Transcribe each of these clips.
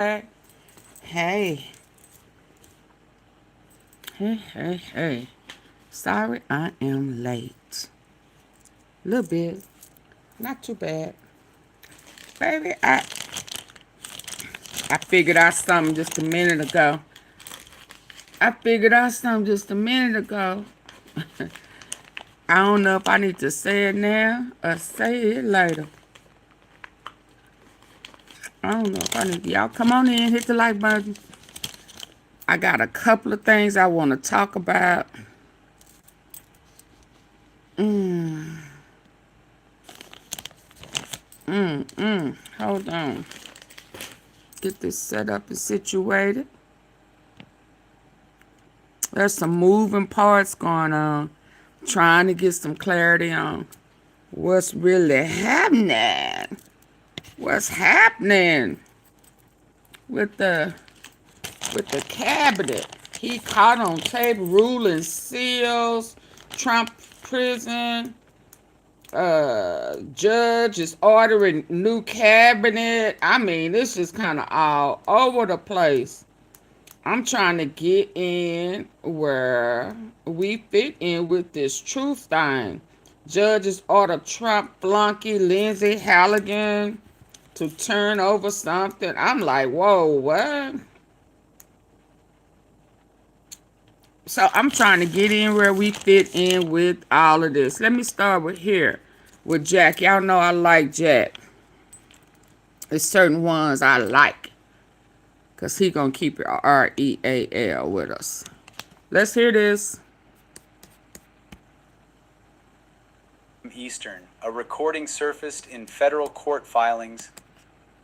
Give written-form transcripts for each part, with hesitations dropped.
Hey, hey, hey. Sorry I am late. Little bit. Not too bad. Baby, I figured out something just a minute ago. I don't know if I need to say it now or say it later. I don't know if I need to. Y'all come on in, hit the like button. I got a couple of things I want to talk about. Hold on. Get this set up and situated. There's some moving parts going on. Trying to get some clarity on what's really happening. What's happening with the cabinet? He caught on tape ruling seals. Trump prison. Judge is ordering new cabinet. I mean, this is kind of all over the place. I'm trying to get in where we fit in with this truth thing. Judges order Trump flunky Lindsay Halligan to turn over something. I'm like, whoa, what? So I'm trying to get in where we fit in with all of this. Let me start with here with Jack. Y'all know I like Jack. There's certain ones I like because he gonna keep it REAL with us. Let's hear this. Eastern, a recording surfaced in federal court filings.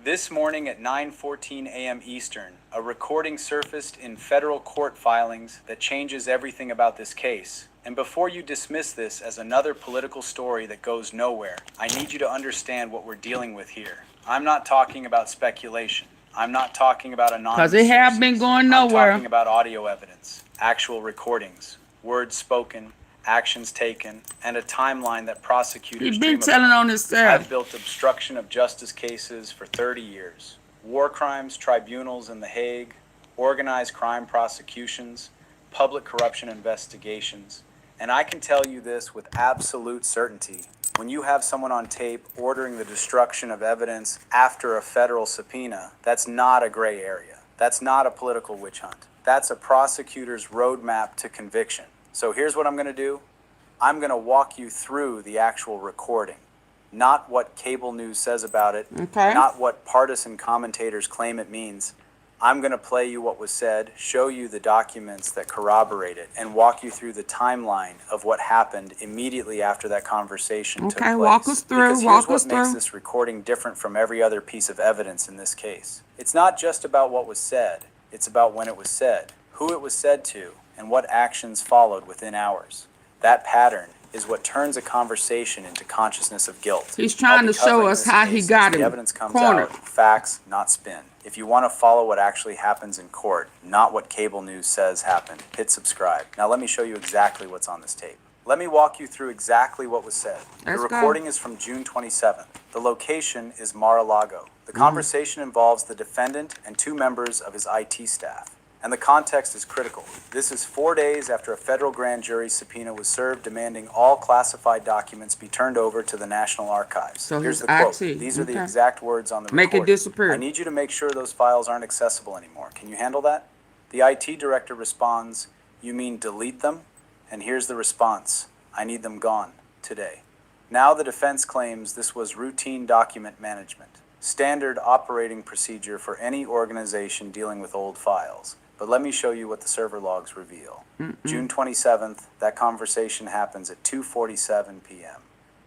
This morning at 9:14 a.m. Eastern, a recording surfaced in federal court filings that changes everything about this case. And before you dismiss this as another political story that goes nowhere, I need you to understand what we're dealing with here. I'm not talking about speculation. I'm not talking about anonymous Because it have sources. been going I'm nowhere. talking about audio evidence, actual recordings, words spoken, actions taken, and a timeline that prosecutors He's been dream telling about. on himself. I've built obstruction of justice cases for 30 years. War crimes tribunals in The Hague, organized crime prosecutions, public corruption investigations. And I can tell you this with absolute certainty. When you have someone on tape ordering the destruction of evidence after a federal subpoena, that's not a gray area. That's not a political witch hunt. That's a prosecutor's roadmap to conviction. So here's what I'm going to do. I'm going to walk you through the actual recording, not what cable news says about it, Okay. not what partisan commentators claim it means. I'm going to play you what was said, show you the documents that corroborate it, and walk you through the timeline of what happened immediately after that conversation took place. Okay, walk us through, Because walk here's us what makes through. this recording different from every other piece of evidence in this case. It's not just about what was said, it's about when it was said, who it was said to, and what actions followed within hours. That pattern is what turns a conversation into consciousness of guilt. He's trying to show us how he got the him evidence comes cornered. out, facts, not spin. If you want to follow what actually happens in court, not what cable news says happened, hit subscribe. Now let me show you exactly what's on this tape. Let me walk you through exactly what was said. Let's The go. recording is from June 27th. The location is Mar-a-Lago. The conversation involves the defendant and two members of his IT staff. And the context is critical. This is 4 days after a federal grand jury subpoena was served demanding all classified documents be turned over to the National Archives. So here's his the quote. IT, These are the okay. exact words on the Make it recording. disappear. I need you to make sure those files aren't accessible anymore. Can you handle that? The IT director responds, "You mean delete them?" And here's the response, "I need them gone today." Now the defense claims this was routine document management, standard operating procedure for any organization dealing with old files. But let me show you what the server logs reveal. June 27th, that conversation happens at 2:47 p.m.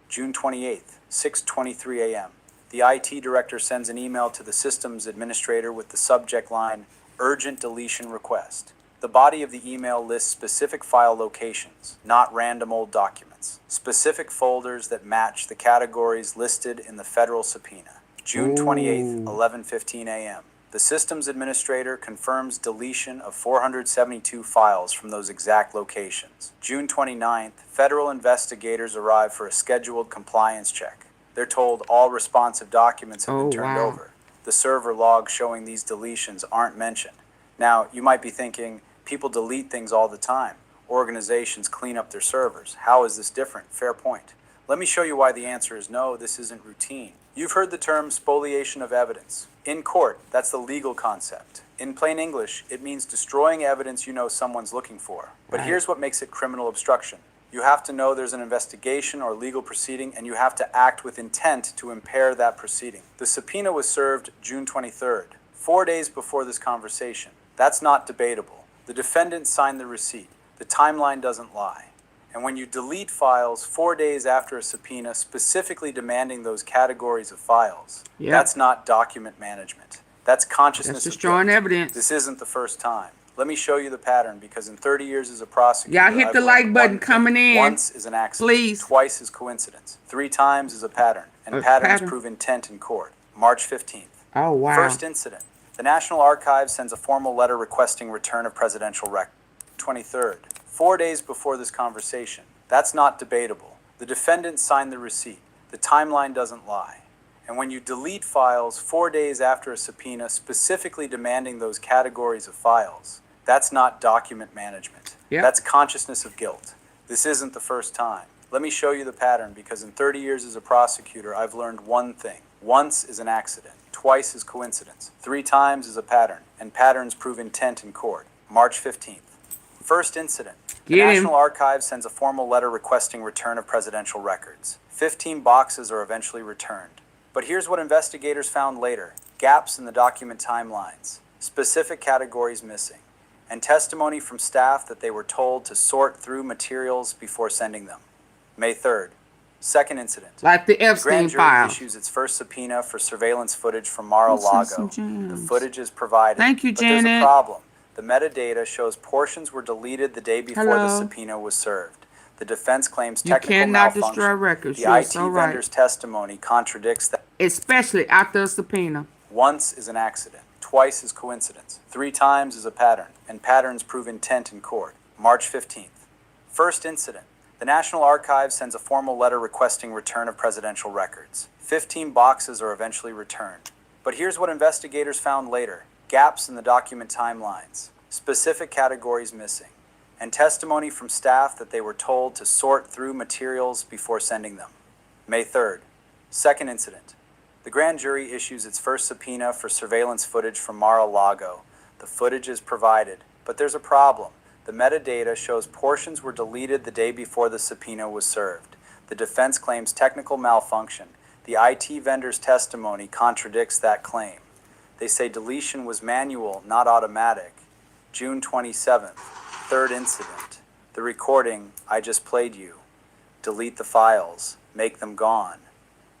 June 28th, 6:23 a.m. The IT director sends an email to the systems administrator with the subject line, "Urgent deletion request." The body of the email lists specific file locations, not random old documents. Specific folders that match the categories listed in the federal subpoena. June 28th, 11:15 a.m. The systems administrator confirms deletion of 472 files from those exact locations. June 29th, federal investigators arrive for a scheduled compliance check. They're told all responsive documents have been turned over. The server logs showing these deletions aren't mentioned. Now, you might be thinking, people delete things all the time. Organizations clean up their servers. How is this different? Fair point. Let me show you why the answer is no, this isn't routine. You've heard the term spoliation of evidence. In court, that's the legal concept. In plain English, it means destroying evidence you know someone's looking for. But here's what makes it criminal obstruction. You have to know there's an investigation or legal proceeding, and you have to act with intent to impair that proceeding. The subpoena was served June 23rd, 4 days before this conversation. That's not debatable. The defendant signed the receipt. The timeline doesn't lie. And when you delete files 4 days after a subpoena specifically demanding those categories of files, that's not document management. That's consciousness of destroying guilt. evidence. This isn't the first time. Let me show you the pattern, because in 30 years as a prosecutor, Y'all hit the like button coming in. Once is an accident. Please. Twice is coincidence. 3 times is a pattern. And patterns prove intent in court. March 15th. Oh, wow. First incident. The National Archives sends a formal letter requesting return of presidential records. 23rd. 4 days before this conversation. That's not debatable. The defendant signed the receipt. The timeline doesn't lie. And when you delete files 4 days after a subpoena specifically demanding those categories of files, that's not document management. That's consciousness of guilt. This isn't the first time. Let me show you the pattern, because in 30 years as a prosecutor, I've learned one thing. Once is an accident. Twice is coincidence. 3 times is a pattern. And patterns prove intent in court. March 15th. First incident. The National Archives sends a formal letter requesting return of presidential records. 15 boxes are eventually returned. But here's what investigators found later. Gaps in the document timelines. Specific categories missing. And testimony from staff that they were told to sort through materials before sending them. May 3rd. Second incident. Like the Epstein grand jury file. issues its first subpoena for surveillance footage from Mar-a-Lago. The footage is provided. Thank you, but there's a Janet. problem. The metadata shows portions were deleted the day before the subpoena was served. The defense claims technical cannot malfunction. destroy records. The You're IT so right. vendor's testimony contradicts that. Especially after a subpoena. Once is an accident. Twice is coincidence. 3 times is a pattern. And patterns prove intent in court. March 15th. First incident. The National Archives sends a formal letter requesting return of presidential records. 15 boxes are eventually returned. But here's what investigators found later. Gaps in the document timelines. Specific categories missing. And testimony from staff that they were told to sort through materials before sending them. May 3rd. Second incident. The grand jury issues its first subpoena for surveillance footage from Mar-a-Lago. The footage is provided, but there's a problem. The metadata shows portions were deleted the day before the subpoena was served. The defense claims technical malfunction. The IT vendor's testimony contradicts that claim. They say deletion was manual, not automatic. June 27th. Third incident. The recording I just played you. Delete the files. Make them gone.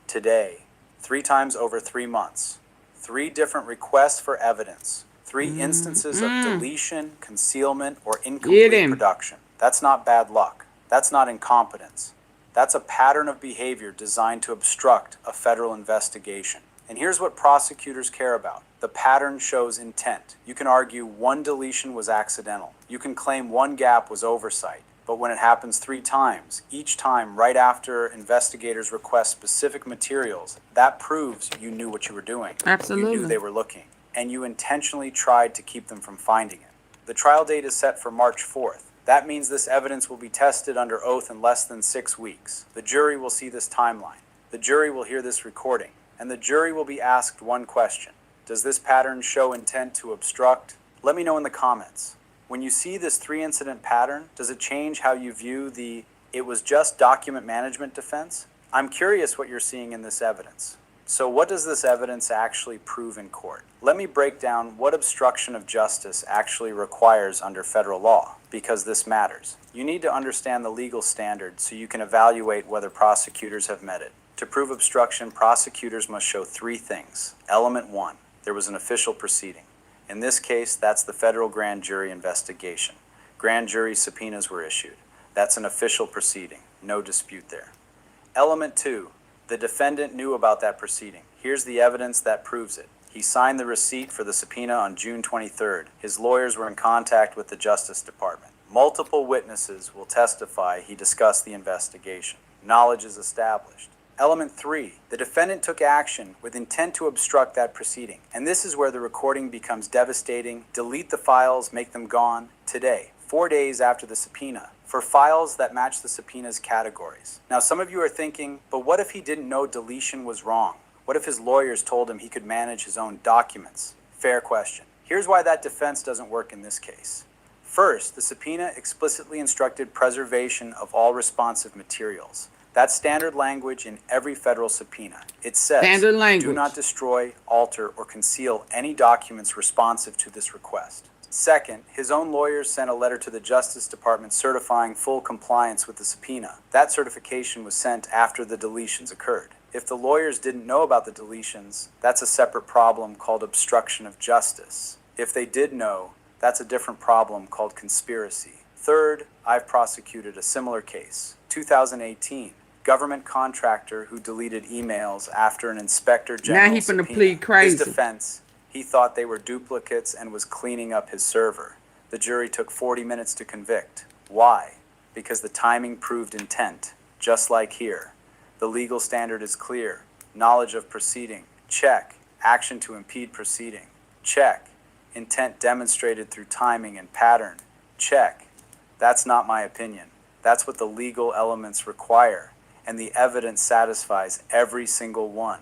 Today. 3 times over 3 months. 3 different requests for evidence. 3 instances of deletion, concealment, or incomplete production. That's not bad luck. That's not incompetence. That's a pattern of behavior designed to obstruct a federal investigation. And here's what prosecutors care about. The pattern shows intent. You can argue 1 deletion was accidental. You can claim 1 gap was oversight. But when it happens 3 times, each time right after investigators request specific materials, that proves you knew what you were doing. Absolutely. You knew they were looking. And you intentionally tried to keep them from finding it. The trial date is set for March 4th. That means this evidence will be tested under oath in less than 6 weeks. The jury will see this timeline. The jury will hear this recording. And the jury will be asked one question. Does this pattern show intent to obstruct? Let me know in the comments. When you see this 3-incident pattern, does it change how you view the "it was just document management" defense? I'm curious what you're seeing in this evidence. So what does this evidence actually prove in court? Let me break down what obstruction of justice actually requires under federal law, because this matters. You need to understand the legal standard so you can evaluate whether prosecutors have met it. To prove obstruction, prosecutors must show 3 things. Element 1, there was an official proceeding. In this case, that's the federal grand jury investigation. Grand jury subpoenas were issued. That's an official proceeding. No dispute there. Element 2, the defendant knew about that proceeding. Here's the evidence that proves it. He signed the receipt for the subpoena on June 23rd. His lawyers were in contact with the Justice Department. Multiple witnesses will testify he discussed the investigation. Knowledge is established. Element 3, the defendant took action with intent to obstruct that proceeding. And this is where the recording becomes devastating. Delete the files, make them gone today, 4 days after the subpoena, for files that match the subpoena's categories. Now, some of you are thinking, but what if he didn't know deletion was wrong? What if his lawyers told him he could manage his own documents? Fair question. Here's why that defense doesn't work in this case. First, the subpoena explicitly instructed preservation of all responsive materials. That's standard language in every federal subpoena. It says, do not destroy, alter, or conceal any documents responsive to this request. Second, his own lawyers sent a letter to the Justice Department certifying full compliance with the subpoena. That certification was sent after the deletions occurred. If the lawyers didn't know about the deletions, that's a separate problem called obstruction of justice. If they did know, that's a different problem called conspiracy. Third, I've prosecuted a similar case. 2018, government contractor who deleted emails after an inspector general now he finna plead crazy. His defense, he thought they were duplicates and was cleaning up his server. The jury took 40 minutes to convict. Why? Because the timing proved intent, just like here. The legal standard is clear. Knowledge of proceeding, check. Action to impede proceeding, check. Intent demonstrated through timing and pattern, check. That's not my opinion. That's what the legal elements require, and the evidence satisfies every single one.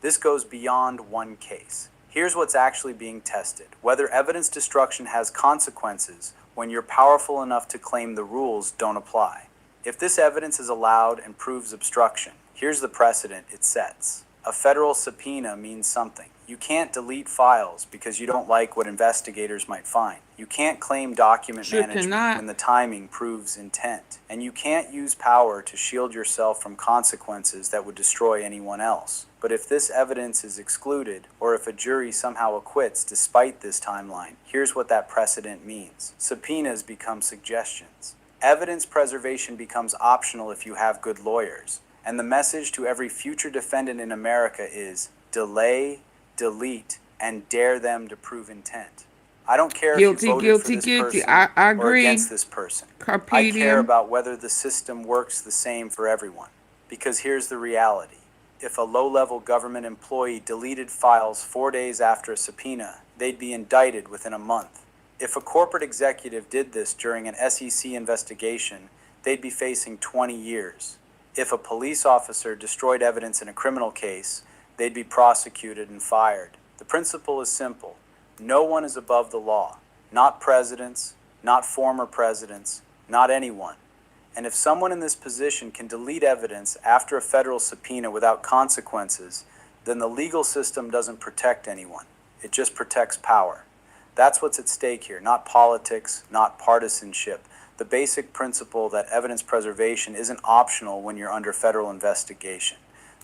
This goes beyond one case. Here's what's actually being tested: whether evidence destruction has consequences when you're powerful enough to claim the rules don't apply. If this evidence is allowed and proves obstruction, here's the precedent it sets. A federal subpoena means something. You can't delete files because you don't like what investigators might find. You can't claim document management when the timing proves intent. And you can't use power to shield yourself from consequences that would destroy anyone else. But if this evidence is excluded, or if a jury somehow acquits despite this timeline, here's what that precedent means. Subpoenas become suggestions. Evidence preservation becomes optional if you have good lawyers. And the message to every future defendant in America is delay, delete, and dare them to prove intent. I don't care if you voted for this person or against this person. I care about whether the system works the same for everyone. Because here's the reality. If a low-level government employee deleted files 4 days after a subpoena, they'd be indicted within a month. If a corporate executive did this during an SEC investigation, they'd be facing 20 years. If a police officer destroyed evidence in a criminal case, they'd be prosecuted and fired. The principle is simple. No one is above the law. Not presidents, not former presidents, not anyone. And if someone in this position can delete evidence after a federal subpoena without consequences, then the legal system doesn't protect anyone. It just protects power. That's what's at stake here, not politics, not partisanship. The basic principle that evidence preservation isn't optional when you're under federal investigation.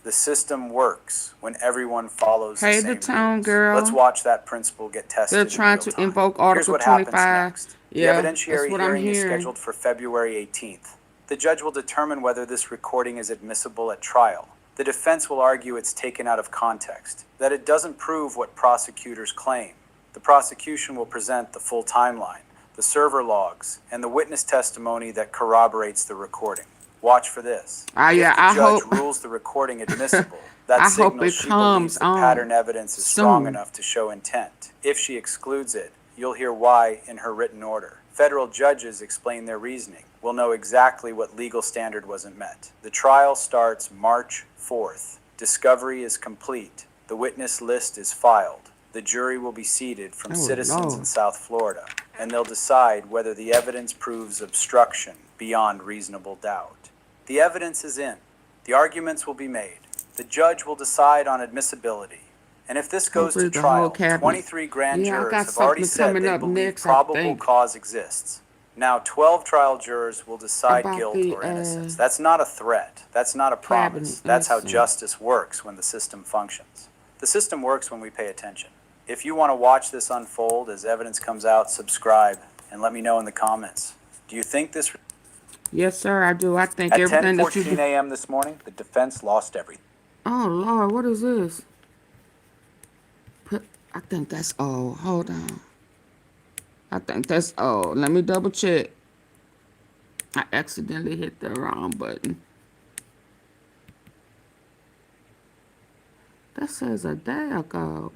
The system works when everyone follows the same rules. Let's watch that principle get tested. They're trying to invoke Article 25. Next. Yeah, the evidentiary hearing is scheduled for February 18th. The judge will determine whether this recording is admissible at trial. The defense will argue it's taken out of context, that it doesn't prove what prosecutors claim. The prosecution will present the full timeline, the server logs, and the witness testimony that corroborates the recording. Watch for this. If the judge rules the recording admissible, that signals she believes the pattern evidence is strong enough to show intent. If she excludes it, you'll hear why in her written order. Federal judges explain their reasoning. We'll know exactly what legal standard wasn't met. The trial starts March 4th. Discovery is complete. The witness list is filed. The jury will be seated from citizens in South Florida, and they'll decide whether the evidence proves obstruction beyond reasonable doubt. The evidence is in. The arguments will be made. The judge will decide on admissibility. And if this goes to trial, 23 grand jurors have already said they believe probable cause exists. Now 12 trial jurors will decide guilt or innocence. That's not a threat. That's not a promise. That's how justice works when the system functions. The system works when we pay attention. If you want to watch this unfold as evidence comes out, subscribe and let me know in the comments. Do you think this... Yes, sir, I do. I think everything that you... At 10:14 a.m. this morning, the defense lost everything. Oh, Lord, what is this? I think that's all. Hold on. I think that's all. Let me double check. I accidentally hit the wrong button. That says a day ago.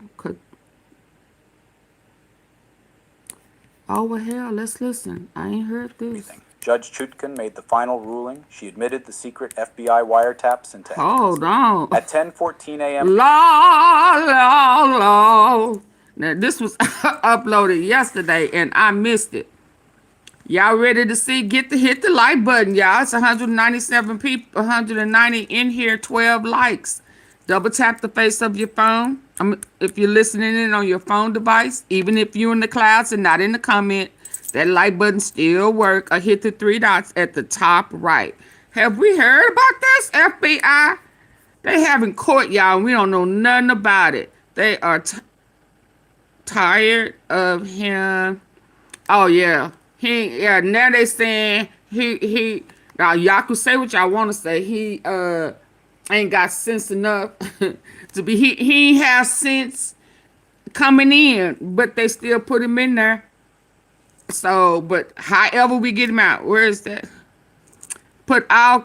Oh, well, hell, let's listen. I ain't heard this. Judge Chutkan made the final ruling. She admitted the secret FBI wiretaps into evidence. Hold on. At 10:14 a.m. La. Now, this was uploaded yesterday, and I missed it. Y'all ready to see? Hit the like button, y'all. It's 197 people, 190 in here, 12 likes. Double tap the face of your phone. If you're listening in on your phone device, even if you're in the clouds and not in the comment, that like button still work. Or hit the three dots at the top right. Have we heard about this, FBI? They having court, y'all, and we don't know nothing about it. They are tired of him. Oh, yeah. Now they saying now y'all can say what y'all want to say. He ain't got sense enough to be, he ain't have sense coming in, but they still put him in there. So, but however we get him out, where is that? Put all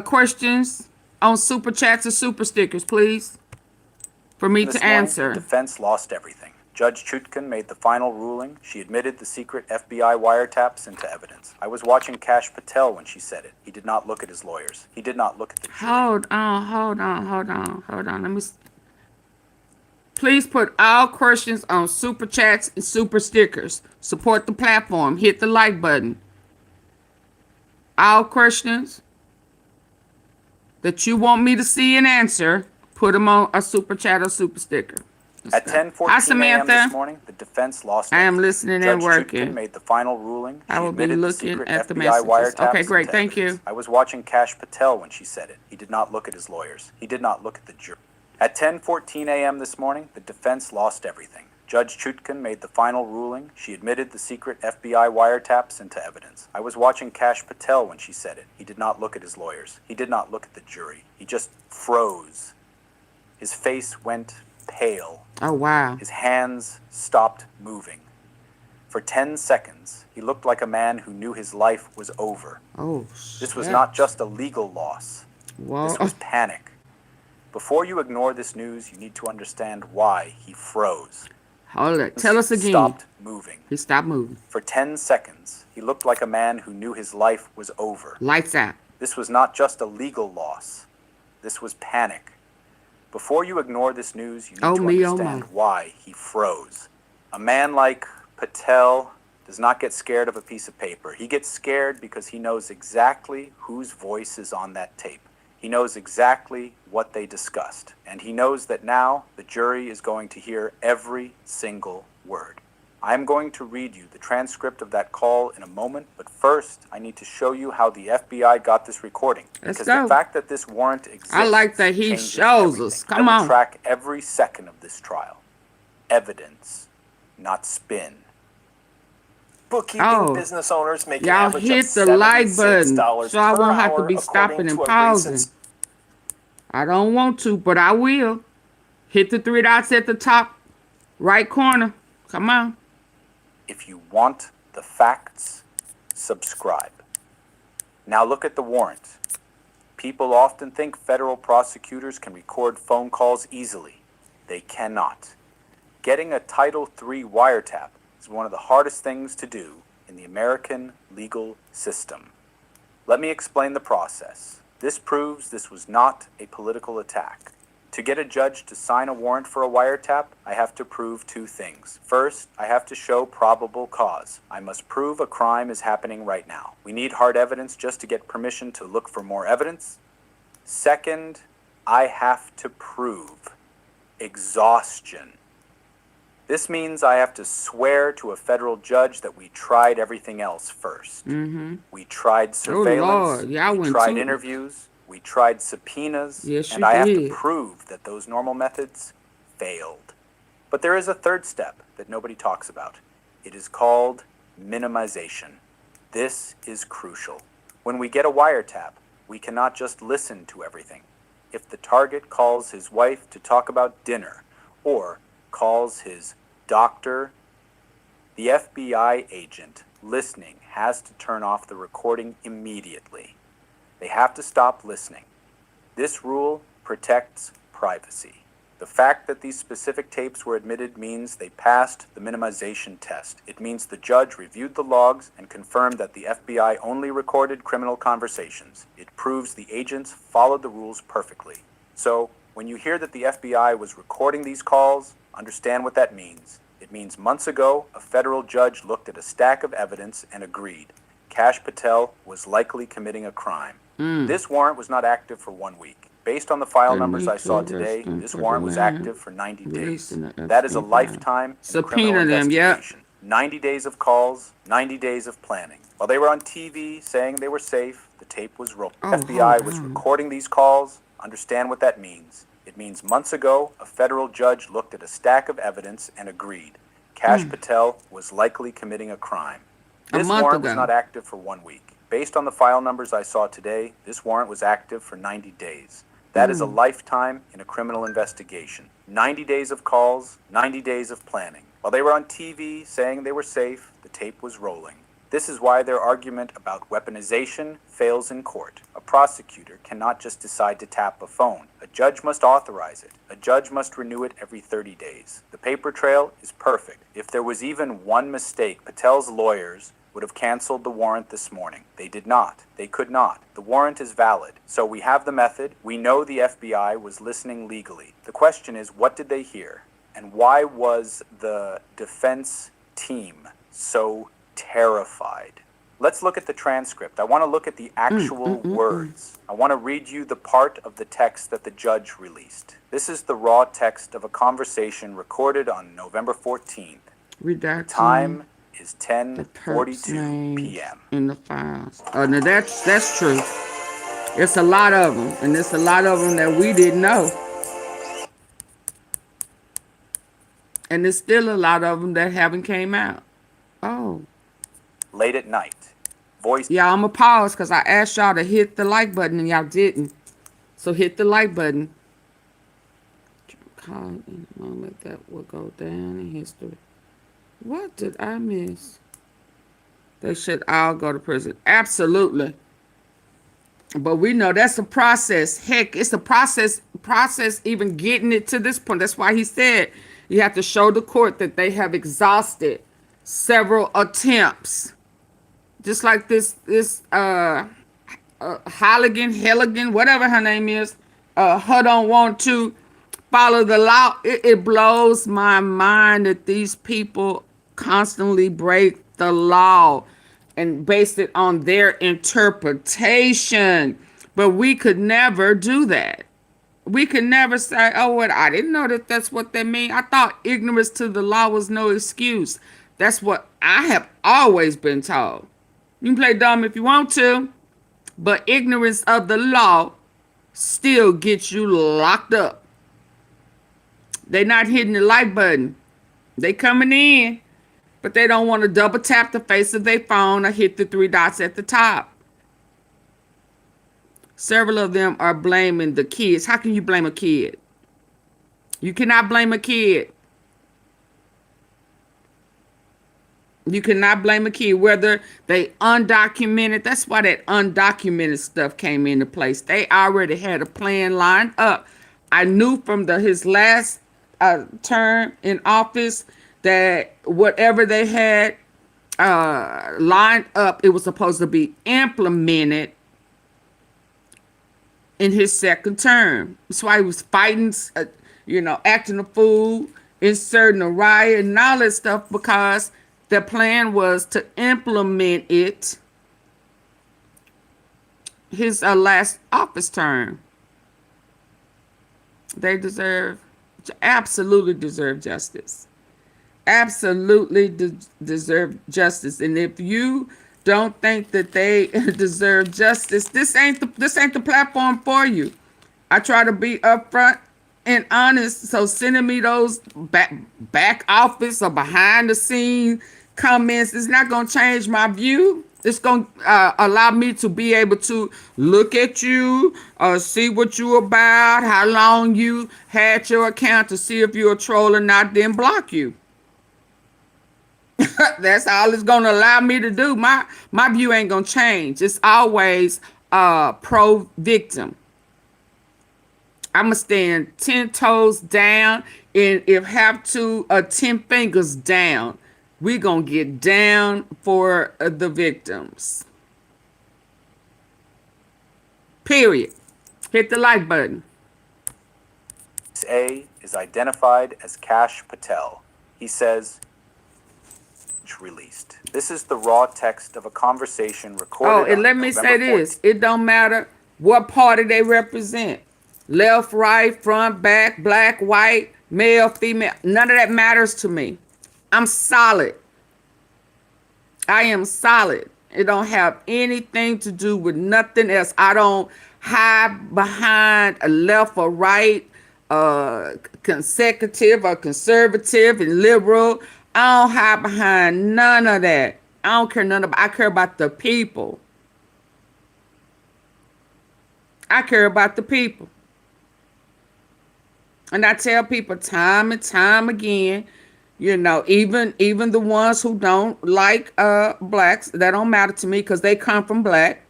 questions on super chats or super stickers, please, for me to answer. The defense lost everything. Judge Chutkan made the final ruling. She admitted the secret FBI wiretaps into evidence. I was watching Kash Patel when she said it. He did not look at his lawyers. He did not look at the jury. Hold on. Let me. Please put all questions on super chats and super stickers. Support the platform. Hit the like button. All questions that you want me to see and answer, put them on a super chat or super sticker. At 10:14 a.m. this morning, the defense lost everything. I am listening and working. Judge Chutkan made the final ruling. I will be looking at the FBI messages. Okay, great. Thank you. I was watching Kash Patel when she said it. He did not look at his lawyers. He did not look at the jury. At 10:14 a.m. this morning, the defense lost everything. Judge Chutkan made the final ruling. She admitted the secret FBI wiretaps into evidence. I was watching Kash Patel when she said it. He did not look at his lawyers. He did not look at the jury. He just froze. His face went pale. Oh, wow. His hands stopped moving. For 10 seconds, he looked like a man who knew his life was over. Oh, This was not just a legal loss. Whoa. This was panic. Before you ignore this news, you need to understand why he froze. Hold it. Tell us again. He stopped moving. He stopped moving. For 10 seconds, he looked like a man who knew his life was over. Lights out. This was not just a legal loss. This was panic. Before you ignore this news, you need to understand why he froze. A man like Patel does not get scared of a piece of paper. He gets scared because he knows exactly whose voice is on that tape. He knows exactly what they discussed. And he knows that now the jury is going to hear every single word. I'm going to read you the transcript of that call in a moment, but first I need to show you how the FBI got this recording. Let's because go. the fact that this warrant exists, I like that he shows us. Come I will on. track every second of this trial. Evidence, not spin. Bookkeeping business owners make an y'all average hit of the like button $76 so I per won't have to hour, be stopping according and to a pausing. recent I don't want to, but I will. Hit the three dots at the top right corner. Come on. If you want the facts, subscribe. Now look at the warrant. People often think federal prosecutors can record phone calls easily. They cannot. Getting a Title III wiretap is one of the hardest things to do in the American legal system. Let me explain the process. This proves this was not a political attack. To get a judge to sign a warrant for a wiretap, I have to prove two things. First, I have to show probable cause. I must prove a crime is happening right now. We need hard evidence just to get permission to look for more evidence. Second, I have to prove exhaustion. This means I have to swear to a federal judge that we tried everything else first. We tried surveillance, we tried interviews, we tried subpoenas, and I have to prove that those normal methods failed. But there is a third step that nobody talks about. It is called minimization. This is crucial. When we get a wiretap, we cannot just listen to everything. If the target calls his wife to talk about dinner, or calls his doctor, the FBI agent listening has to turn off the recording immediately. They have to stop listening. This rule protects privacy. The fact that these specific tapes were admitted means they passed the minimization test. It means the judge reviewed the logs and confirmed that the FBI only recorded criminal conversations. It proves the agents followed the rules perfectly. So, when you hear that the FBI was recording these calls, understand what that means. It means months ago, a federal judge looked at a stack of evidence and agreed Kash Patel was likely committing a crime. This warrant was not active for 1 week. Based on the file numbers I saw today, this warrant was active for 90 days. That is a lifetime in criminal investigation. 90 days of calls, 90 days of planning. While they were on TV saying they were safe, the tape was rolling. FBI was recording these calls. Understand what that means. It means months ago, a federal judge looked at a stack of evidence and agreed Kash Patel was likely committing a crime. This warrant was not active for 1 week. Based on the file numbers I saw today, this warrant was active for 90 days. That is a lifetime in a criminal investigation. 90 days of calls, 90 days of planning. While they were on TV saying they were safe, the tape was rolling. This is why their argument about weaponization fails in court. A prosecutor cannot just decide to tap a phone. A judge must authorize it. A judge must renew it every 30 days. The paper trail is perfect. If there was even one mistake, Patel's lawyers would have canceled the warrant this morning. They did not. They could not. The warrant is valid. So we have the method. We know the FBI was listening legally. The question is, what did they hear? And why was the defense team so terrified? Let's look at the transcript. I want to look at the actual words. I want to read you the part of the text that the judge released. This is the raw text of a conversation recorded on November 14th. The time is 10:42 p.m. in the files. Oh, now that's true. It's a lot of them, and it's a lot of them that we didn't know. And there's still a lot of them that haven't came out. Oh. Late at night. Voice. Yeah, I'm going to pause because I asked y'all to hit the like button and y'all didn't. So hit the like button. Call in a moment that will go down in history. What did I miss? They should all go to prison. Absolutely. But we know that's a process. Heck, it's a process even getting it to this point. That's why he said you have to show the court that they have exhausted several attempts. Just like this Halligan, whatever her name is, her don't want to follow the law. It blows my mind that these people constantly break the law and base it on their interpretation. But we could never do that. We could never say, oh, what, I didn't know that that's what they mean. I thought ignorance to the law was no excuse. That's what I have always been told. You can play dumb if you want to, but ignorance of the law still gets you locked up. They're not hitting the like button. They coming in, but they don't want to double tap the face of their phone or hit the 3 dots at the top. Several of them are blaming the kids. How can you blame a kid? You cannot blame a kid. You cannot blame a kid, whether they undocumented. That's why that undocumented stuff came into place. They already had a plan lined up. I knew from his last term in office that whatever they had lined up, it was supposed to be implemented in his second term. That's why he was fighting, acting a fool, inserting a riot and all that stuff, because the plan was to implement it his last office term. They absolutely deserve justice. Absolutely deserve justice. And if you don't think that they deserve justice, this ain't the platform for you. I try to be upfront and honest, so sending me those back office or behind the scene comments is not going to change my view. It's going to allow me to be able to look at you, see what you about, how long you had your account, to see if you're a troll or not, then block you. That's all it's going to allow me to do. My view ain't going to change. It's always pro-victim. I'ma stand 10 toes down, and if have to, 10 fingers down. We gonna get down for the victims. Period. Hit the like button. A is identified as Kash Patel. He says, released. This is the raw text of a conversation Oh, recorded and on let me say November 14th. this. It don't matter what party they represent. Left, right, front, back, black, white, male, female. None of that matters to me. I'm solid. I am solid. It don't have anything to do with nothing else. I don't hide behind a left or right, consecutive or conservative and liberal. I don't hide behind none of that. I don't care none about. I care about the people. I care about the people. And I tell people time and time again, you know, even the ones who don't like blacks, that don't matter to me because they come from black.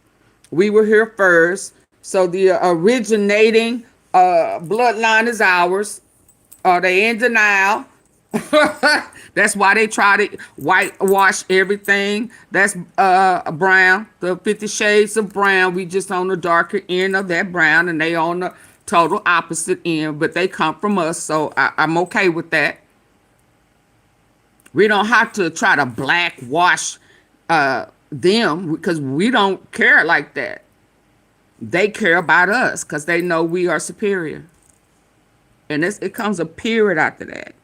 We were here first. So the originating bloodline is ours. Are they in denial? That's why they try to whitewash everything. That's brown, the 50 shades of brown. We just on the darker end of that brown, and they on the total opposite end, but they come from us, so I'm okay with that. We don't have to try to blackwash them because we don't care like that. They care about us because they know we are superior. And it comes a period after that.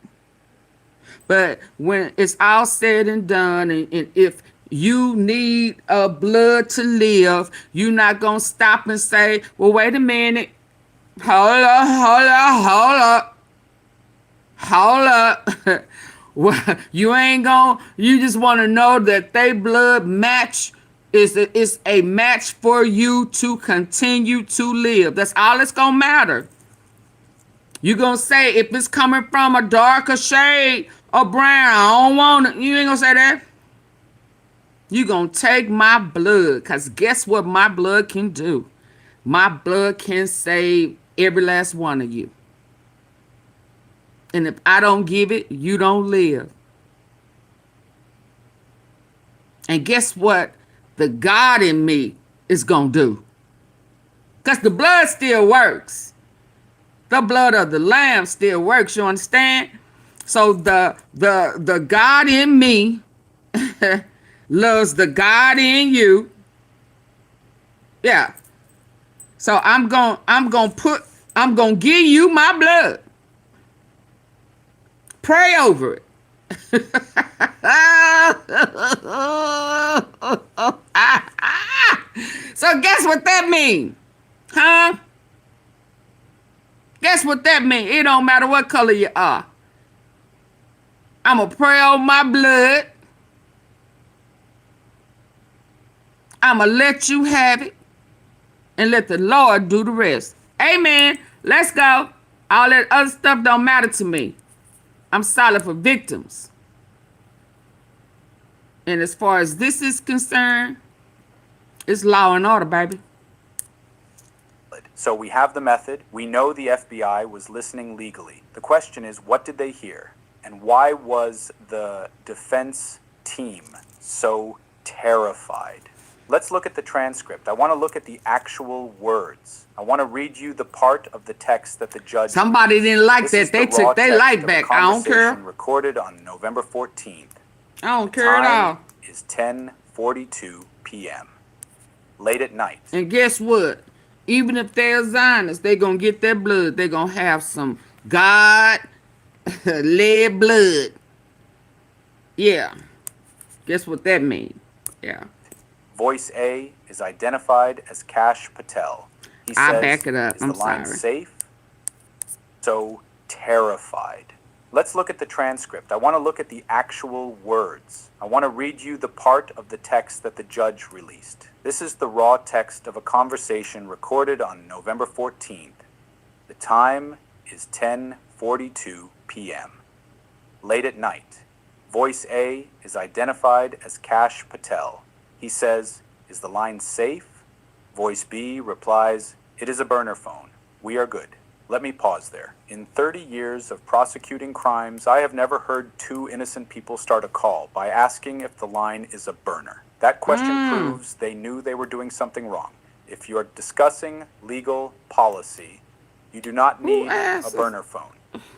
But when it's all said and done, and if you need blood to live, you're not going to stop and say, well, wait a minute. Hold up. Well, you ain't gonna, you just want to know that they blood match is a match for you to continue to live. That's all it's gonna matter. You gonna say if it's coming from a darker shade of brown, I don't want it. You ain't gonna say that. You gonna take my blood, because guess what my blood can do? My blood can save every last one of you. And if I don't give it, you don't live. And guess what the God in me is going to do? Because the blood still works. The blood of the lamb still works, you understand? So the God in me loves the God in you. Yeah. So I'm going to give you my blood. Pray over it. So guess what that means? Huh? Guess what that means? It don't matter what color you are. I'm going to pray over my blood. I'm going to let you have it. And let the Lord do the rest. Amen. Let's go. All that other stuff don't matter to me. I'm solid for victims. And as far as this is concerned, it's law and order, baby. So we have the method. We know the FBI was listening legally. The question is, what did they hear? And why was the defense team so terrified? Let's look at the transcript. I want to look at the actual words. I want to read you the part of the text that the judge... Somebody didn't like that. They took their life back. I don't care. Recorded on November 14th. I don't care at all. Is 10:42 p.m. Late at night. And guess what? Even if they're Zionists, they're going to get their blood. They're going to have some God-led blood. Yeah. Guess what that means? Yeah. Voice A is identified as Kash Patel. He says, I'll back it up. Is I'm the line sorry. safe? So terrified. Let's look at the transcript. I want to look at the actual words. I want to read you the part of the text that the judge released. This is the raw text of a conversation recorded on November 14th. The time is 10:42 p.m. Late at night. Voice A is identified as Kash Patel. He says, is the line safe? Voice B replies, it is a burner phone. We are good. Let me pause there. In 30 years of prosecuting crimes, I have never heard two innocent people start a call by asking if the line is a burner. That question proves they knew they were doing something wrong. If you are discussing legal policy, you do not Who need a asked it? burner phone.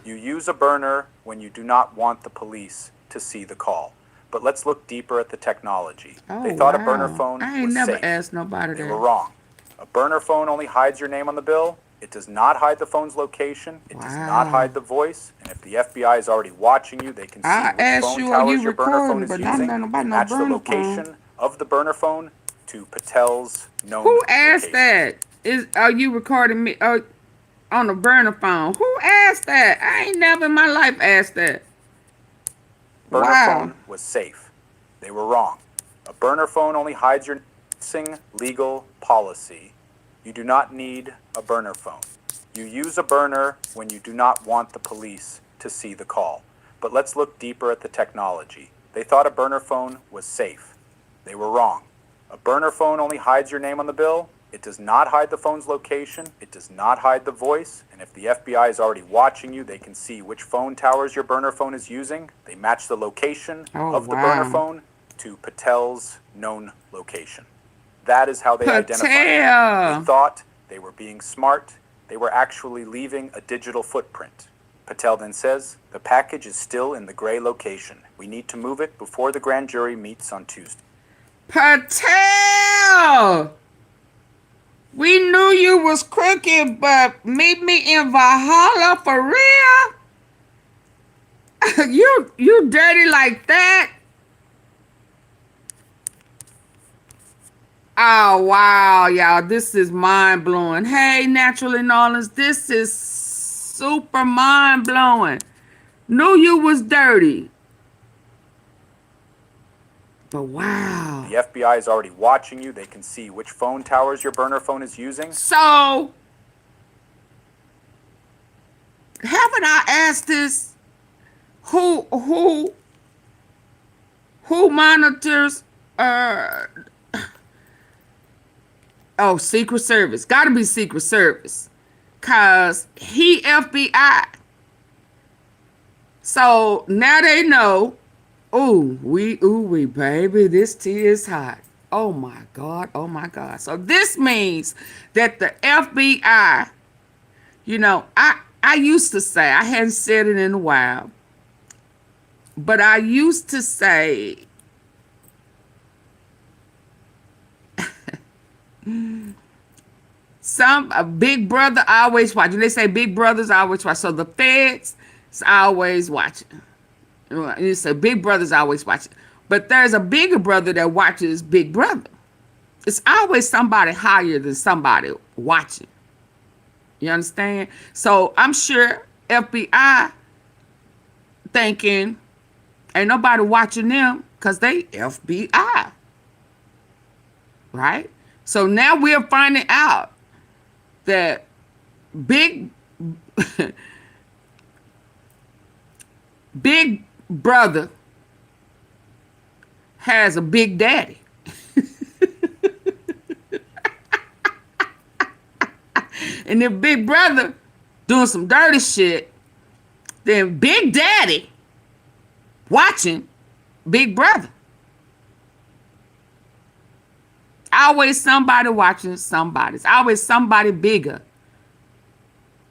You use a burner when you do not want the police to see the call. But let's look deeper at the technology. Oh, They thought a burner wow. phone I ain't was never safe. asked nobody They were that. wrong. A burner phone only hides your name on the bill. It does not hide the phone's location. It does not Wow. hide the voice. And if the FBI is already watching you, they can see I which asked phone you, are you towers your burner phone recording? is But not using. nothing They about no match the burner phone. location of the burner phone to Patel's known Who asked location. that? Are you recording me on a burner phone? Who asked that? I ain't never in my life asked that. Burner Wow. phone was safe. They were wrong. A burner phone only hides your legal policy. You do not need a burner phone. You use a burner when you do not want the police to see the call. But let's look deeper at the technology. They thought a burner phone was safe. They were wrong. A burner phone only hides your name on the bill. It does not hide the phone's location. It does not hide the voice. And if the FBI is already watching you, they can see which phone towers your burner phone is using. They match the location Oh, of the burner wow. phone to Patel's known location. That is how they identified him. They Patel. thought they were being smart. They were actually leaving a digital footprint. Patel then says, the package is still in the gray location. We need to move it before the grand jury meets on Tuesday. Patel. We knew you was crooked, but meet me in Valhalla for real? you dirty like that? Oh wow, y'all, this is mind blowing. Hey, Naturally Nolans, this is super mind blowing. Knew you was dirty, but wow. The FBI is already watching you. They can see which phone towers your burner phone is using. So, haven't I asked this? Who monitors? Oh, Secret Service. Got to be Secret Service, cause he FBI. So now they know. Ooh, we, baby, this tea is hot. Oh my God, oh my God. So this means that the FBI, I used to say, I hadn't said it in a while, but I used to say, a big brother always watching. They say big brothers always watch. So the feds is always watching. You say big brother's always watching. But there's a bigger brother that watches big brother. It's always somebody higher than somebody watching. You understand? So I'm sure FBI thinking ain't nobody watching them because they FBI. Right? So now we're finding out that big big brother has a big daddy. And if big brother doing some dirty shit, then big daddy watching big brother. Always somebody watching somebody. It's always somebody bigger.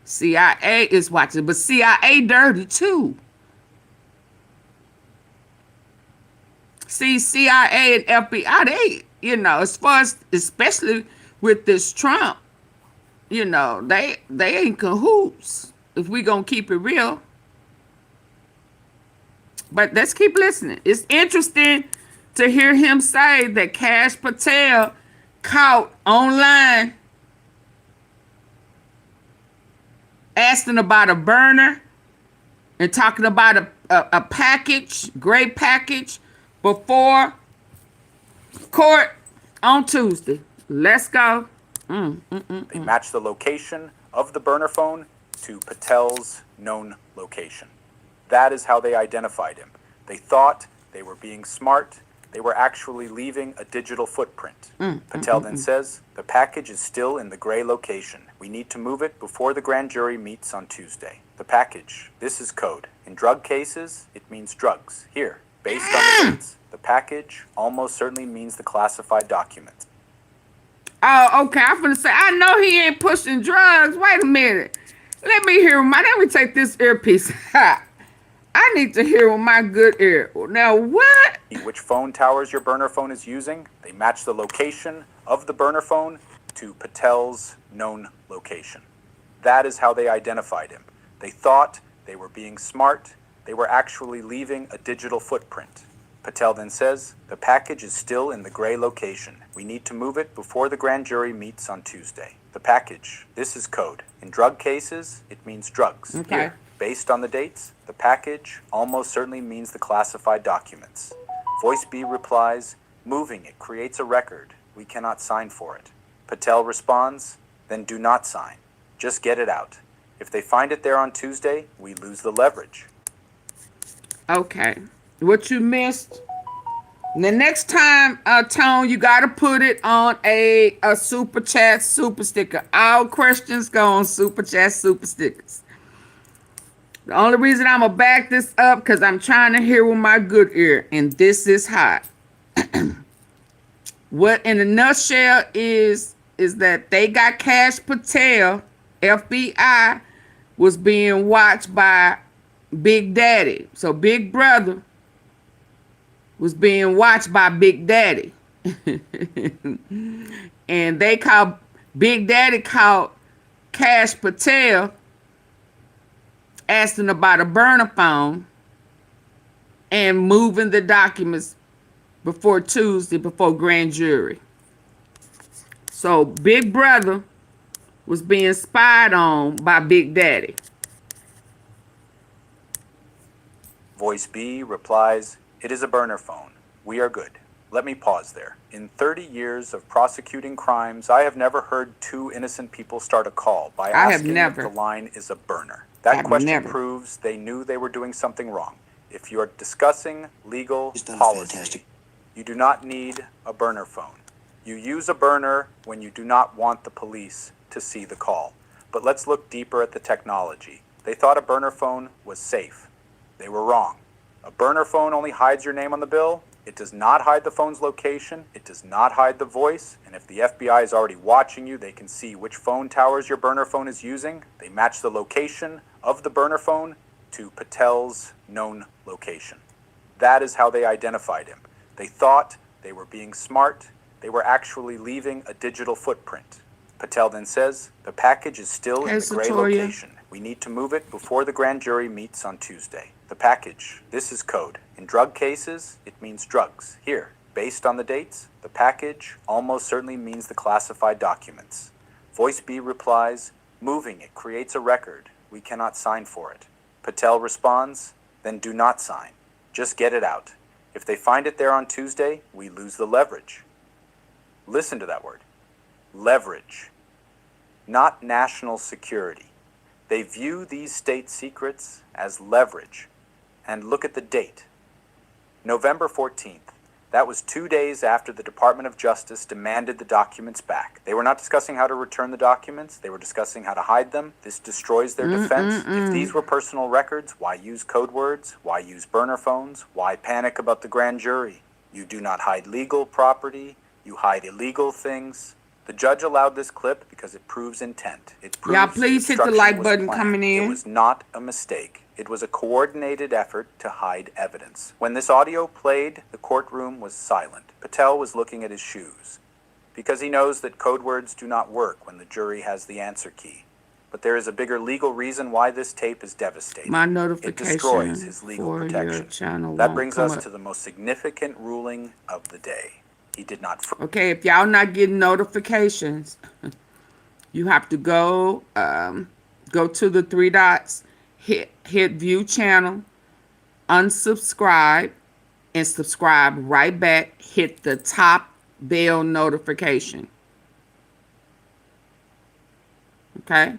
CIA is watching, but CIA dirty too. See, CIA and FBI, they, as far as, especially with this Trump, they ain't cahoots, if we gonna keep it real. But let's keep listening. It's interesting to hear him say that Kash Patel caught online asking about a burner and talking about a package, gray package, before court on Tuesday. Let's go. They match the location of the burner phone to Patel's known location. That is how they identified him. They thought they were being smart. They were actually leaving a digital footprint. Patel then says, the package is still in the gray location. We need to move it before the grand jury meets on Tuesday. The package. This is code. In drug cases, it means drugs. Here, based on the dates. The package almost certainly means the classified document. Oh, okay. I'm gonna say I know he ain't pushing drugs. Wait a minute. Let me take this earpiece. I need to hear with my good ear. Now what? Which phone towers your burner phone is using. They match the location of the burner phone to Patel's known location. That is how they identified him. They thought they were being smart. They were actually leaving a digital footprint. Patel then says, the package is still in the gray location. We need to move it before the grand jury meets on Tuesday. The package. This is code. In drug cases, it means drugs. Okay. Here, based on the dates, the package almost certainly means the classified documents. Voice B replies, moving it creates a record. We cannot sign for it. Patel responds, then do not sign. Just get it out. If they find it there on Tuesday, we lose the leverage. Okay. What you missed? The next time, Tone, you got to put it on a super chat, super sticker. All questions go on super chat, super stickers. The only reason I'm going to back this up because I'm trying to hear with my good ear. And this is hot. What in a nutshell is that they got Cash Patel, FBI, was being watched by Big Daddy. So Big Brother was being watched by Big Daddy. And Big Daddy called Cash Patel asking about a burner phone and moving the documents before Tuesday, before grand jury. So Big Brother was being spied on by Big Daddy. Voice B replies, it is a burner phone. We are good. Let me pause there. In 30 years of prosecuting crimes, I have never heard two innocent people start a call by asking if the line is a burner. That question proves they knew they were doing something wrong. If you are discussing legal policy, you do not need a burner phone. You use a burner when you do not want the police to see the call. But let's look deeper at the technology. They thought a burner phone was safe. They were wrong. A burner phone only hides your name on the bill. It does not hide the phone's location. It does not hide the voice. And if the FBI is already watching you, they can see which phone towers your burner phone is using. They match the location of the burner phone to Patel's known location. That is how they identified him. They thought they were being smart. They were actually leaving a digital footprint. Patel then says, the package is still in the gray location. We need to move it before the grand jury meets on Tuesday. The package. This is code. In drug cases, it means drugs. Here, based on the dates, the package almost certainly means the classified documents. Voice B replies, moving it creates a record. We cannot sign for it. Patel responds, then do not sign. Just get it out. If they find it there on Tuesday, we lose the leverage. Listen to that word. Leverage. Not national security. They view these state secrets as leverage. And look at the date. November 14th. That was 2 days after the Department of Justice demanded the documents back. They were not discussing how to return the documents. They were discussing how to hide them. This destroys their defense. If these were personal records, why use code words? Why use burner phones? Why panic about the grand jury? You do not hide legal property. You hide illegal things. The judge allowed this clip because it proves intent. It proves y'all please hit the like button coming in. It was not a mistake. It was a coordinated effort to hide evidence. When this audio played, the courtroom was silent. Patel was looking at his shoes because he knows that code words do not work when the jury has the answer key. But there is a bigger legal reason why this tape is devastating. My notification it destroys his legal protection. Channel that brings us to the most significant ruling of the day. He did not. Okay, if y'all not getting notifications, you have to go to the three dots, hit view channel, unsubscribe, and subscribe right back. Hit the top bell notification. Okay.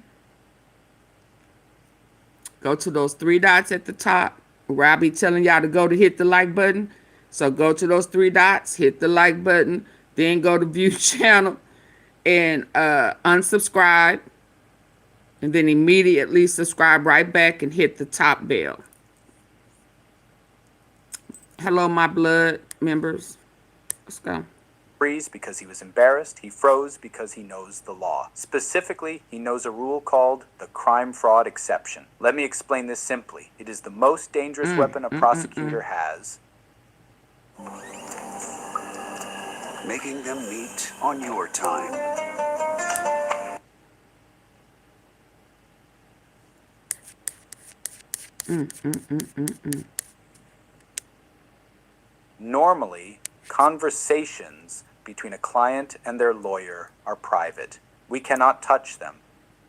Go to those three dots at the top where I'll be telling y'all to go to hit the like button. So go to those three dots, hit the like button, then go to view channel and unsubscribe And then immediately subscribe right back and hit the top bell. Hello, my blood members. Let's go. Freeze because he was embarrassed. He froze because he knows the law. Specifically, he knows a rule called the crime fraud exception. Let me explain this simply. It is the most dangerous weapon a prosecutor has. Making them meet on your time. Normally, conversations between a client and their lawyer are private. We cannot touch them.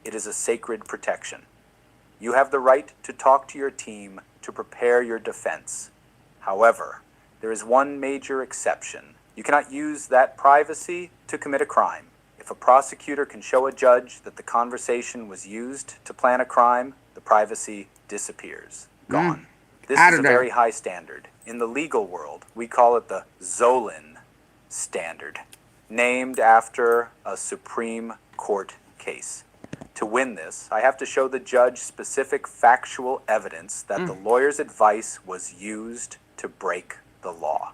It is a sacred protection. You have the right to talk to your team to prepare your defense. However, there is one major exception. You cannot use that privacy to commit a crime. If a prosecutor can show a judge that the conversation was used to plan a crime, the privacy disappears. Gone. This is a very high standard. In the legal world, we call it the Zollin standard, named after a Supreme Court case. To win this, I have to show the judge specific factual evidence that the lawyer's advice was used to break the law.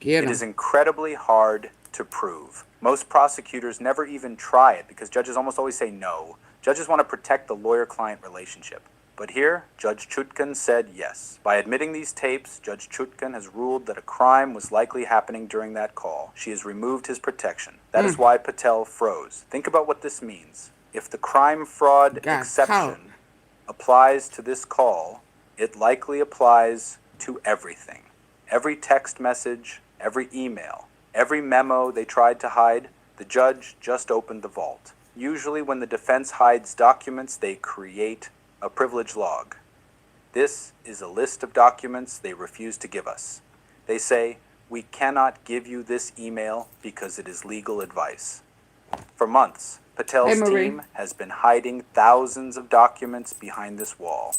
It is incredibly hard to prove. Most prosecutors never even try it because judges almost always say no. Judges want to protect the lawyer-client relationship. But here, Judge Chutkan said yes. By admitting these tapes, Judge Chutkan has ruled that a crime was likely happening during that call. She has removed his protection. That is why Patel froze. Think about what this means. If the crime fraud exception applies to this call, it likely applies to everything. Every text message, every email, every memo they tried to hide, the judge just opened the vault. Usually when the defense hides documents, they create a privilege log. This is a list of documents they refuse to give us. They say, we cannot give you this email because it is legal advice. For months, Patel's team has been hiding thousands of documents behind this wall.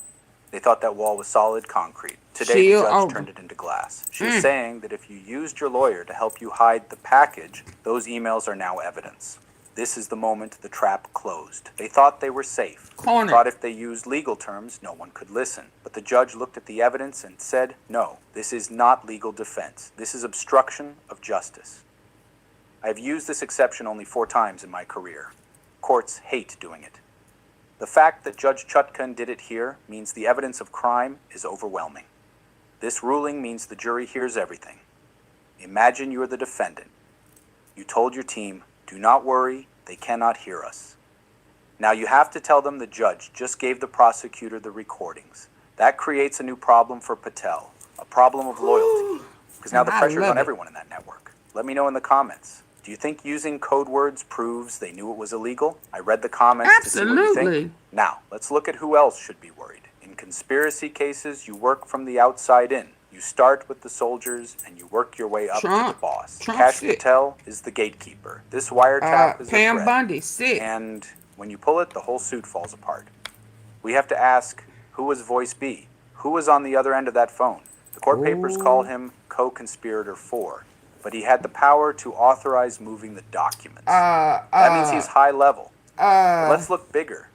They thought that wall was solid concrete. Today, the judge turned it into glass. She is saying that if you used your lawyer to help you hide the package, those emails are now evidence. This is the moment the trap closed. They thought they were safe. They thought if they used legal terms, no one could listen. But the judge looked at the evidence and said, no, this is not legal defense. This is obstruction of justice. I have used this exception only 4 times in my career. Courts hate doing it. The fact that Judge Chutkan did it here means the evidence of crime is overwhelming. This ruling means the jury hears everything. Imagine you're the defendant. You told your team, do not worry, they cannot hear us. Now you have to tell them the judge just gave the prosecutor the recordings. That creates a new problem for Patel, a problem of loyalty. Because now the pressure is on everyone in that network. Let me know in the comments. Do you think using code words proves they knew it was illegal? I read the comments to see what you think. Now, let's look at who else should be worried. In conspiracy cases, you work from the outside in. You start with the soldiers and you work your way up to the boss. Cash Patel is the gatekeeper. This wiretap is a threat. And when you pull it, the whole suit falls apart. We have to ask, who was Voice B? Who was on the other end of that phone? The court papers call him co-conspirator 4. But he had the power to authorize moving the documents. That means he's high level. But let's look bigger.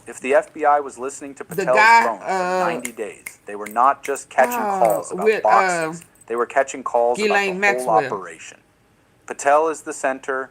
If the FBI was listening to Patel's phone for 90 days, they were not just catching calls about boxes. They were catching calls about the whole operation. Patel is the center.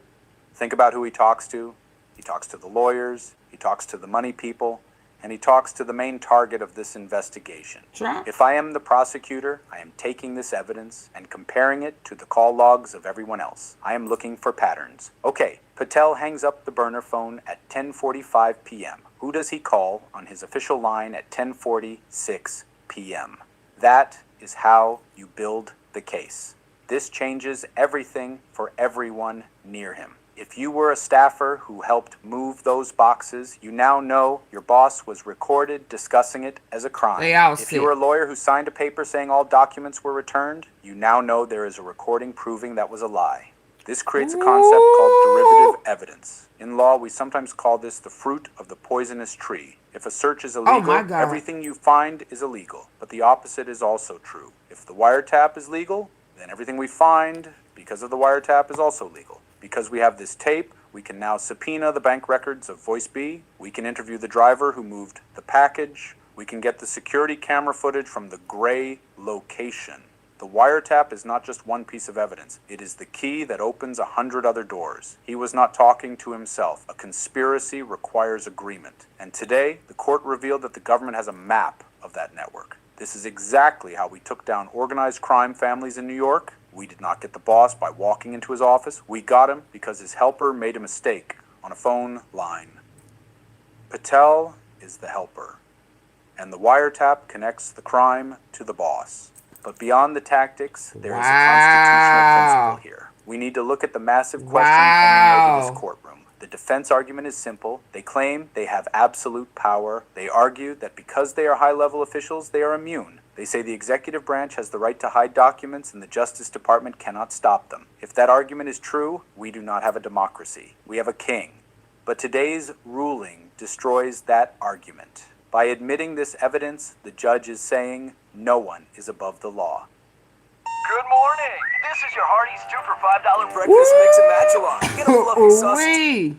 Think about who he talks to. He talks to the lawyers. He talks to the money people. And he talks to the main target of this investigation. If I am the prosecutor, I am taking this evidence and comparing it to the call logs of everyone else. I am looking for patterns. Okay, Patel hangs up the burner phone at 10:45 p.m. Who does he call on his official line at 10:46 p.m.? That is how you build the case. This changes everything for everyone near him. If you were a staffer who helped move those boxes, you now know your boss was recorded discussing it as a crime. If you were a lawyer who signed a paper saying all documents were returned, you now know there is a recording proving that was a lie. This creates a concept called derivative evidence. In law, we sometimes call this the fruit of the poisonous tree. If a search is illegal, everything you find is illegal. But the opposite is also true. If the wiretap is legal, then everything we find because of the wiretap is also legal. Because we have this tape, We can now subpoena the bank records of Voice B. We can interview the driver who moved the package. We can get the security camera footage from the gray location. The wiretap is not just one piece of evidence. It is the key that opens 100 other doors. He was not talking to himself. A conspiracy requires agreement. And today, the court revealed that the government has a map of that network. This is exactly how we took down organized crime families in New York. We did not get the boss by walking into his office. We got him because his helper made a mistake on a phone line. Patel is the helper, and the wiretap connects the crime to the boss. But beyond the tactics, there is a constitutional principle here. We need to look at the massive question hanging over this courtroom. The defense argument is simple. They claim they have absolute power. They argue that because they are high-level officials, they are immune. They say the executive branch has the right to hide documents and the Justice Department cannot stop them. If that argument is true, we do not have a democracy. We have a king. But today's ruling destroys that argument. By admitting this evidence, the judge is saying no one is above the law. Good morning. This is your Hardee's 2 for $5 breakfast mix and match along. Get a fluffy sausage.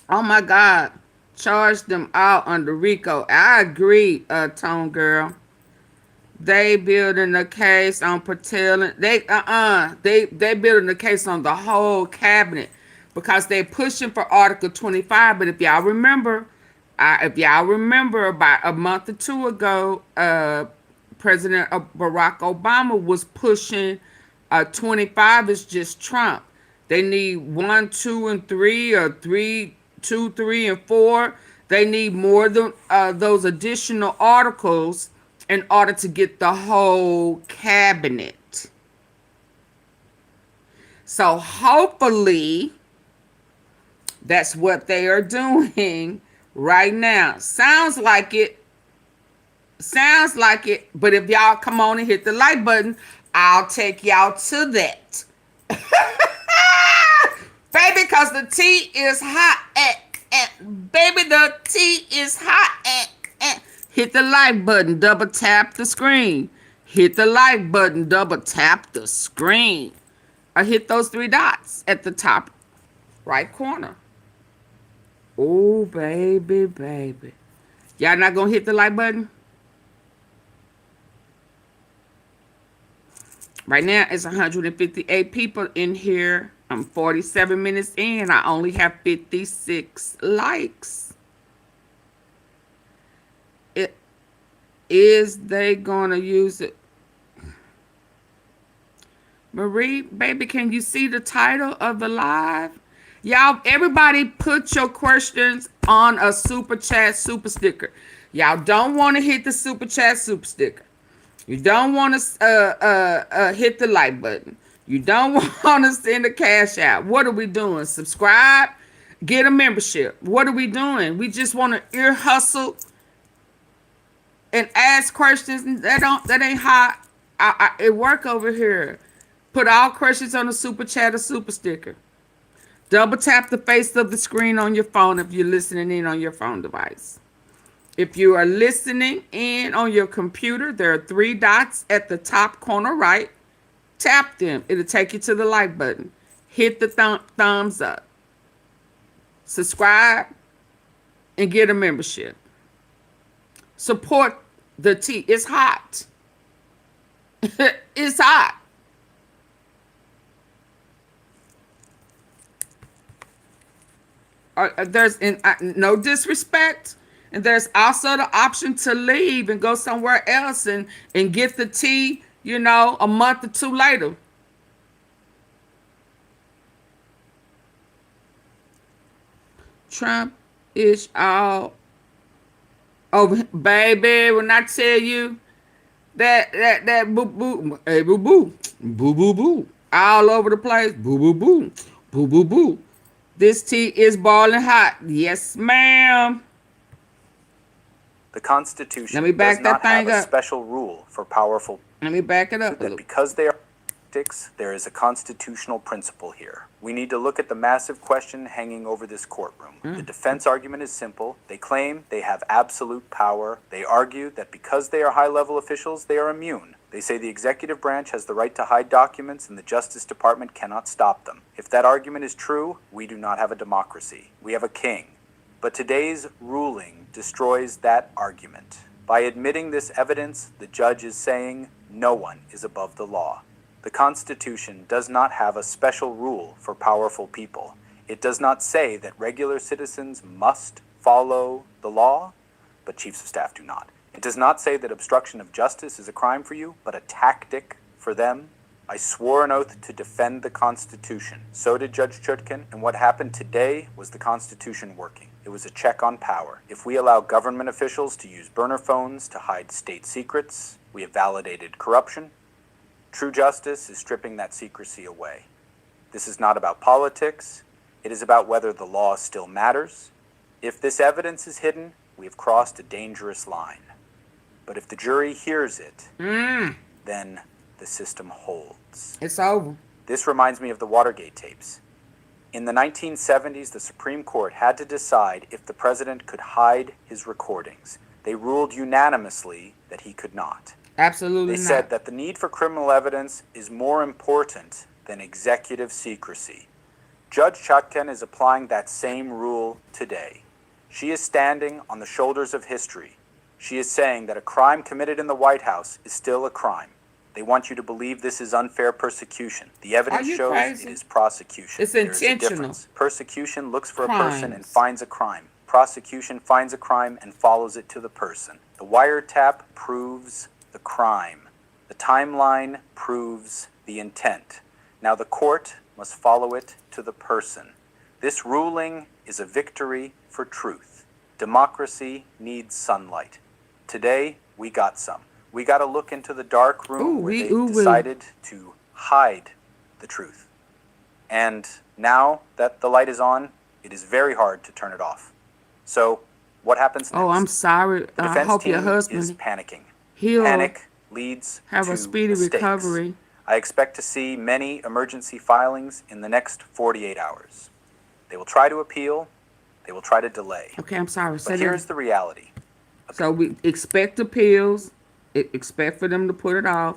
Oh my God. Charge them out under RICO. I agree, Tone Girl. They building a case on Patel. They building a case on the whole cabinet because they pushing for Article 25. But if y'all remember, about a month or two ago, President Barack Obama was pushing 25 is just Trump. They need 1, 2, and 3, or 3, 2, 3, and 4. They need more than those additional articles in order to get the whole cabinet. So hopefully that's what they are doing right now. Sounds like it. But if y'all come on and hit the like button, I'll take y'all to that. Baby, because the tea is hot. Baby, the tea is hot. Hit the like button, double tap the screen. Hit the like button, double tap the screen. Or hit those 3 dots at the top right corner. Oh, baby. Y'all not gonna hit the like button? Right now, it's 158 people in here. I'm 47 minutes in. I only have 56 likes. Is they gonna use it? Marie, baby, can you see the title of the live? Y'all, everybody put your questions on a super chat super sticker. Y'all don't want to hit the super chat super sticker. You don't want to hit the like button. You don't want to send a cash out. What are we doing? Subscribe, get a membership. What are we doing? We just want to ear hustle and ask questions. That ain't hot. It work over here. Put all questions on a super chat or super sticker. Double tap the face of the screen on your phone if you're listening in on your phone device. If you are listening in on your computer, there are 3 dots at the top corner right. Tap them. It'll take you to the like button. Hit the thumbs up. Subscribe and get a membership. Support the tea. It's hot. It's hot. There's no disrespect. And there's also the option to leave and go somewhere else and get the tea, a month or 2 later. Trump is all over, baby. When I tell you that boo boo, hey boo boo, boo boo boo, all over the place, boo boo boo, boo boo boo. This tea is boiling hot. Yes, ma'am. The Constitution does not have a special rule for powerful. Let me back it up. That because they are tactics, there is a constitutional principle here. We need to look at the massive question hanging over this courtroom. The defense argument is simple. They claim they have absolute power. They argue that because they are high-level officials, they are immune. They say the executive branch has the right to hide documents and the Justice Department cannot stop them. If that argument is true, we do not have a democracy. We have a king. But today's ruling destroys that argument. By admitting this evidence, the judge is saying no one is above the law. The Constitution does not have a special rule for powerful people. It does not say that regular citizens must follow the law, but chiefs of staff do not. It does not say that obstruction of justice is a crime for you, but a tactic for them. I swore an oath to defend the Constitution. So did Judge Shockin, and what happened today was the Constitution working. It was a check on power. If we allow government officials to use burner phones to hide state secrets, we have validated corruption. True justice is stripping that secrecy away. This is not about politics. It is about whether the law still matters. If this evidence is hidden, we have crossed a dangerous line. But if the jury hears it, then the system holds. It's over. This reminds me of the Watergate tapes. In the 1970s, the Supreme Court had to decide if the president could hide his recordings. They ruled unanimously that he could not. Absolutely They not. said that the need for criminal evidence is more important than executive secrecy. Judge Shockin is applying that same rule today. She is standing on the shoulders of history. She is saying that a crime committed in the White House is still a crime. They want you to believe this is unfair persecution. The evidence you shows crazy? it is prosecution. It's There is a intentional. difference. Persecution looks for a person and Crimes. finds a crime. Prosecution finds a crime and follows it to the person. The wiretap proves the crime. The timeline proves the intent. Now the court must follow it to the person. This ruling is a victory for truth. Democracy needs sunlight. Today, we got some. We got to look into the dark room where they decided to hide the truth. And now that the light is on, it is very hard to turn it off. So, what happens next? Oh, I'm sorry. The I defense hope your team is husband panicking. he'll Panic leads have to a speedy mistakes. recovery. I expect to see many emergency filings in the next 48 hours. They will try to appeal. They will try to delay. Okay, I'm sorry. Say But here's that. the reality. So we expect appeals. Expect for them to put it off.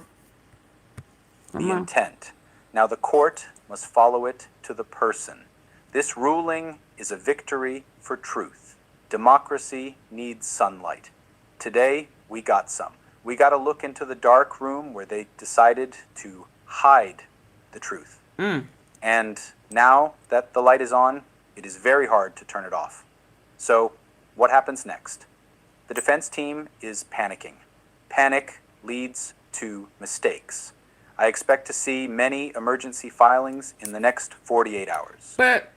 Come The on. intent. Now the court must follow it to the person. This ruling is a victory for truth. Democracy needs sunlight. Today, we got some. We got to look into the dark room where they decided to hide the truth. And now that the light is on, it is very hard to turn it off. So, what happens next? The defense team is panicking. Panic leads to mistakes. I expect to see many emergency filings in the next 48 hours. But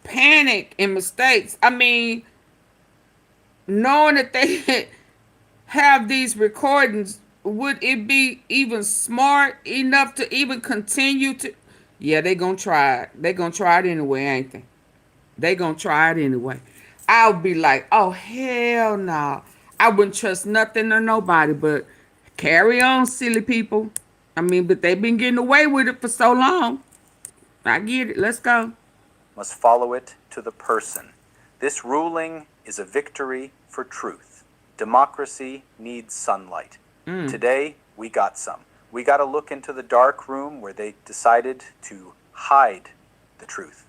panic and mistakes. I mean, knowing that they have these recordings, would it be even smart enough to even continue to? Yeah, they gonna try it. They gonna try it anyway, ain't they? They gonna try it anyway. I'll be like, oh hell no. I wouldn't trust nothing or nobody, but carry on, silly people. I mean, but they've been getting away with it for so long. I get it. Let's go. Must follow it to the person. This ruling is a victory for truth. Democracy needs sunlight. Today, we got some. We got to look into the dark room where they decided to hide the truth.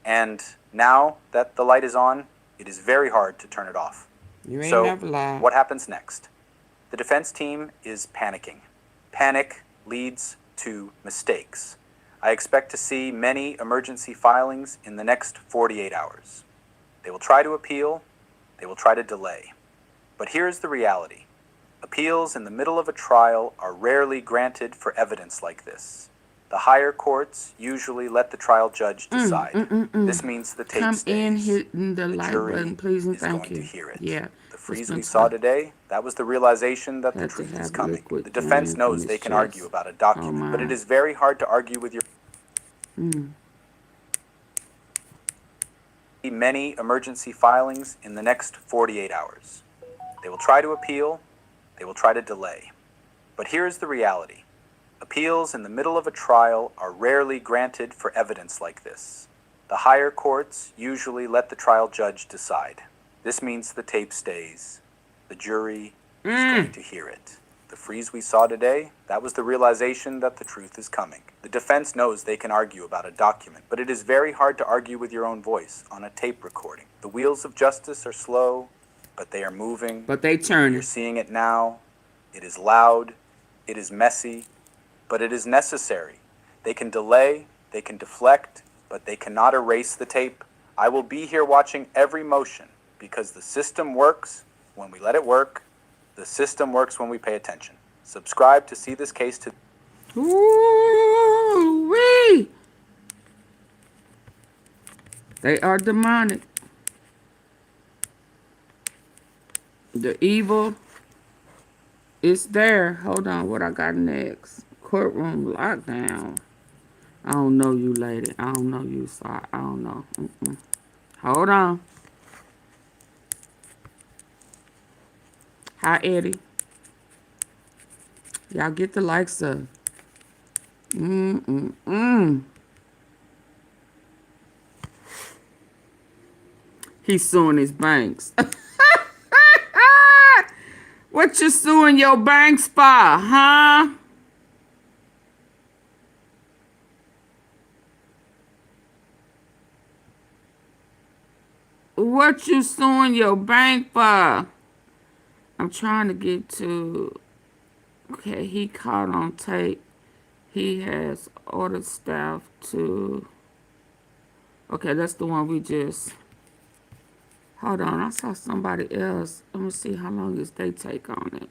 And now that the light is on, it is very hard to turn it off. You ain't So, never lied. what happens next? The defense team is panicking. Panic leads to mistakes. I expect to see many emergency filings in the next 48 hours. They will try to appeal. They will try to delay. But here's the reality. Appeals in the middle of a trial are rarely granted for evidence like this. The higher courts usually let the trial judge decide. This means the tape Come in, stays. hitting the like jury button, please and is thank going you. to hear it. Yeah. The it's freeze been we saw time. today, that was the realization that the Had to truth is have coming. liquid The defense flame knows from they his can chest. argue about a document, Oh, but my. it is very hard to argue with your many emergency filings in the next 48 hours. They will try to appeal. They will try to delay. But here's the reality. Appeals in the middle of a trial are rarely granted for evidence like this. The higher courts usually let the trial judge decide. This means the tape stays. The jury is going to hear it. The freeze we saw today, that was the realization that the truth is coming. The defense knows they can argue about a document, but it is very hard to argue with your own voice on a tape recording. The wheels of justice are slow, but they are moving. But they You're turning. seeing it now. It is loud. It is messy, but it is necessary. They can delay, they can deflect, but they cannot erase the tape. I will be here watching every motion because the system works when we let it work. The system works when we pay attention. Subscribe to see this case to... Ooh-wee. They are demonic. The evil is there. Hold on, what I got next? Courtroom lockdown. I don't know you, lady. I don't know you, so I don't know. Hold on. Hi, Eddie. Y'all get the likes up. He's suing his banks. What you suing your banks for, huh? What you suing your bank for? I'm trying to get to... Okay, he caught on tape. He has ordered staff to... Okay, that's the one we just... Hold on, I saw somebody else. Let me see how long does they take on it.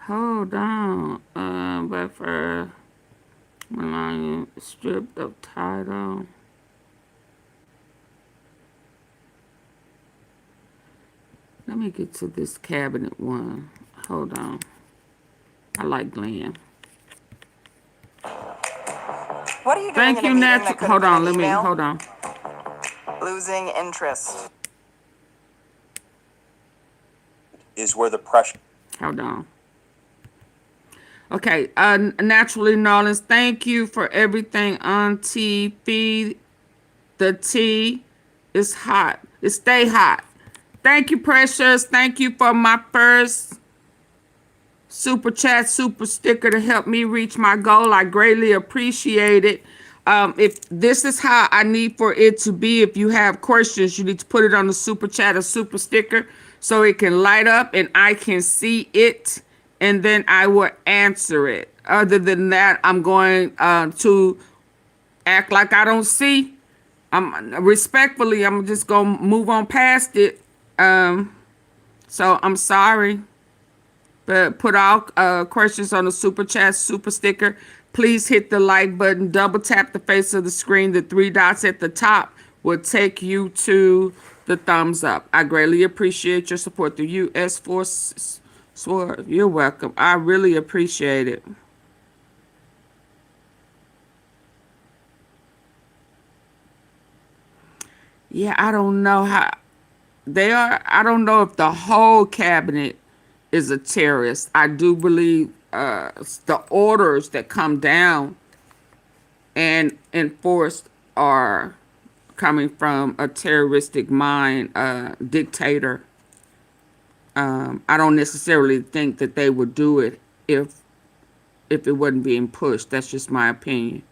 Hold on. But for Melania stripped of title. Let me get to this cabinet one. Hold on. I like Glenn. What are you doing Thank in a you, meeting Natural. that could Hold have on, been let an me, email? hold on. Losing interest. Is where the pressure. Hold on. Okay, Naturally Nolans, thank you for everything on TV. The tea is hot. It stay hot. Thank you, Precious. Thank you for my first super chat, super sticker to help me reach my goal. I greatly appreciate it. If this is how I need for it to be, if you have questions, you need to put it on the super chat or super sticker so it can light up and I can see it, and then I will answer it. Other than that, I'm going to act like I don't see. Respectfully, I'm just gonna move on past it. So I'm sorry. But put all questions on the super chat, super sticker. Please hit the like button. Double tap the face of the screen. The 3 dots at the top will take you to the thumbs up. I greatly appreciate your support. The U.S. Forces Sword. You're welcome. I really appreciate it. Yeah, I don't know how they are. I don't know if the whole cabinet is a terrorist. I do believe the orders that come down and enforced are coming from a terroristic mind dictator. I don't necessarily think that they would do it if it wasn't being pushed. That's just my opinion.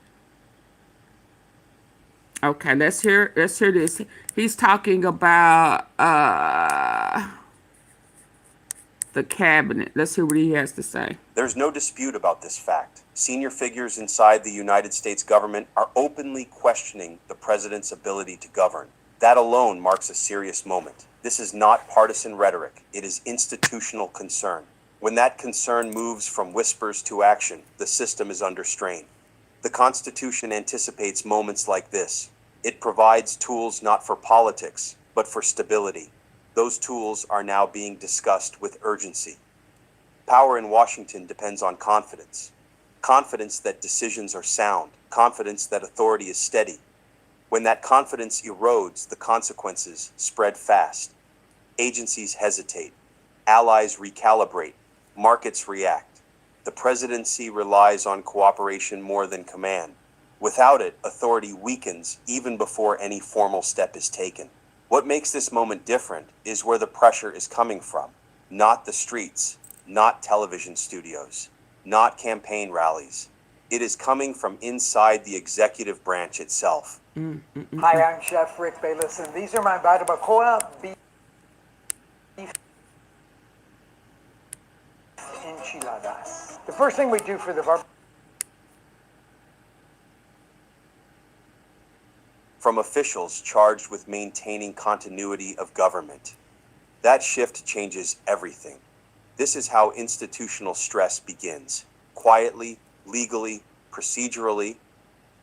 Okay, let's hear this. He's talking about the cabinet. Let's hear what he has to say. There's no dispute about this fact. Senior figures inside the United States government are openly questioning the president's ability to govern. That alone marks a serious moment. This is not partisan rhetoric. It is institutional concern. When that concern moves from whispers to action, the system is under strain. The Constitution anticipates moments like this. It provides tools not for politics, but for stability. Those tools are now being discussed with urgency. Power in Washington depends on confidence. Confidence that decisions are sound. Confidence that authority is steady. When that confidence erodes, the consequences spread fast. Agencies hesitate. Allies recalibrate. Markets react. The presidency relies on cooperation more than command. Without it, authority weakens even before any formal step is taken. What makes this moment different is where the pressure is coming from. Not the streets, not television studios, not campaign rallies. It is coming from inside the executive branch itself. Hi, I'm Chef Rick Bayless, and these are my barbacoa beef enchiladas. The first thing we do for the From officials charged with maintaining continuity of government. That shift changes everything. This is how institutional stress begins. Quietly, legally, procedurally,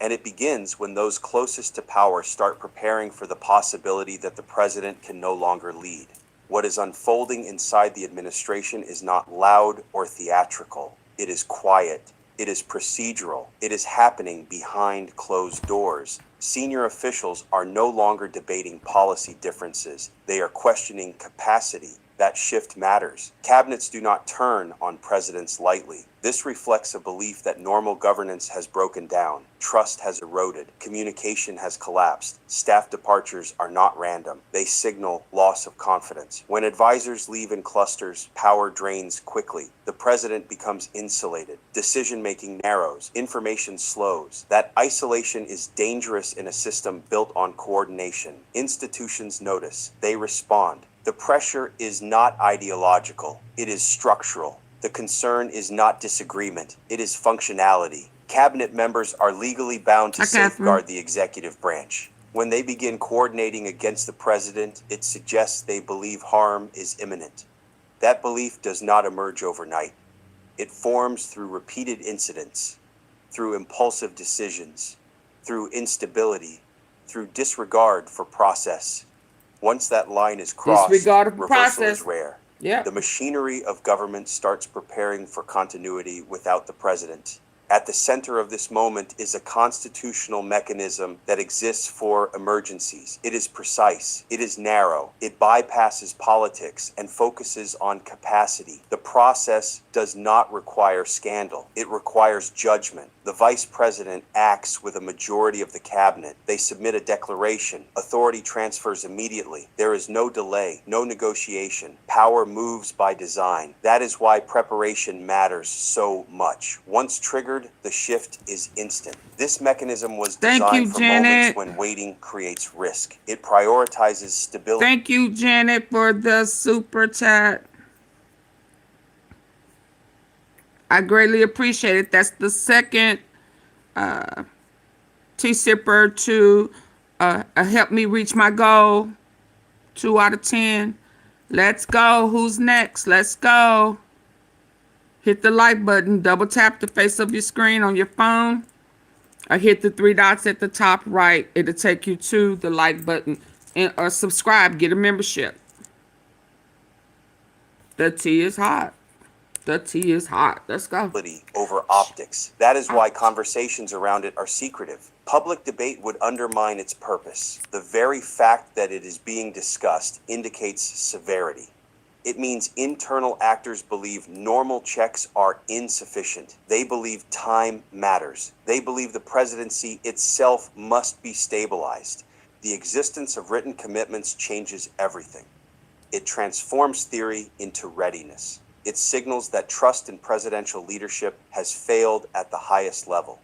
and it begins when those closest to power start preparing for the possibility that the president can no longer lead. What is unfolding inside the administration is not loud or theatrical. It is quiet. It is procedural. It is happening behind closed doors. Senior officials are no longer debating policy differences. They are questioning capacity. That shift matters. Cabinets do not turn on presidents lightly. This reflects a belief that normal governance has broken down, trust has eroded, communication has collapsed, staff departures are not random. They signal loss of confidence. When advisors leave in clusters, power drains quickly. The president becomes insulated. Decision-making narrows. Information slows. That isolation is dangerous in a system built on coordination. Institutions notice. They respond. The pressure is not ideological. It is structural. The concern is not disagreement. It is functionality. Cabinet members are legally bound to safeguard the executive branch. When they begin coordinating against the president, it suggests they believe harm is imminent. That belief does not emerge overnight. It forms through repeated incidents, through impulsive decisions, through instability, through disregard for process. Once that line is crossed, Disregard of reversal process. is rare. Yeah. The machinery of government starts preparing for continuity without the president. At the center of this moment is a constitutional mechanism that exists for emergencies. It is precise. It is narrow. It bypasses politics and focuses on capacity. The process does not require scandal. It requires judgment. The vice president acts with a majority of the cabinet. They submit a declaration. Authority transfers immediately. There is no delay, no negotiation. Power moves by design. That is why preparation matters so much. Once triggered, the shift is instant. This mechanism was designed for moments when waiting creates risk. It prioritizes stability. Thank you, Janet, for the super chat. I greatly appreciate it. That's the second tea sipper to help me reach my goal. 2 out of 10. Let's go. Who's next? Let's go. Hit the like button. Double tap the face of your screen on your phone. Or hit the 3 dots at the top right. It'll take you to the like button. Or subscribe. Get a membership. The tea is hot. The tea is hot. Let's go. Over optics. That is why conversations around it are secretive. Public debate would undermine its purpose. The very fact that it is being discussed indicates severity. It means internal actors believe normal checks are insufficient. They believe time matters. They believe the presidency itself must be stabilized. The existence of written commitments changes everything. It transforms theory into readiness. It signals that trust in presidential leadership has failed at the highest level.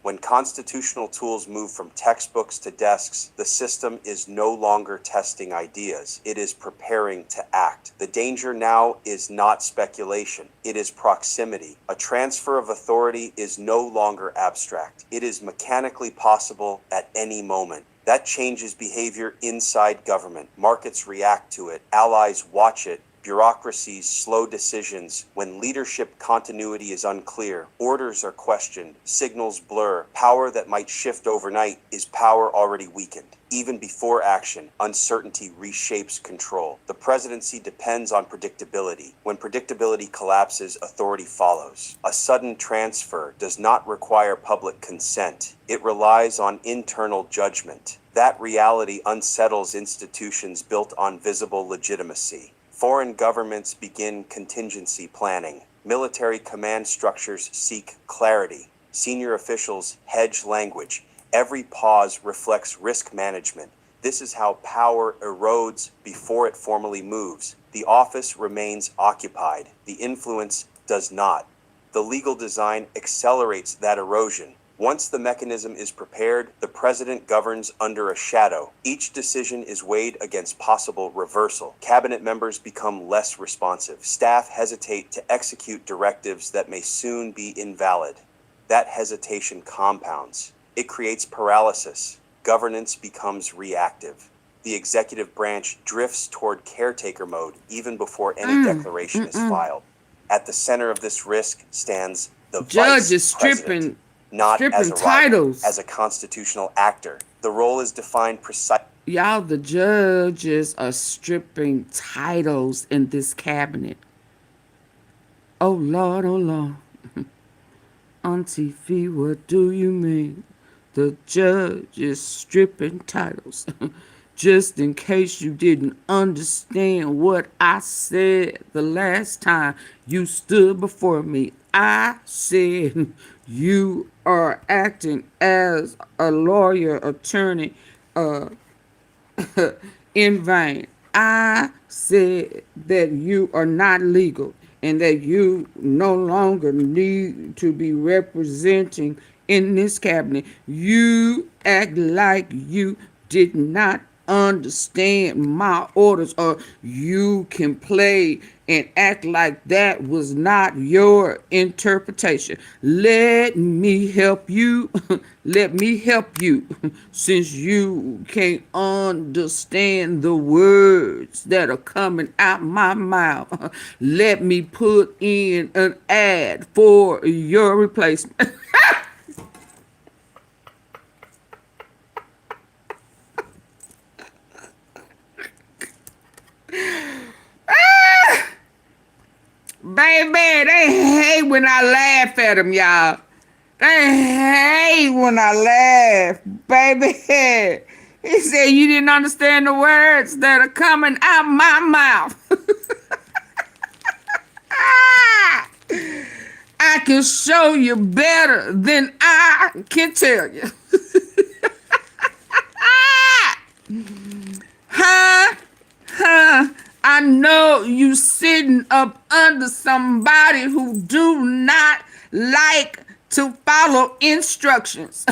When constitutional tools move from textbooks to desks, the system is no longer testing ideas. It is preparing to act. The danger now is not speculation. It is proximity. A transfer of authority is no longer abstract. It is mechanically possible at any moment. That changes behavior inside government. Markets react to it. Allies watch it. Bureaucracies slow decisions. When leadership continuity is unclear, orders are questioned, signals blur. Power that might shift overnight is power already weakened. Even before action, uncertainty reshapes control. The presidency depends on predictability. When predictability collapses, authority follows. A sudden transfer does not require public consent. It relies on internal judgment. That reality unsettles institutions built on visible legitimacy. Foreign governments begin contingency planning. Military command structures seek clarity. Senior officials hedge language. Every pause reflects risk management. This is how power erodes before it formally moves. The office remains occupied. The influence does not. The legal design accelerates that erosion. Once the mechanism is prepared, the president governs under a shadow. Each decision is weighed against possible reversal. Cabinet members become less responsive. Staff hesitate to execute directives that may soon be invalid. That hesitation compounds. It creates paralysis. Governance becomes reactive. The executive branch drifts toward caretaker mode even before any declaration is filed. At the center of this risk stands the Judge vice is president, not as a rival, titles. as a constitutional actor. The role is defined precisely. Y'all, the judges are stripping titles in this cabinet. Oh Lord, oh Lord. Auntie Fee, what do you mean? The judge is stripping titles. Just in case you didn't understand what I said the last time you stood before me, I said you are acting as a lawyer, attorney, in vain. I said that you are not legal and that you no longer need to be representing in this cabinet. You act like you did not understand my orders, or you can play and act like that was not your interpretation. Let me help you. Let me help you. Since you can't understand the words that are coming out my mouth, let me put in an ad for your replacement. Baby, they hate when I laugh at them, y'all. They hate when I laugh, baby. He said you didn't understand the words that are coming out my mouth. I can show you better than I can tell you. I know you sitting up under somebody who do not like to follow instructions.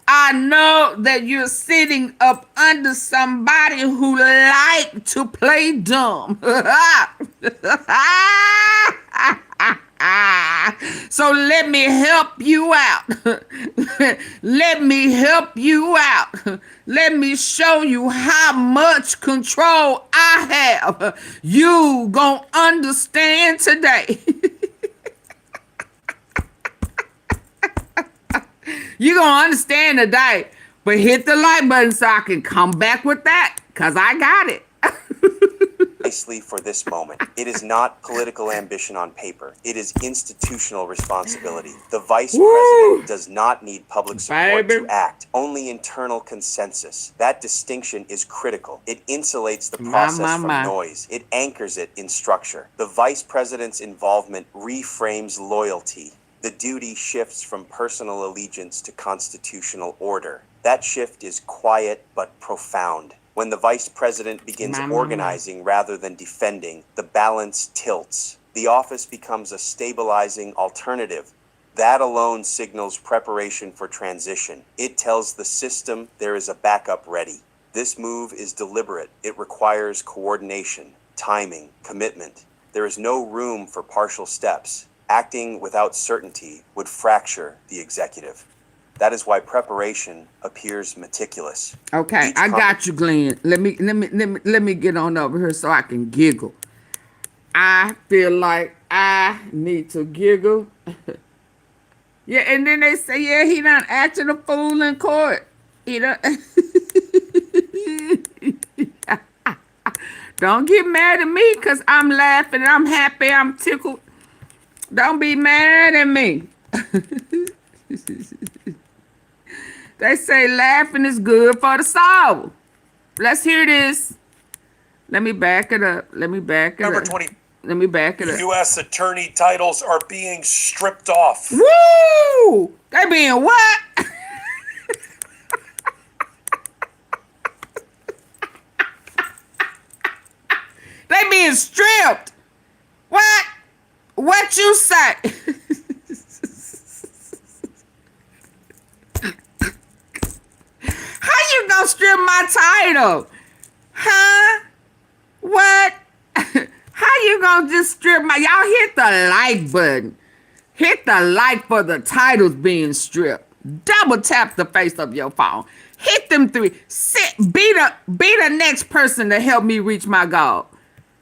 I know that you're sitting up under somebody who like to play dumb. So let me help you out. Let me help you out. Let me show you how much control I have. You gonna understand today. You gonna understand today. But hit the like button so I can come back with that, because I got it. Precisely for this moment. It is not political ambition on paper. It is institutional responsibility. The vice president does not need public support to act, only internal consensus. That distinction is critical. It insulates the process from noise. It anchors it in structure. The vice president's involvement reframes loyalty. The duty shifts from personal allegiance to constitutional order. That shift is quiet but profound. When the vice president begins organizing rather than defending, the balance tilts. The office becomes a stabilizing alternative. That alone signals preparation for transition. It tells the system there is a backup ready. This move is deliberate. It requires coordination, timing, commitment. There is no room for partial steps. Acting without certainty would fracture the executive. That is why preparation appears meticulous. Okay, I got you, Glenn. Let me get on over here so I can giggle. I feel like I need to giggle. Yeah, and then they say, yeah, he done acting a fool in court. He done. Don't get mad at me because I'm laughing and I'm happy, I'm tickled. Don't be mad at me. They say laughing is good for the soul. Let's hear this. Let me back it up. Number 20. Let me back it up. U.S. attorney titles are being stripped off. Woo! They being what? They being stripped. What? What you say? How you gonna strip my title? Huh? What? How you gonna just strip my... Y'all hit the like button. Hit the like for the titles being stripped. Double tap the face of your phone. Hit them three. Be the next person to help me reach my goal.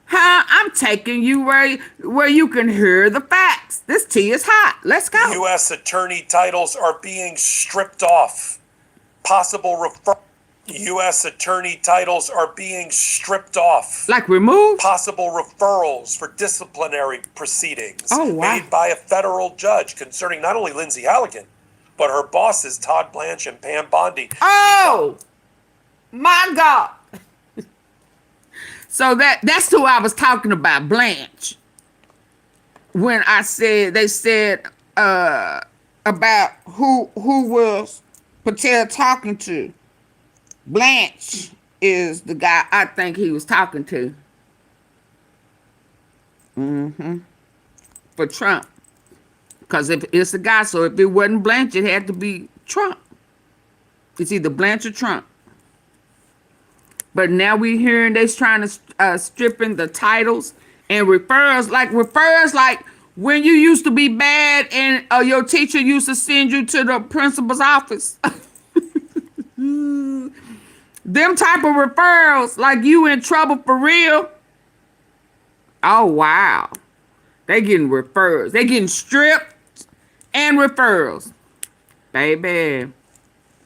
Huh? I'm taking you where you can hear the facts. This tea is hot. Let's go. U.S. attorney titles are being stripped off. Possible U.S. attorney titles are being stripped off. Like removed? Possible referrals for disciplinary proceedings made by a federal judge concerning not only Lindsay Halligan, but her bosses Todd Blanche and Pam Bondi. Oh, my God. So that's who I was talking about, Blanche. When I said, they said about who was Patel talking to. Blanche is the guy I think he was talking to. For Trump. Because if it's a guy, so if it wasn't Blanche, it had to be Trump. It's either Blanche or Trump. But now we hearing they's trying to stripping the titles and refers like when you used to be bad and your teacher used to send you to the principal's office. Them type of referrals, like you in trouble for real. Oh, wow. They getting referrals. They getting stripped and referrals. Baby.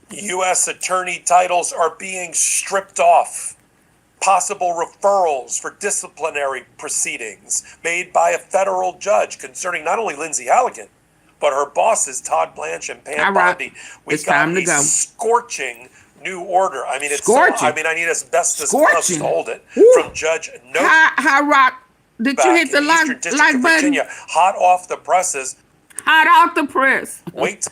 U.S. attorney titles are being stripped off. Possible referrals for disciplinary proceedings made by a federal judge concerning not only Lindsay Halligan, but her bosses Todd Blanche and Pam Bondi. It's time to go. Scorching new order. I mean, it's scorching. I mean, asbestos gloves to hold it. From Judge Novak. Hi, Rock. Did you hit the like button? Virginia, hot off the presses. Hot off the press. Wait.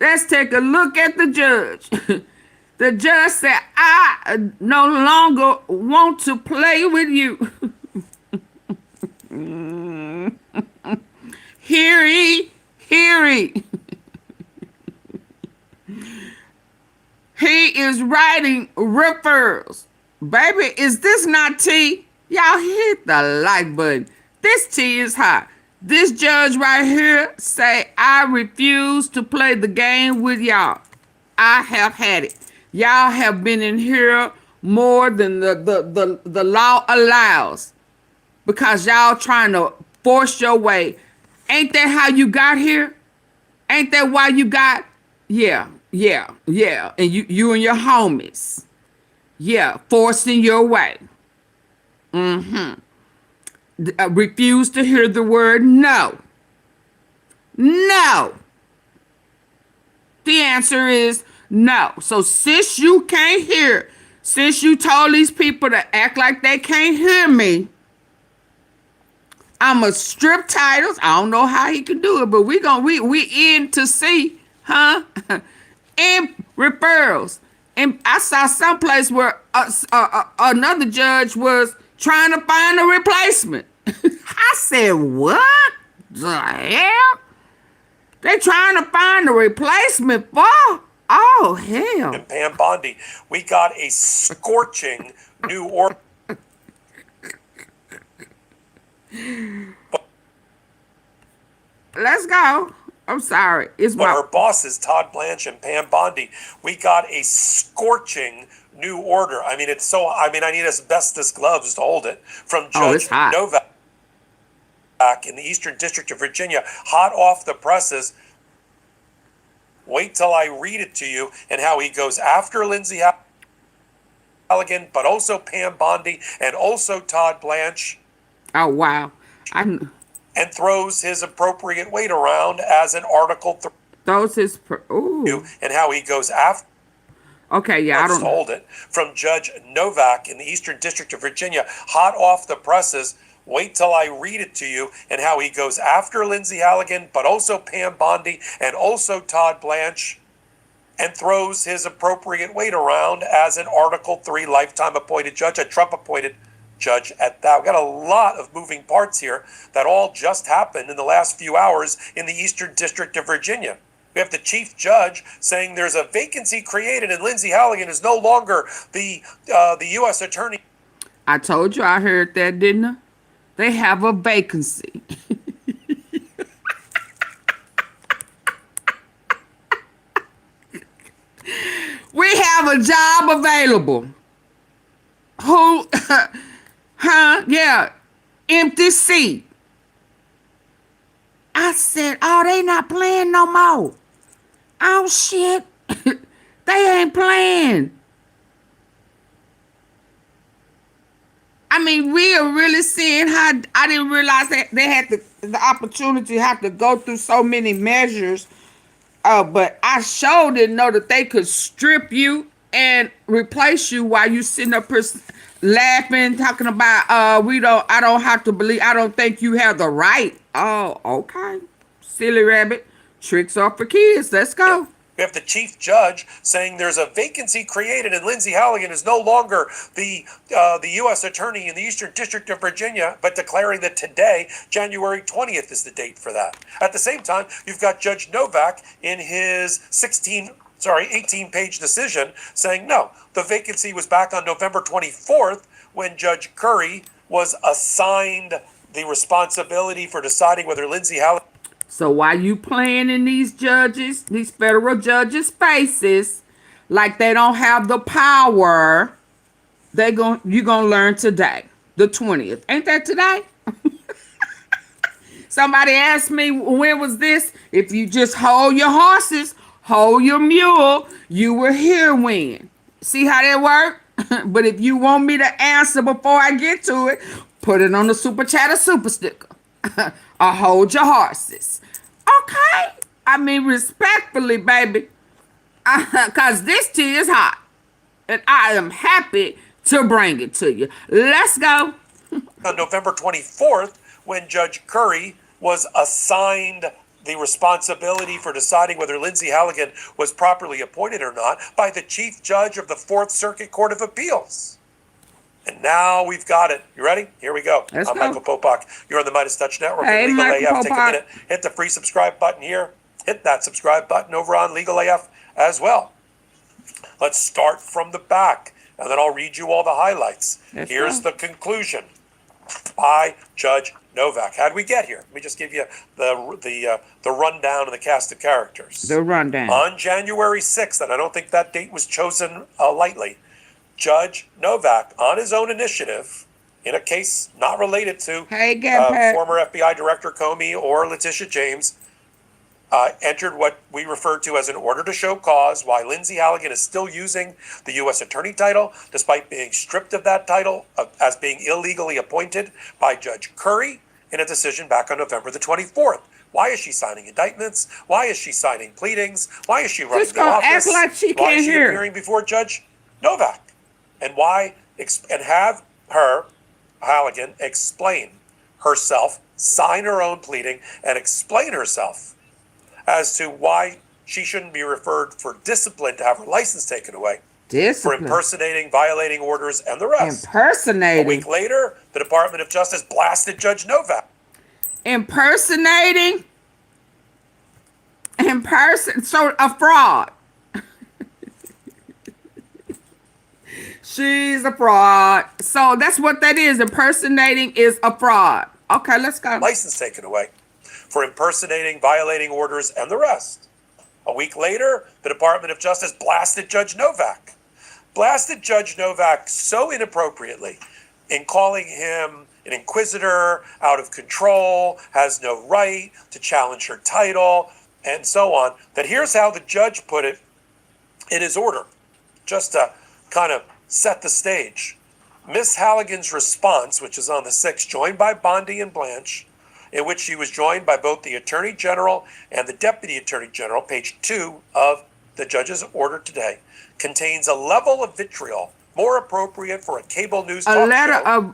Let's take a look at the judge. The judge said, I no longer want to play with you. Hear ye. He is writing referrals. Baby, is this not tea? Y'all hit the like button. This tea is hot. This judge right here say, I refuse to play the game with y'all. I have had it. Y'all have been in here more than the law allows because y'all trying to force your way. Ain't that how you got here? Ain't that why you got? Yeah. And you and your homies. Yeah, forcing your way. Refuse to hear the word no. No. The answer is no. So since you can't hear, since you told these people to act like they can't hear me, I'ma strip titles. I don't know how he can do it, but we in to see, huh? And referrals. And I saw someplace where another judge was trying to find a replacement. I said, what the hell? They trying to find a replacement for? Oh, hell. And Pam Bondi, we got a scorching new order. Let's go. I'm sorry. But her bosses, Todd Blanche and Pam Bondi, we got a scorching new order. I mean, I need asbestos gloves to hold it. From Judge Novak in the Eastern District of Virginia, hot off the presses. Wait till I read it to you and how he goes after Lindsay Halligan, but also Pam Bondi and also Todd Blanche. Oh, wow. And throws his appropriate weight around as an Article 3. Throws his... Ooh. And how he goes after... Okay, yeah, I don't... Hold it. From Judge Novak in the Eastern District of Virginia, hot off the presses. Wait till I read it to you, and how he goes after Lindsay Halligan, but also Pam Bondi, and also Todd Blanche, and throws his appropriate weight around as an Article 3 lifetime appointed judge, a Trump appointed judge at that. We've got a lot of moving parts here that all just happened in the last few hours in the Eastern District of Virginia. We have the chief judge saying there's a vacancy created and Lindsay Halligan is no longer the U.S. attorney. I told you I heard that, didn't I? They have a vacancy. We have a job available. Who, huh? Yeah, empty seat. I said, oh, they not playing no more. Oh, shit. They ain't playing. I mean, we are really seeing how I didn't realize that they had the opportunity to have to go through so many measures. But I sure didn't know that they could strip you and replace you while you sitting up here laughing, talking about I don't have to believe, I don't think you have the right. Oh, okay. Silly rabbit. Tricks are for kids. Let's go. We have the chief judge saying there's a vacancy created and Lindsay Halligan is no longer the U.S. attorney in the Eastern District of Virginia, but declaring that today, January 20th, is the date for that. At the same time, you've got Judge Novak in his 18-page decision saying, no, the vacancy was back on November 24th when Judge Curry was assigned the responsibility for deciding whether Lindsay Halligan. So while you playing in these judges, these federal judges' faces, like they don't have the power, you're gonna learn today, the 20th. Ain't that today? Somebody asked me, when was this? If you just hold your horses, hold your mule, you will hear when. See how that work? But if you want me to answer before I get to it, put it on the super chat or super sticker. Or hold your horses. Okay. I mean, respectfully, baby. Because this tea is hot. And I am happy to bring it to you. Let's go. On November 24th, when Judge Curry was assigned the responsibility for deciding whether Lindsay Halligan was properly appointed or not by the chief judge of the Fourth Circuit Court of Appeals. And now we've got it. You ready? Here we go. Let's I'm go. Michael Popak. You're on the Midas Touch Network. Hey, Legal Michael AF. Take a Popak. minute. Hit the free subscribe button here. Hit that subscribe button over on Legal AF as well. Let's start from the back, and then I'll read you all the highlights. Here's the conclusion by Judge Novak. How'd we get here? Let me just give you the rundown of the cast of characters. The rundown. On January 6th, and I don't think that date was chosen lightly, Judge Novak, on his own initiative, in a case not related to former FBI Director Comey or Letitia James, entered what we refer to as an order to show cause why Lindsay Halligan is still using the U.S. Attorney title, despite being stripped of that title as being illegally appointed by Judge Curry in a decision back on November the 24th. Why is she signing indictments? Why is she signing pleadings? Why is she running the office? Act like she why can't is she hear. appearing before Judge Novak? And why, and have her, Halligan, explain herself, sign her own pleading, and explain herself as to why she shouldn't be referred for discipline to have her license taken away. Discipline. For impersonating, violating orders, and the rest. Impersonating. A week later, the Department of Justice blasted Judge Novak. Impersonating. So a fraud. She's a fraud. So that's what that is. Impersonating is a fraud. Okay, let's go. License taken away for impersonating, violating orders, and the rest. A week later, the Department of Justice blasted Judge Novak. Blasted Judge Novak so inappropriately in calling him an inquisitor, out of control, has no right to challenge her title, and so on, that here's how the judge put it in his order, just to kind of set the stage. Miss Halligan's response, which is on the 6th, joined by Bondi and Blanche, in which she was joined by both the Attorney General and the Deputy Attorney General, page 2 of the judge's order today, contains a level of vitriol more appropriate for a cable news talk show.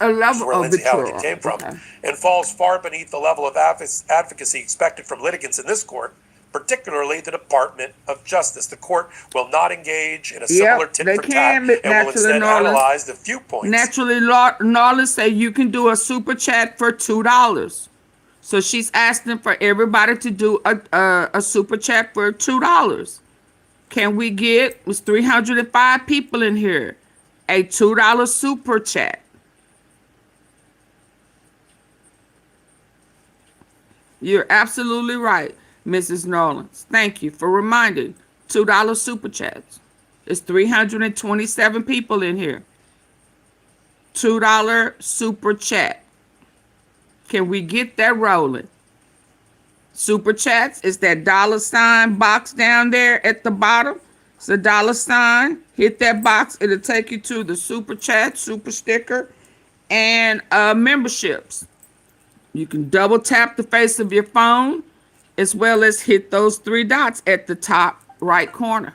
A which is level where of Lindsay Halligan vitriol. came from, Okay. and falls far beneath the level of advocacy expected from litigants in this court, particularly the Department of Justice. The court will not engage in a similar Yep, tit they for tat can, but and will naturally, instead Norland. analyze the viewpoints. Naturally, Norland say you can do a super chat for $2. So she's asking for everybody to do a super chat for $2. Can we get, it's 305 people in here, a $2 super chat? You're absolutely right, Mrs. Norlands. Thank you for reminding. $2 super chats. It's 327 people in here. $2 super chat. Can we get that rolling? Super chats is that $ box down there at the bottom. It's a $. Hit that box. It'll take you to the super chat, super sticker, and memberships. You can double tap the face of your phone as well as hit those 3 dots at the top right corner.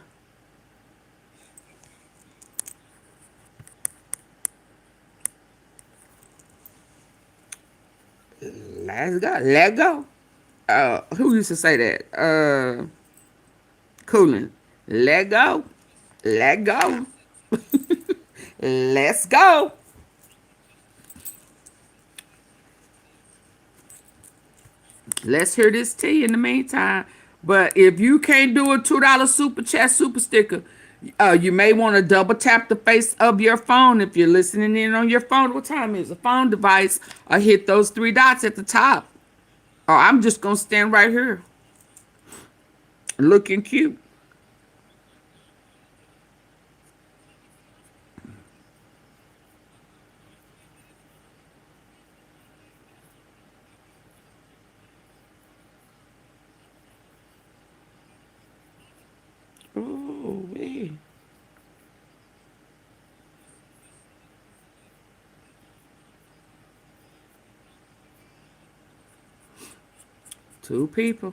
Let's go. Let go. Who used to say that? Cooling. Let go. Let go. Let's go. Let's hear this tea in the meantime. But if you can't do a $2 super chat, super sticker, you may want to double tap the face of your phone if you're listening in on your phone. What time is a phone device? Or hit those 3 dots at the top. Or I'm just going to stand right here. Looking cute. Oh, wait. Two people.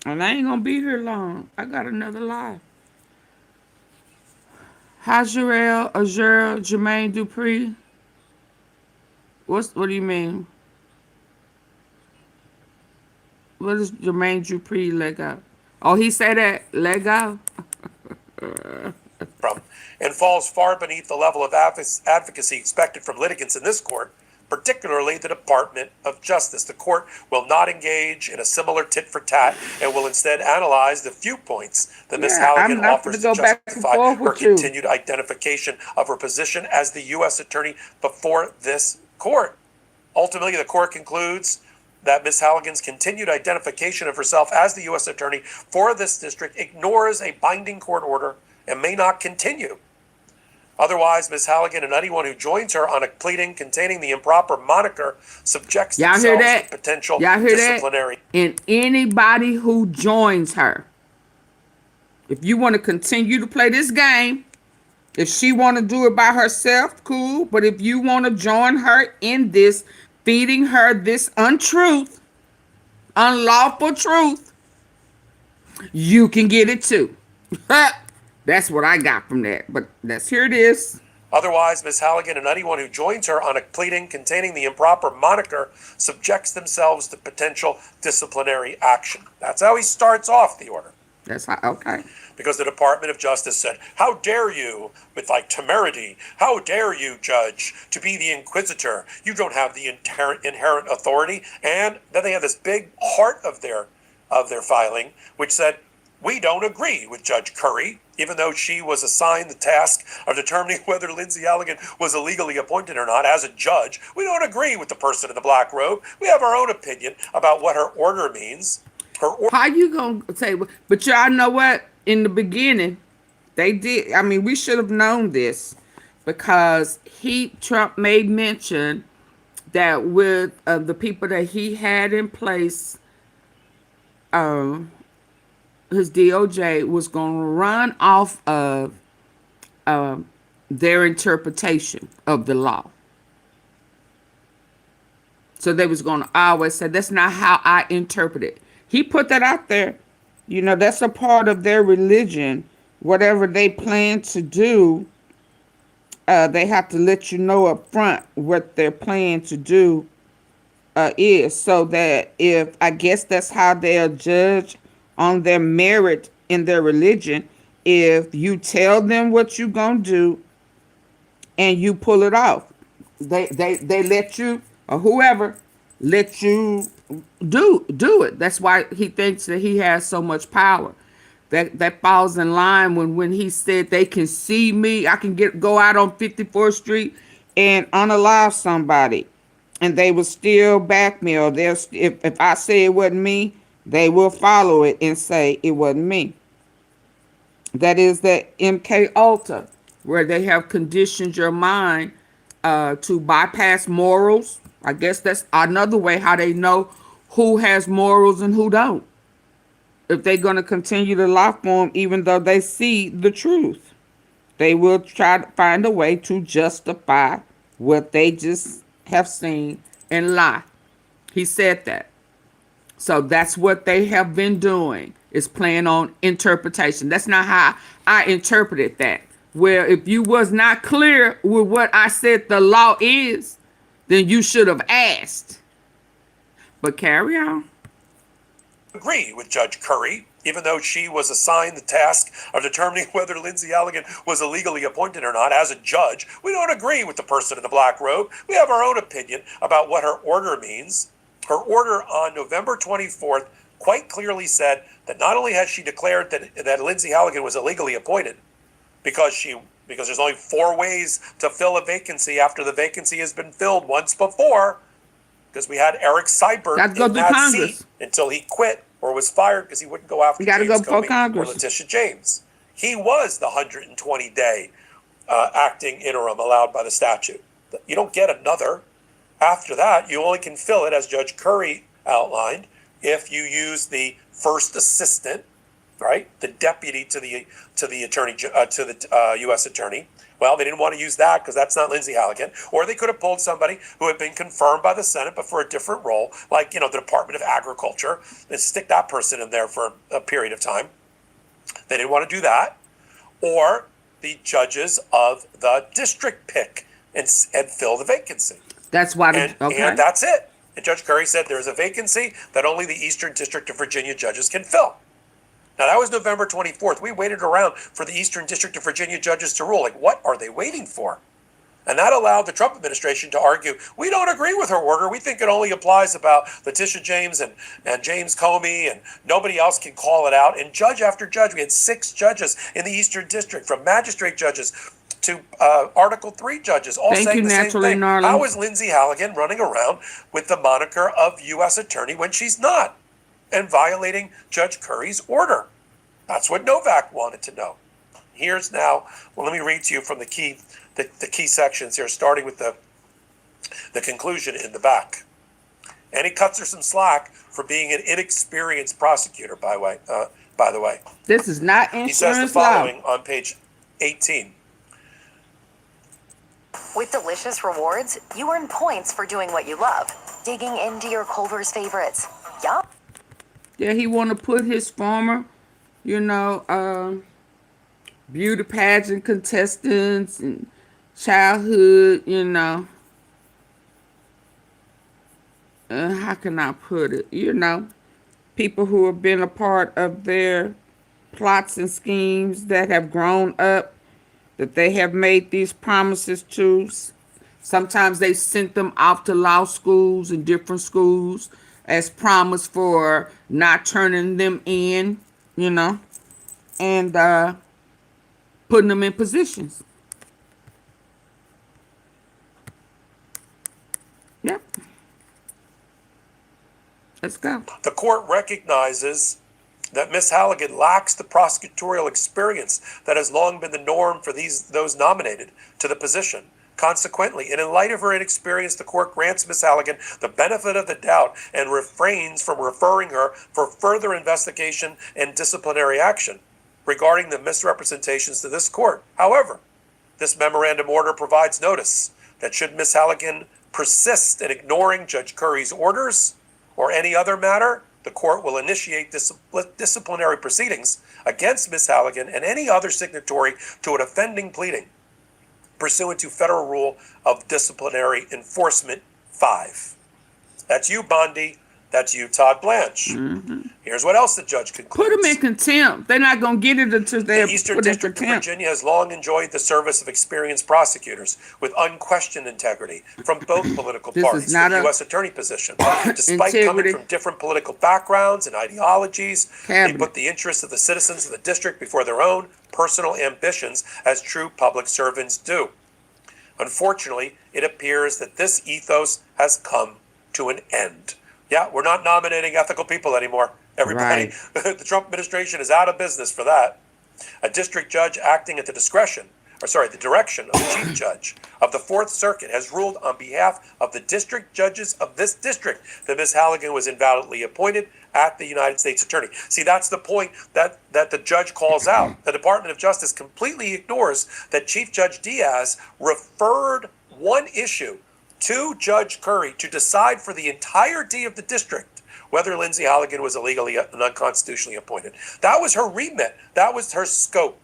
And I ain't gonna be here long. I got another live. Hi, Jarrell, Azure, Jermaine Dupree. What do you mean? What is Jermaine Dupree let go? Oh, he said that let go. From and falls far beneath the level of advocacy expected from litigants in this court, particularly the Department of Justice. The court will not engage in a similar tit for tat and will instead analyze the viewpoints that Ms. Halligan I'm not offers gonna to go back and justify forth her with you. continued identification of her position as the U.S. Attorney before this court. Ultimately, the court concludes that Ms. Halligan's continued identification of herself as the U.S. Attorney for this district ignores a binding court order and may not continue. Otherwise, Ms. Halligan and anyone who joins her on a pleading containing the improper moniker subjects Y'all hear themselves that? to potential Y'all hear that? disciplinary. And anybody who joins her, if you want to continue to play this game, if she want to do it by herself, cool. But if you want to join her in this, feeding her this untruth, unlawful truth, you can get it too. That's what I got from that. But let's hear this. Otherwise, Ms. Halligan and anyone who joins her on a pleading containing the improper moniker subjects themselves to potential disciplinary action. That's how he starts off the order. That's how, okay. Because the Department of Justice said, how dare you, with like temerity, how dare you, judge, to be the inquisitor? You don't have the inherent authority. And then they have this big part of their filing, which said, we don't agree with Judge Curry, even though she was assigned the task of determining whether Lindsay Halligan was illegally appointed or not as a judge. We don't agree with the person in the black robe. We have our own opinion about what her order means. How you gonna say? But y'all know what? In the beginning, they did. I mean, we should have known this because Trump made mention that with the people that he had in place, his DOJ was going to run off of their interpretation of the law. So they was going to always say, that's not how I interpret it. He put that out there. You know, that's a part of their religion whatever they plan to do, they have to let you know up front what their plan to do is, so that if, I guess that's how they'll judge on their merit in their religion, if you tell them what you're gonna do and you pull it off, they let you, or whoever let you do it. That's why he thinks that he has so much power. That falls in line when he said they can see me. I can go out on 54th Street and unalive somebody, and they will still back me. Or if I say it wasn't me, they will follow it and say it wasn't me. That is the MK Ultra, where they have conditioned your mind to bypass morals. I guess that's another way how they know who has morals and who don't. If they're going to continue to lie for them, even though they see the truth, they will try to find a way to justify what they just have seen and lie. He said that. So that's what they have been doing, is playing on interpretation. That's not how I interpreted that. Where if you was not clear with what I said the law is, then you should have asked. But carry on. Agree with Judge Curry, even though she was assigned the task of determining whether Lindsay Halligan was illegally appointed or not. As a judge, we don't agree with the person in the black robe. We have our own opinion about what her order means. Her order on November 24th quite clearly said that not only has she declared that Lindsay Halligan was illegally appointed, because there's only 4 ways to fill a vacancy after the vacancy has been filled once before, because we had Eric Seibert in that seat until he quit or was fired because he wouldn't go after James Comey or Letitia James. He was the 120-day acting interim allowed by the statute. You don't get another. After that, you only can fill it, as Judge Curry outlined, if you use the first assistant, right, the deputy to the attorney to the U.S. attorney. Well, they didn't want to use that because that's not Lindsay Halligan. Or they could have pulled somebody who had been confirmed by the Senate, but for a different role, like, the Department of Agriculture, and stick that person in there for a period of time. They didn't want to do that. Or the judges of the district pick and fill the vacancy. That's why. And that's it. And Judge Curry said there's a vacancy that only the Eastern District of Virginia judges can fill. Now, that was November 24th. We waited around for the Eastern District of Virginia judges to rule. Like, what are they waiting for? And that allowed the Trump administration to argue, we don't agree with her order. We think it only applies about Letitia James and James Comey, and nobody else can call it out. And judge after judge, we had 6 judges in the Eastern District, from magistrate judges to Article 3 judges, all saying the same thing. How is Lindsay Halligan running around with the moniker of U.S. attorney when she's not, and violating Judge Curry's order? That's what Novak wanted to know. Here's now, well, let me read to you from the key sections here, starting with the conclusion in the back. And he cuts her some slack for being an inexperienced prosecutor, by the way. This is not insurance. He says the following on page 18. With delicious rewards, you earn points for doing what you love. Digging into your Culver's favorites. Yup. Yeah, he want to put his former, beauty pageant contestants and childhood, how can I put it? People who have been a part of their plots and schemes that have grown up, that they have made these promises to. Sometimes they sent them off to law schools and different schools as promise for not turning them in, and putting them in positions. Yep. Let's go. The court recognizes that Ms. Halligan lacks the prosecutorial experience that has long been the norm for those nominated to the position. Consequently, and in light of her inexperience, the court grants Ms. Halligan the benefit of the doubt and refrains from referring her for further investigation and disciplinary action regarding the misrepresentations to this court. However, this memorandum order provides notice that should Ms. Halligan persist in ignoring Judge Curry's orders or any other matter, the court will initiate disciplinary proceedings against Ms. Halligan and any other signatory to an offending pleading pursuant to Federal Rule of Disciplinary Enforcement 5. That's you, Bondi. That's you, Todd Blanche. Here's what else the judge concludes. Put them in contempt. They're not going to get it until they're The Eastern put in District of contempt. Virginia has long enjoyed the service of experienced prosecutors with unquestioned integrity from both political This parties is to not the a U.S. Attorney position. Despite coming integrity. from different political backgrounds and ideologies, Cabinet. they put the interests of the citizens of the district before their own personal ambitions, as true public servants do. Unfortunately, it appears that this ethos has come to an end. Yeah, we're not nominating ethical people anymore. Everybody, the Trump administration is out of business for that. A district judge acting at the direction of the chief judge of the Fourth Circuit has ruled on behalf of the district judges of this district that Ms. Halligan was invalidly appointed at the United States Attorney. See, that's the point that the judge calls out. The Department of Justice completely ignores that Chief Judge Diaz referred one issue to Judge Curry to decide for the entirety of the district whether Lindsay Halligan was illegally and unconstitutionally appointed. That was her remit. That was her scope.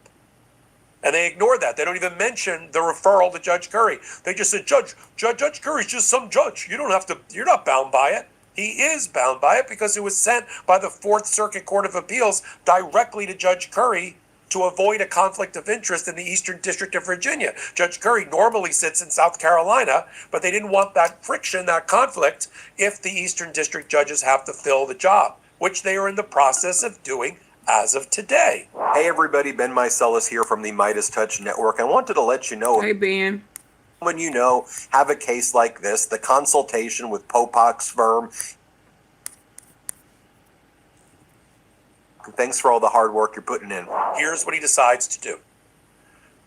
And they ignored that. They don't even mention the referral to Judge Curry. They just said, Judge Curry's just some judge. You're not bound by it. He is bound by it because it was sent by the Fourth Circuit Court of Appeals directly to Judge Curry to avoid a conflict of interest in the Eastern District of Virginia. Judge Curry normally sits in South Carolina, but they didn't want that friction, that conflict, if the Eastern District judges have to fill the job, which they are in the process of doing as of today. Hey everybody, Ben Meiselas here from the Midas Touch Network. I wanted to let you know, Hey, Ben. when you know have a case like this, the consultation with Popok's firm. Thanks for all the hard work you're putting in. Here's what he decides to do.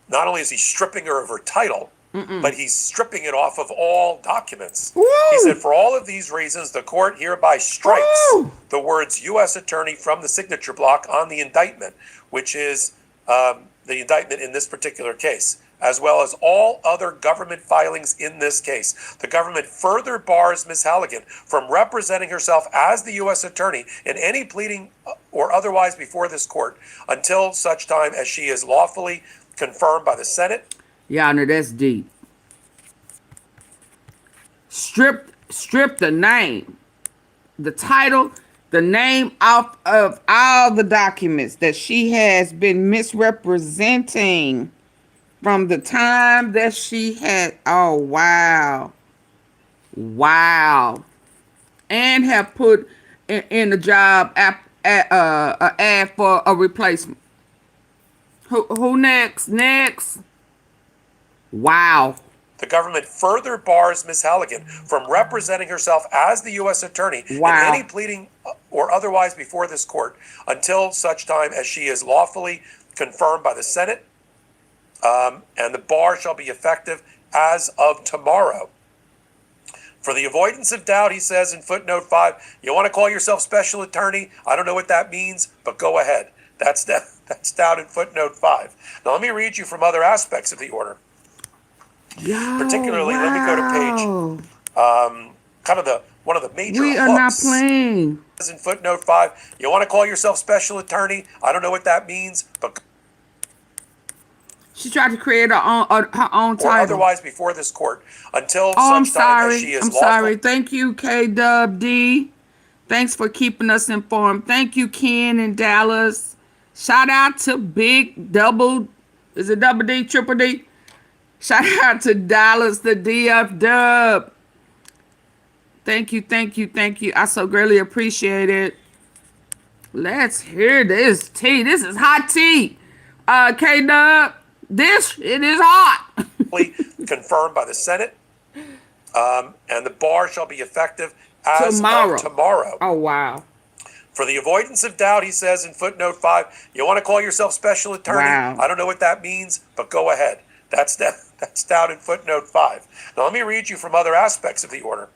Not only is he stripping her of her title, but he's stripping it off of all documents. Woo! He said, for all of these reasons, the court hereby strikes Woo! the words U.S. Attorney from the signature block on the indictment, which is the indictment in this particular case, as well as all other government filings in this case. The government further bars Ms. Halligan from representing herself as the U.S. Attorney in any pleading or otherwise before this court until such time as she is lawfully confirmed by the Senate. Y'all know that's deep. Strip the name, the title, the name off of all the documents that she has been misrepresenting from the time that she had. Oh, wow. Wow. And have put in the job ad for a replacement. Who next? Next. Wow. The government further bars Ms. Halligan from representing herself as the U.S. Attorney Wow. in any pleading or otherwise before this court until such time as she is lawfully confirmed by the Senate, and the bar shall be effective as of tomorrow. For the avoidance of doubt, he says in footnote 5, you want to call yourself special attorney? I don't know what that means, but go ahead. That's down in footnote 5. Now let me read you from other aspects of the order. Yo, Particularly, let me go to page kind of one of the major We are not playing. In footnote 5, you want to call yourself special attorney? I don't know what that means, but She tried to create her own or title. otherwise before this court until I'm such time as sorry. she is I'm lawful. sorry. Thank you, KWD. Thanks for keeping us informed. Thank you, Ken in Dallas. Shout out to Big Double. Is it Double D, Triple D? Shout out to Dallas, the DF Dub. Thank you, thank you, thank you. I so greatly appreciate it. Let's hear this tea. This is hot tea. K-Dub, it is hot. Confirmed by the Senate, and the bar shall be effective as Tomorrow. of tomorrow. Oh, wow. For the avoidance of doubt, he says in footnote 5, you want to call yourself special attorney? Wow. I don't know what that means, but go ahead. That's down in footnote 5. Now let me read you from other aspects of the order.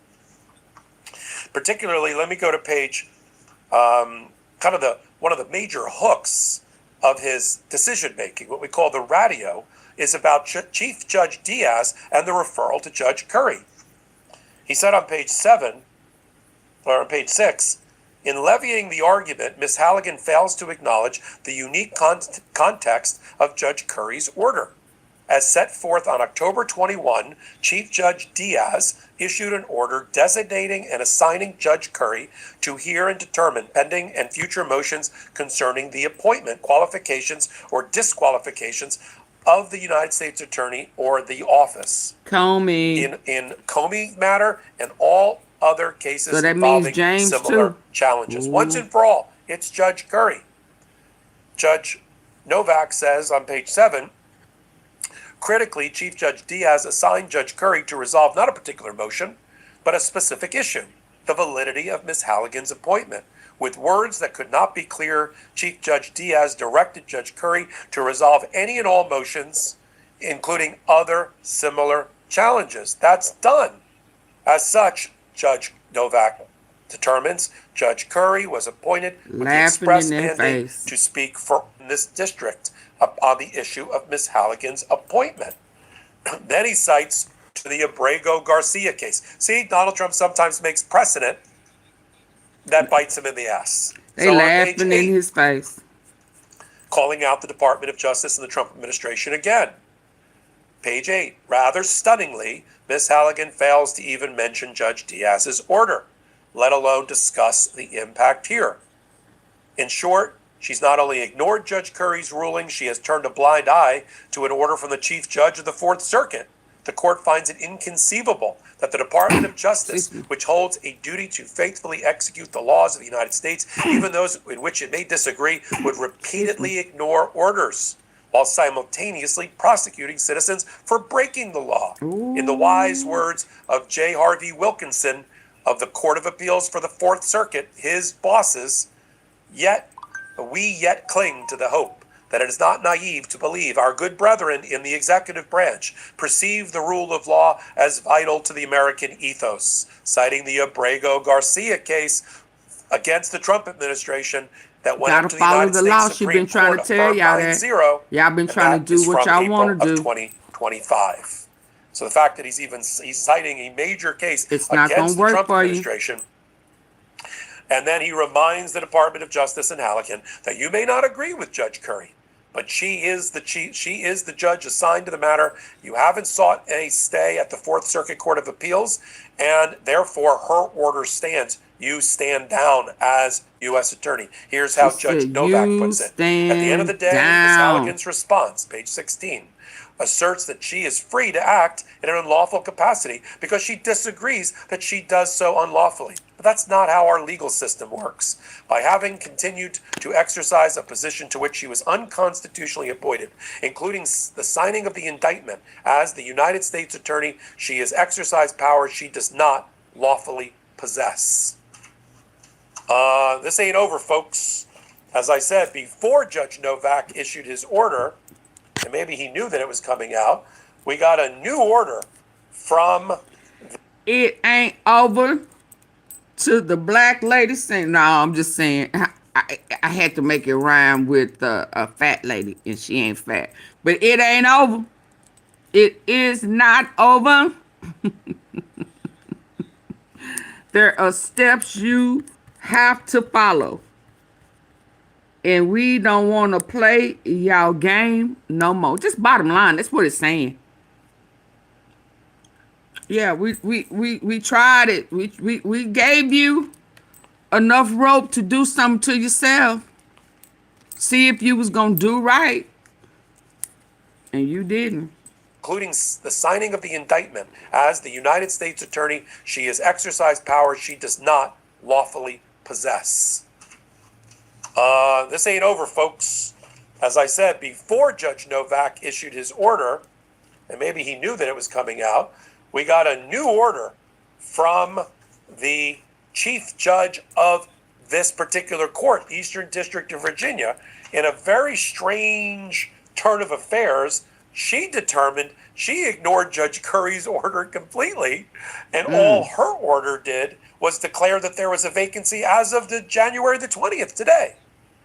Particularly, let me go to page one of the major hooks of his decision making. What we call the radio is about Chief Judge Diaz and the referral to Judge Curry. He said on page 7 or on page 6, In levying the argument, Ms. Halligan fails to acknowledge the unique context of Judge Curry's order. As set forth on October 21, Chief Judge Diaz issued an order designating and assigning Judge Curry to hear and determine pending and future motions concerning the appointment, qualifications, or disqualifications of the United States Attorney or the office. Comey. In Comey matter and all other cases So that involving means James similar too. challenges. Ooh. Once and for all, it's Judge Curry. Judge Novak says on page 7, critically, Chief Judge Diaz assigned Judge Curry to resolve not a particular motion, but a specific issue, the validity of Ms. Halligan's appointment. With words that could not be clear, Chief Judge Diaz directed Judge Curry to resolve any and all motions, including other similar challenges. That's done. As such, Judge Novak determines Judge Curry was appointed with the express mandate to speak for this district on the issue of Ms. Halligan's appointment. Then he cites to the Abrego Garcia case. See, Donald Trump sometimes makes precedent that bites him in the ass. They laughing in his face. Calling out the Department of Justice and the Trump administration again. Page 8, rather stunningly, Ms. Halligan fails to even mention Judge Diaz's order, let alone discuss the impact here. In short, she's not only ignored Judge Curry's ruling, she has turned a blind eye to an order from the Chief Judge of the Fourth Circuit. The court finds it inconceivable that the Department of Justice, which holds a duty to faithfully execute the laws of the United States, even those in which it may disagree, would repeatedly ignore orders while simultaneously prosecuting citizens for breaking the law. In the wise words of J. Harvey Wilkinson of the Court of Appeals for the Fourth Circuit, his bosses, we yet cling to the hope that it is not naive to believe our good brethren in the executive branch perceive the rule of law as vital to the American ethos, citing the Abrego Garcia case against the Trump administration that went up to the United States Supreme Court, a firm 9-0. Y'all been trying to do what y'all want to do. 2025. So the fact that he's citing a major case it's not against the work Trump for administration. And then he reminds the Department of Justice and Halligan that you may not agree with Judge Curry, but she is the judge assigned to the matter. You haven't sought a stay at the Fourth Circuit Court of Appeals, and therefore her order stands. You stand down as U.S. Attorney. Here's how Judge Novak puts it. At the end of the day, Ms. Halligan's response, page 16, asserts that she is free to act in an unlawful capacity because she disagrees that she does so unlawfully. But that's not how our legal system works. By having continued to exercise a position to which she was unconstitutionally appointed, including the signing of the indictment as the United States Attorney, she has exercised powers she does not lawfully possess. This ain't over, folks. As I said, before Judge Novak issued his order, and maybe he knew that it was coming out, we got a new order from... It ain't over. To the black lady saying, no, I'm just saying, I had to make it rhyme with a fat lady, and she ain't fat. But it ain't over. It is not over. There are steps you have to follow. And we don't want to play y'all game no more. Just bottom line, that's what it's saying. Yeah, we tried it. We gave you enough rope to do something to yourself. See if you was gonna do right. And you didn't. Including the signing of the indictment as the United States Attorney, she has exercised powers she does not lawfully possess. This ain't over, folks. As I said, before Judge Novak issued his order, and maybe he knew that it was coming out, we got a new order from the chief judge of this particular court, Eastern District of Virginia. In a very strange turn of affairs, she determined she ignored Judge Curry's order completely, and all her order did was declare that there was a vacancy as of the January the 20th today.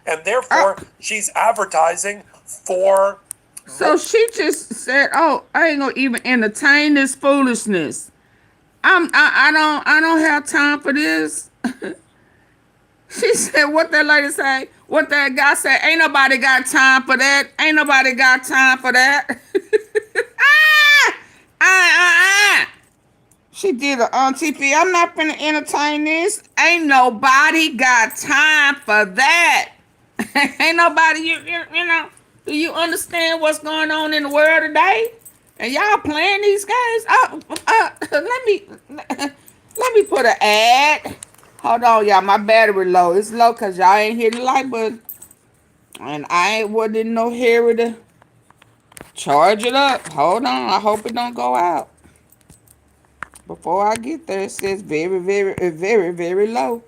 And therefore, she's advertising for... So she just said, "Oh, I ain't gonna even entertain this foolishness. I don't have time for this." She said, what that lady say? What that guy said? Ain't nobody got time for that. Ain't nobody got time for that. ah! She did it on TP. I'm not finna entertain this. Ain't nobody got time for that. Ain't nobody, you know, do you understand what's going on in the world today? And y'all playing these games? Let me put an ad. Hold on, y'all. My battery low. It's low because y'all ain't hit the like button. And I wasn't in no hurry to charge it up. Hold on. I hope it don't go out. Before I get there, it says very, very, very low.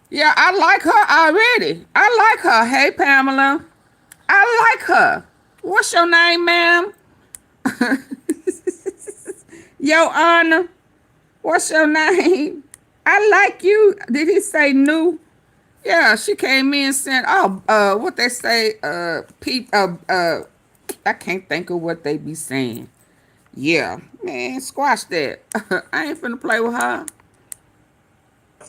Yeah, I like her already. I like her. Hey, Pamela. I like her. What's your name, ma'am? Yo, Anna. What's your name? I like you. Did he say new? Yeah, she came in saying, what they say, I can't think of what they be saying. Yeah, man, squash that. I ain't finna play with her.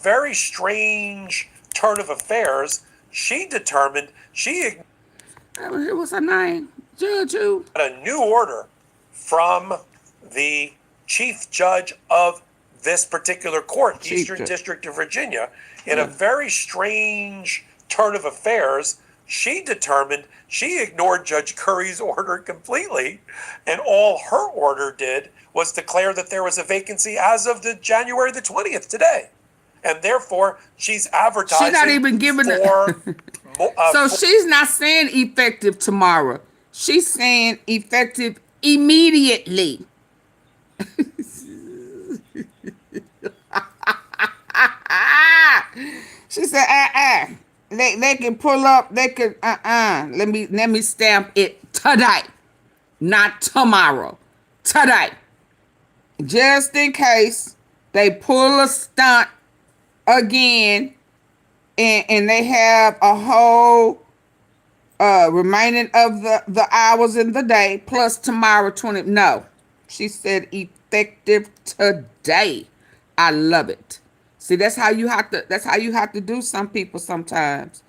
Very strange turn of affairs. She determined What's her name? Judge who? a new order from the chief judge of this particular court, Eastern District of Virginia. In a very strange turn of affairs, she determined she ignored Judge Curry's order completely, and all her order did was declare that there was a vacancy as of the January the 20th today. And therefore, she's advertising. She's not even giving so she's not saying effective tomorrow. She's saying effective immediately. She said, They can pull up. They can Let me stamp it today, not tomorrow. Today, just in case they pull a stunt again, and they have a whole remaining of the hours in the day plus tomorrow 20. No, she said effective today. I love it. See, that's how you have to do some people sometimes.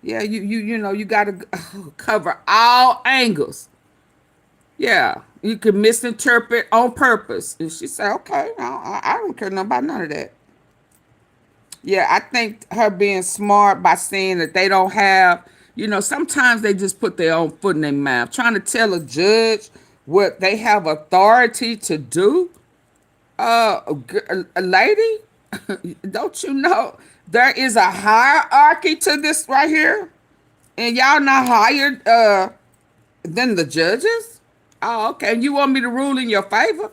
Yeah, you know, you got to cover all angles. Yeah, you can misinterpret on purpose. And she said, okay, I don't care nothing about none of that. Yeah, I think her being smart by saying that they don't have, you know, sometimes they just put their own foot in their mouth, trying to tell a judge what they have authority to do. A lady, don't you know there is a hierarchy to this right here, and y'all not higher than the judges? Oh, okay. You want me to rule in your favor?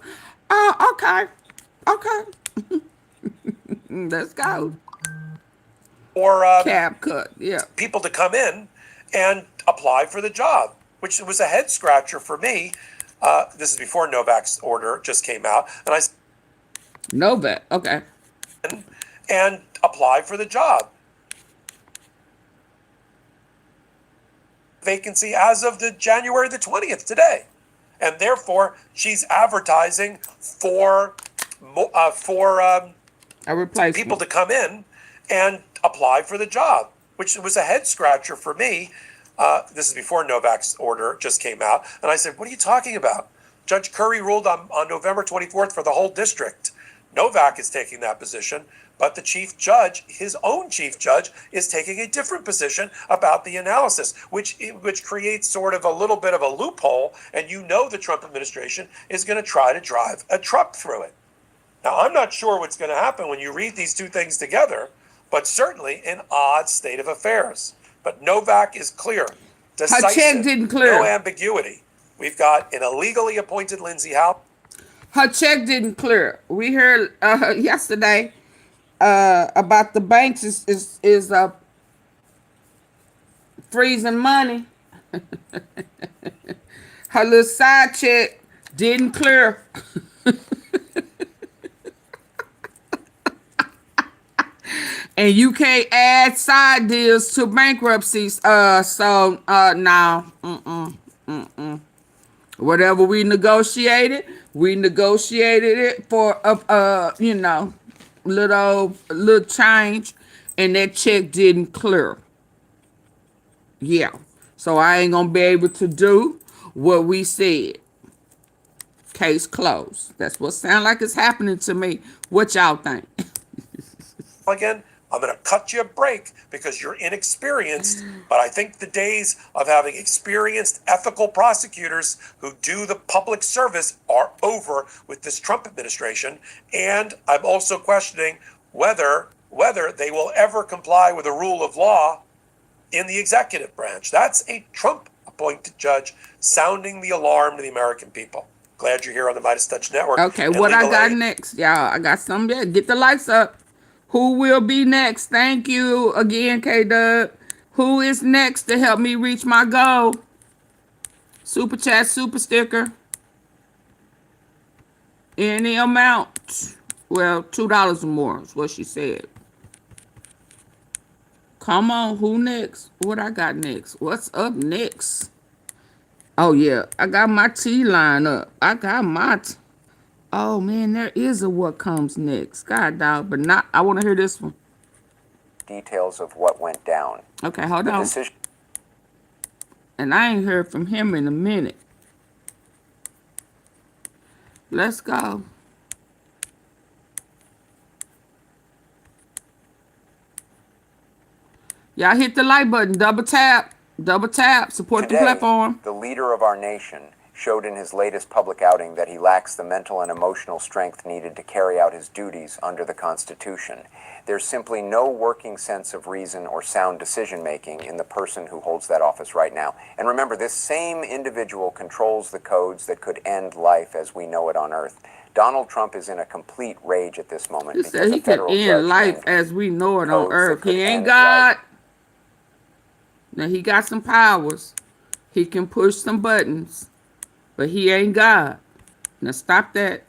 Oh, okay. Let's go. Or Cab cut, yeah. people to come in and apply for the job, which was a head scratcher for me. This is before Novak's order just came out, and I Novak, okay. And apply for the job. Vacancy as of the January the 20th today, and therefore she's advertising for a replacement. People to come in and apply for the job, which was a head scratcher for me. This is before Novak's order just came out, and I said, "What are you talking about?" Judge Curry ruled on November 24th for the whole district. Novak is taking that position, but the chief judge, his own chief judge, is taking a different position about the analysis, which creates sort of a little bit of a loophole, and you know the Trump administration is going to try to drive a truck through it. Now, I'm not sure what's going to happen when you read these two things together, but certainly an odd state of affairs. But Novak is clear, decisive, her check didn't clear. No ambiguity. We've got an illegally appointed Lindsey House. Her check didn't clear. We heard yesterday about the banks is freezing money. Her little side check didn't clear. And you can't add side deals to bankruptcies. No. Whatever we negotiated it for, you know, little change, and that check didn't clear. Yeah. So I ain't gonna be able to do what we said. Case closed. That's what sound like it's happening to me. What y'all think? Again, I'm going to cut you a break because you're inexperienced, but I think the days of having experienced ethical prosecutors who do the public service are over with this Trump administration. And I'm also questioning whether they will ever comply with the rule of law in the executive branch. That's a Trump appointed judge sounding the alarm to the American people. Glad you're here on the Midas Touch Network. Okay, what I got next, y'all? I got something there. Get the lights up. Who will be next? Thank you again, K-Dub. Who is next to help me reach my goal? Super chat, super sticker. Any amount. Well, $2 or more is what she said. Come on, who next? What I got next? What's up next? Oh, yeah. I got my T line up. I got my... Oh, man, there is a what comes next. God, dog. But not... I want to hear this one. Details of what went down. Okay, hold The on. decision. And I ain't heard from him in a minute. Let's go. Y'all hit the like button. Double tap. Double tap. Support the platform. The leader of our nation showed in his latest public outing that he lacks the mental and emotional strength needed to carry out his duties under the Constitution. There's simply no working sense of reason or sound decision-making in the person who holds that office right now. And remember, this same individual controls the codes that could end life as we know it on Earth. Donald Trump is in a complete rage at this moment. He said he could end life as we know it on Earth. He ain't God. Now, he got some powers. He can push some buttons. But he ain't God. Now, stop that.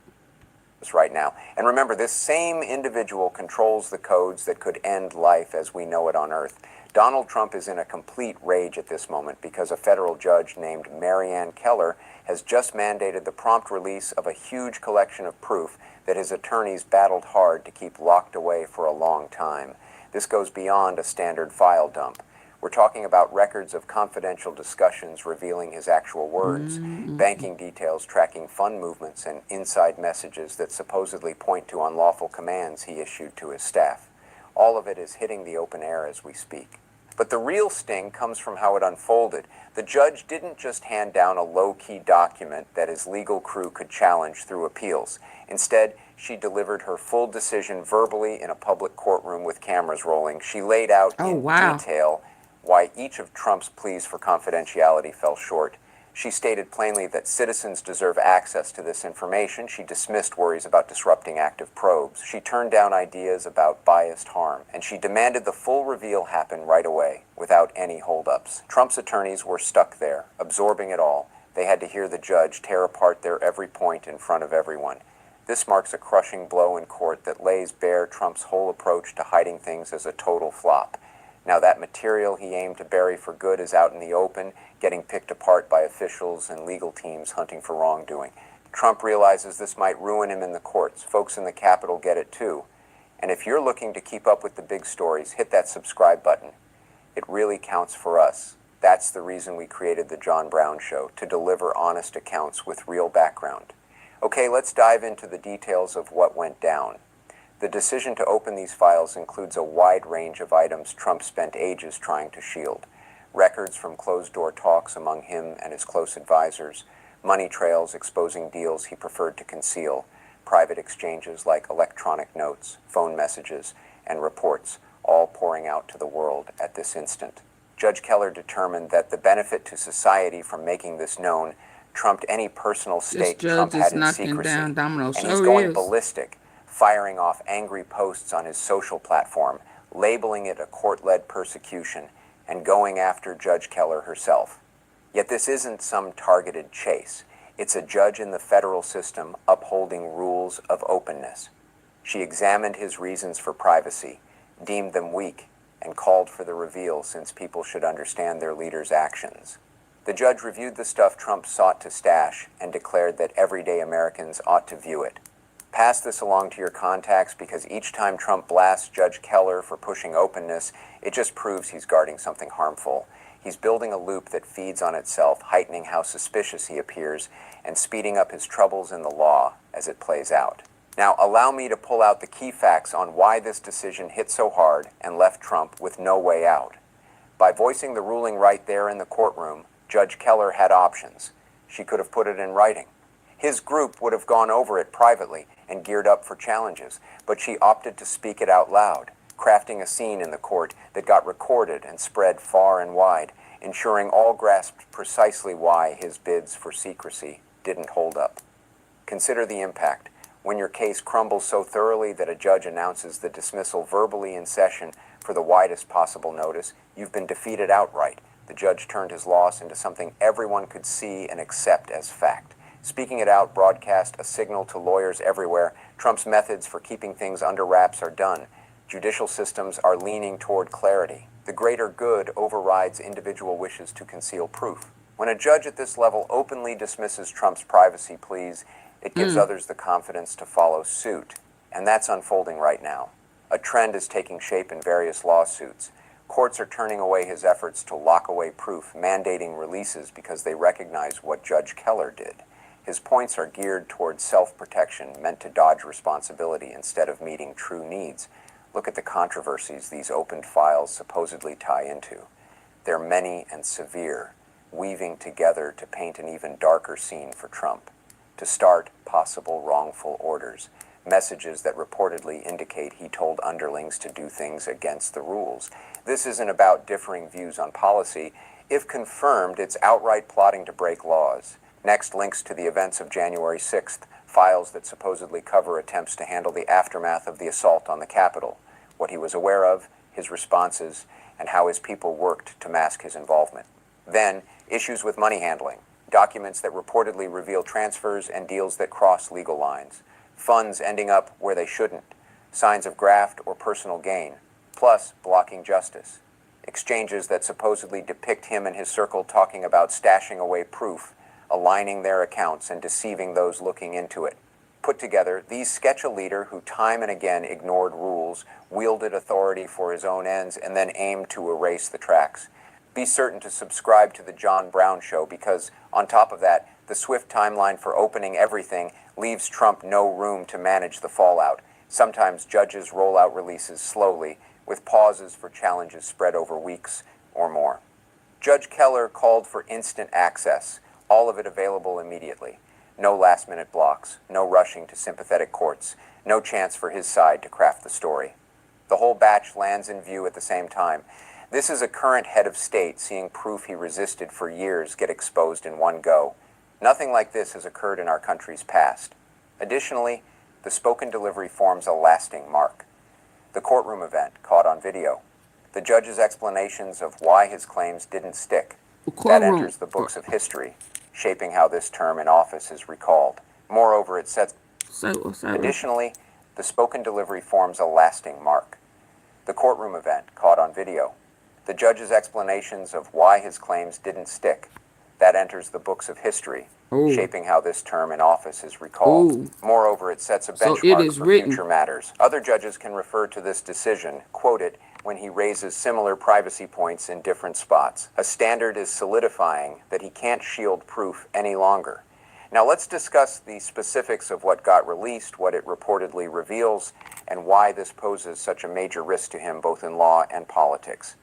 Right now. And remember, this same individual controls the codes that could end life as we know it on Earth. Donald Trump is in a complete rage at this moment because a federal judge named Marianne Keller has just mandated the prompt release of a huge collection of proof that his attorneys battled hard to keep locked away for a long time. This goes beyond a standard file dump. We're talking about records of confidential discussions revealing his actual words, banking details tracking fund movements, and inside messages that supposedly point to unlawful commands he issued to his staff. All of it is hitting the open air as we speak. But the real sting comes from how it unfolded. The judge didn't just hand down a low-key document that his legal crew could challenge through appeals. Instead, she delivered her full decision verbally in a public courtroom with cameras rolling. She laid out in detail why each of Trump's pleas for confidentiality fell short. She stated plainly that citizens deserve access to this information. She dismissed worries about disrupting active probes. She turned down ideas about biased harm, and she demanded the full reveal happen right away, without any holdups. Trump's attorneys were stuck there, absorbing it all. They had to hear the judge tear apart their every point in front of everyone. This marks a crushing blow in court that lays bare Trump's whole approach to hiding things as a total flop. Now that material he aimed to bury for good is out in the open, getting picked apart by officials and legal teams hunting for wrongdoing. Trump realizes this might ruin him in the courts. Folks in the Capitol get it too. And if you're looking to keep up with the big stories, hit that subscribe button. It really counts for us. That's the reason we created the John Brown Show, to deliver honest accounts with real background. Okay, let's dive into the details of what went down. The decision to open these files includes a wide range of items Trump spent ages trying to shield. Records from closed-door talks among him and his close advisors, money trails exposing deals he preferred to conceal, private exchanges like electronic notes, phone messages, and reports, all pouring out to the world at this instant. Judge Keller determined that the benefit to society from making this known trumped any personal stake Trump had in secrecy, and he's going ballistic, firing off angry posts on his social platform, labeling it a court-led persecution, and going after Judge Keller herself. Yet this isn't some targeted chase. It's a judge in the federal system upholding rules of openness. She examined his reasons for privacy, deemed them weak, and called for the reveal since people should understand their leader's actions. The judge reviewed the stuff Trump sought to stash and declared that everyday Americans ought to view it. Pass this along to your contacts because each time Trump blasts Judge Keller for pushing openness, it just proves he's guarding something harmful. He's building a loop that feeds on itself, heightening how suspicious he appears and speeding up his troubles in the law as it plays out. Now, allow me to pull out the key facts on why this decision hit so hard and left Trump with no way out. By voicing the ruling right there in the courtroom, Judge Keller had options. She could have put it in writing. His group would have gone over it privately and geared up for challenges, but she opted to speak it out loud, crafting a scene in the court that got recorded and spread far and wide, ensuring all grasped precisely why his bids for secrecy didn't hold up. Consider the impact. When your case crumbles so thoroughly that a judge announces the dismissal verbally in session for the widest possible notice, you've been defeated outright. The judge turned his loss into something everyone could see and accept as fact. Speaking it out broadcast a signal to lawyers everywhere. Trump's methods for keeping things under wraps are done. Judicial systems are leaning toward clarity. The greater good overrides individual wishes to conceal proof. When a judge at this level openly dismisses Trump's privacy pleas, it gives others the confidence to follow suit. And that's unfolding right now. A trend is taking shape in various lawsuits. Courts are turning away his efforts to lock away proof, mandating releases because they recognize what Judge Keller did. His points are geared towards self-protection, meant to dodge responsibility instead of meeting true needs. Look at the controversies these opened files supposedly tie into. They're many and severe, weaving together to paint an even darker scene for Trump. To start, possible wrongful orders, messages that reportedly indicate he told underlings to do things against the rules. This isn't about differing views on policy. If confirmed, it's outright plotting to break laws. Next, links to the events of January 6th, files that supposedly cover attempts to handle the aftermath of the assault on the Capitol, what he was aware of, his responses, and how his people worked to mask his involvement. Then, issues with money handling, documents that reportedly reveal transfers and deals that cross legal lines, funds ending up where they shouldn't, signs of graft or personal gain, plus blocking justice, exchanges that supposedly depict him and his circle talking about stashing away proof, aligning their accounts and deceiving those looking into it. Put together, these sketch a leader who time and again ignored rules, wielded authority for his own ends, and then aimed to erase the tracks. Be certain to subscribe to the John Brown Show because, on top of that, the swift timeline for opening everything leaves Trump no room to manage the fallout. Sometimes judges roll out releases slowly, with pauses for challenges spread over weeks or more. Judge Keller called for instant access, all of it available immediately. No last-minute blocks, no rushing to sympathetic courts, no chance for his side to craft the story. The whole batch lands in view at the same time. This is a current head of state seeing proof he resisted for years get exposed in one go. Nothing like this has occurred in our country's past. Additionally, the spoken delivery forms a lasting mark. The courtroom event caught on video. The judge's explanations of why his claims didn't stick. That enters the books of history, shaping how this term in office is recalled. Moreover, it sets... Additionally, the spoken delivery forms a lasting mark. The courtroom event caught on video. The judge's explanations of why his claims didn't stick. That enters the books of history, shaping how this term in office is recalled. Moreover, it sets a benchmark for future matters. Other judges can refer to this decision, quote it, when he raises similar privacy points in different spots. A standard is solidifying that he can't shield proof any longer. Now let's discuss the specifics of what got released, what it reportedly reveals, and why this poses such a major risk to him both in law and politics.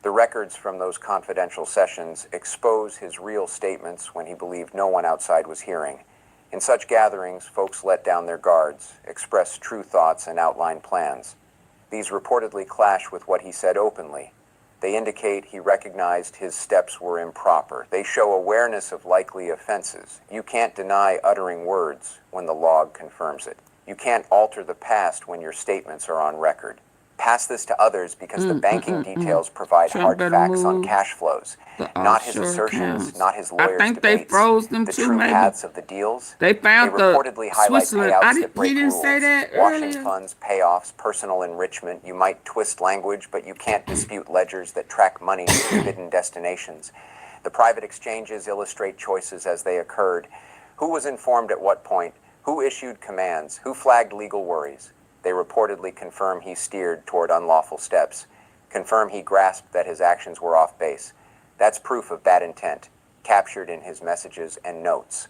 The records from those confidential sessions expose his real statements when he believed no one outside was hearing. In such gatherings, folks let down their guards, express true thoughts, and outline plans. These reportedly clash with what he said openly. They indicate he recognized his steps were improper. They show awareness of likely offenses. You can't deny uttering words when the log confirms it. You can't alter the past when your statements are on record. Pass this to others because the banking details provide hard facts on cash flows. Not his assertions, not his lawyers' debates. They froze them the too, true maybe. paths of the deals. They found they reportedly highlight Switzerland. payouts that break He didn't rules. say that Washing earlier. funds, payoffs, personal enrichment. You might twist language, but you can't dispute ledgers that track money to forbidden destinations. The private exchanges illustrate choices as they occurred. Who was informed at what point? Who issued commands? Who flagged legal worries? They reportedly confirm he steered toward unlawful steps, confirm he grasped that his actions were off base. That's proof of bad intent, captured in his messages and notes.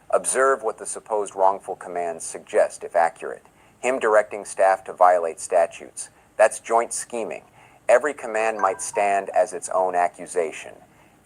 Observe what the supposed wrongful commands suggest, if accurate. Him directing staff to violate statutes. That's joint scheming. Every command might stand as its own accusation.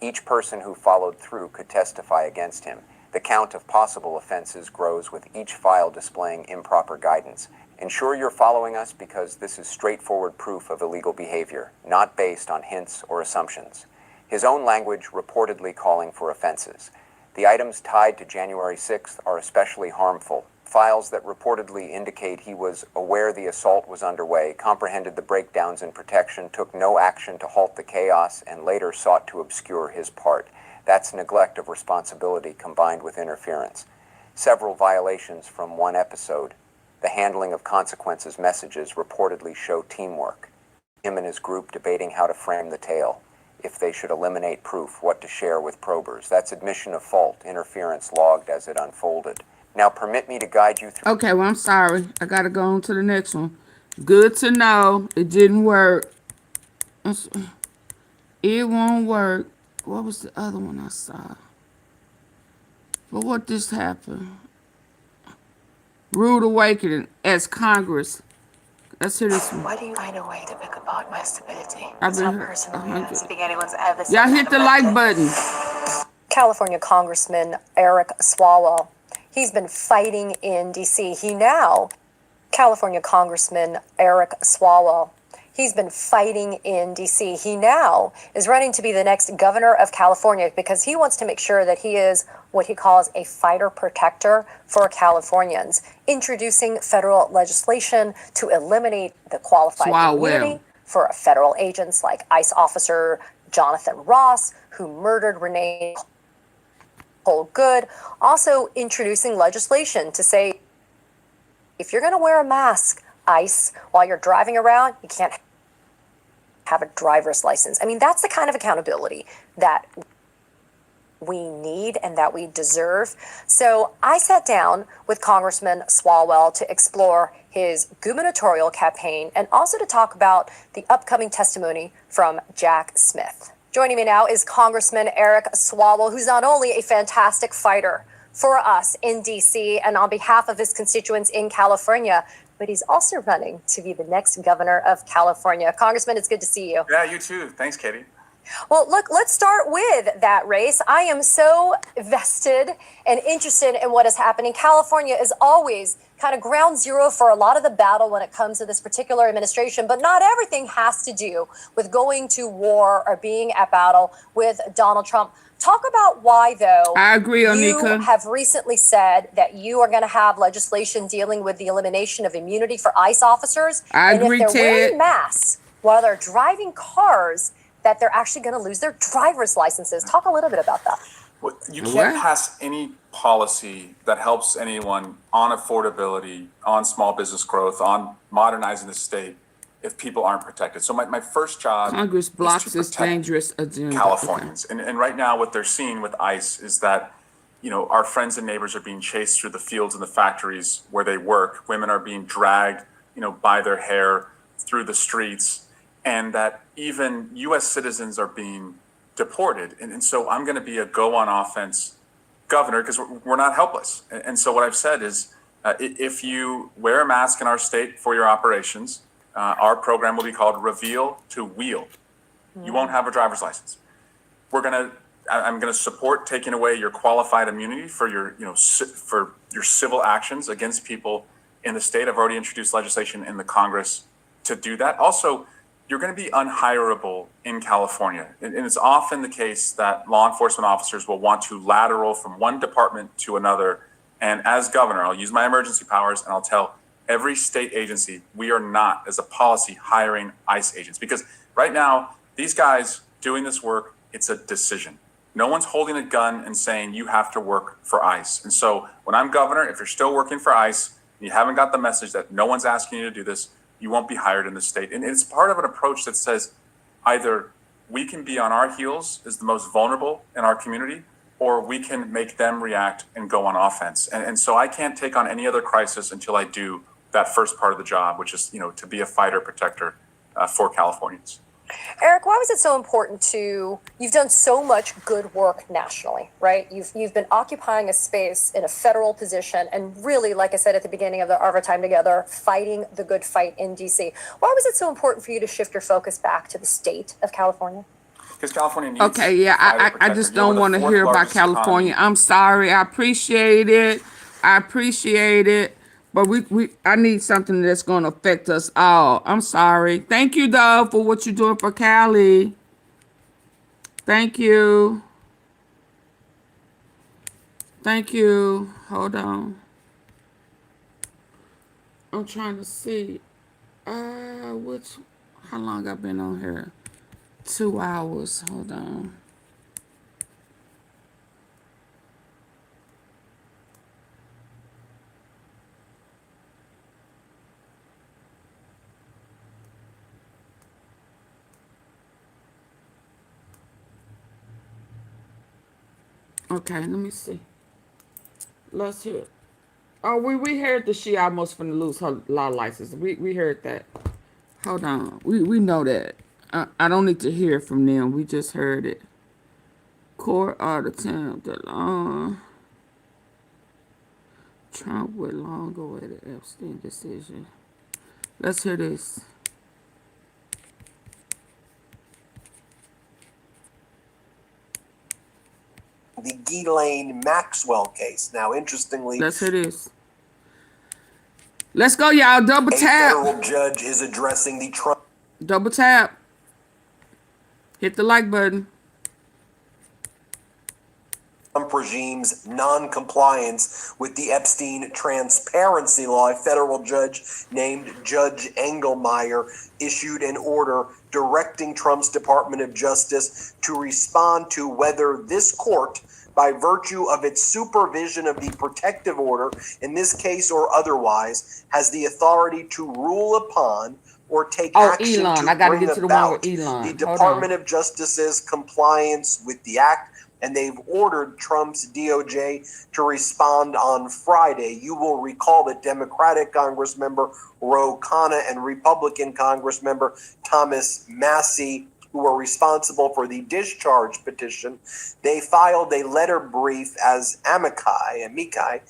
Each person who followed through could testify against him. The count of possible offenses grows with each file displaying improper guidance. Ensure you're following us because this is straightforward proof of illegal behavior, not based on hints or assumptions. His own language reportedly calling for offenses. The items tied to January 6th are especially harmful. Files that reportedly indicate he was aware the assault was underway, comprehended the breakdowns in protection, took no action to halt the chaos, and later sought to obscure his part. That's neglect of responsibility combined with interference. Several violations from one episode. The handling of consequences messages reportedly show teamwork. Him and his group debating how to frame the tale. If they should eliminate proof, what to share with probers. That's admission of fault, interference logged as it unfolded. Now permit me to guide you through. Okay, well, I'm sorry. I got to go on to the next one. Good to know. It didn't work. It won't work. What was the other one I saw? But what just happened? Rude awakening as Congress. Let's hear this one. Why do you find a way to pick apart my stupidity? I've It's been not here personal. 100. I don't think anyone's ever said Y'all that hit the about like it. button. California Congressman Eric Swalwell. He's been fighting in D.C. California Congressman Eric Swalwell. He's been fighting in D.C. He now is running to be the next governor of California because he wants to make sure that he is what he calls a fighter protector for Californians, introducing federal legislation to eliminate the qualified immunity for federal agents like ICE officer Jonathan Ross, who murdered Renee Good. Also introducing legislation to say, if you're going to wear a mask, ICE, while you're driving around, you can't have a driver's license. I mean, that's the kind of accountability that we need and that we deserve. So I sat down with Congressman Swalwell to explore his gubernatorial campaign and also to talk about the upcoming testimony from Jack Smith. Joining me now is Congressman Eric Swalwell, who's not only a fantastic fighter for us in D.C. and on behalf of his constituents in California, but he's also running to be the next governor of California. Congressman, it's good to see you. Yeah, you too. Thanks, Katie. Well, look, let's start with that race. I am so vested and interested in what is happening. California is always kind of ground zero for a lot of the battle when it comes to this particular administration, but not everything has to do with going to war or being at battle with Donald Trump. Talk about why, though, I agree, Onika. You have recently said that you are going to have legislation dealing with the elimination of immunity for ICE officers. I agree, and if they're Ted. wearing masks while they're driving cars, that they're actually going to lose their driver's licenses. Talk a little bit about that. Well, you can't pass any policy that helps anyone on affordability, on small business growth, on modernizing the state if people aren't protected. So my first job Congress blocks is to this protect dangerous agenda. Californians. And right now what they're seeing with ICE is that, you know, our friends and neighbors are being chased through the fields and the factories where they work. Women are being dragged, you know, by their hair through the streets, and that even U.S. citizens are being deported. And so I'm going to be a go on offense governor because we're not helpless. And so what I've said is if you wear a mask in our state for your operations, our program will be called Reveal to Wheel. You won't have a driver's license. I'm going to support taking away your qualified immunity for your, you know, for your civil actions against people in the state. I've already introduced legislation in the Congress to do that. Also, you're going to be unhirable in California. And it's often the case that law enforcement officers will want to lateral from one department to another. And as governor, I'll use my emergency powers and I'll tell every state agency, we are not, as a policy, hiring ICE agents. Because right now, these guys doing this work, it's a decision. No one's holding a gun and saying you have to work for ICE. And so when I'm governor, if you're still working for ICE, and you haven't got the message that no one's asking you to do this, you won't be hired in the state. And it's part of an approach that says either we can be on our heels as the most vulnerable in our community, or we can make them react and go on offense. And so I can't take on any other crisis until I do that first part of the job, which is, to be a fighter protector for Californians. Eric, why was it so important you've done so much good work nationally, right? You've been occupying a space in a federal position and really, like I said at the beginning of our time together, fighting the good fight in DC. Why was it so important for you to shift your focus back to the state of California? Because California needs Okay, yeah, I just don't want to hear about California. I'm sorry. I appreciate it. But I need something that's going to affect us all. I'm sorry. Thank you, though, for what you're doing for Cali. Thank you. Thank you. Hold on. I'm trying to see. How long I've been on here? 2 hours. Hold on. Okay, let me see. Let's hear it. Oh, we heard that she almost finna lose her law license. We heard that. Hold on. We know that. I don't need to hear from them. We just heard it. Court order attempt the long. Trump would long awaited Epstein decision. Let's hear this. The Ghislaine Maxwell case. Now, interestingly, let's hear this. Let's go, y'all. Double tap. A federal judge is addressing the Trump. Double tap. Hit the like button. Trump regime's non-compliance with the Epstein transparency law. A federal judge named Judge Engelmeyer issued an order directing Trump's Department of Justice to respond to whether this court, by virtue of its supervision of the protective order, in this case or otherwise, has the authority to rule upon or take action Elon. to I gotta bring get to the about one with Elon. the Department of Justice's compliance with the act, and they've ordered Trump's DOJ to respond on Friday. You will recall that Democratic Congressmember Ro Khanna and Republican Congressmember Thomas Massie, who were responsible for the discharge petition, they filed a letter brief as amici,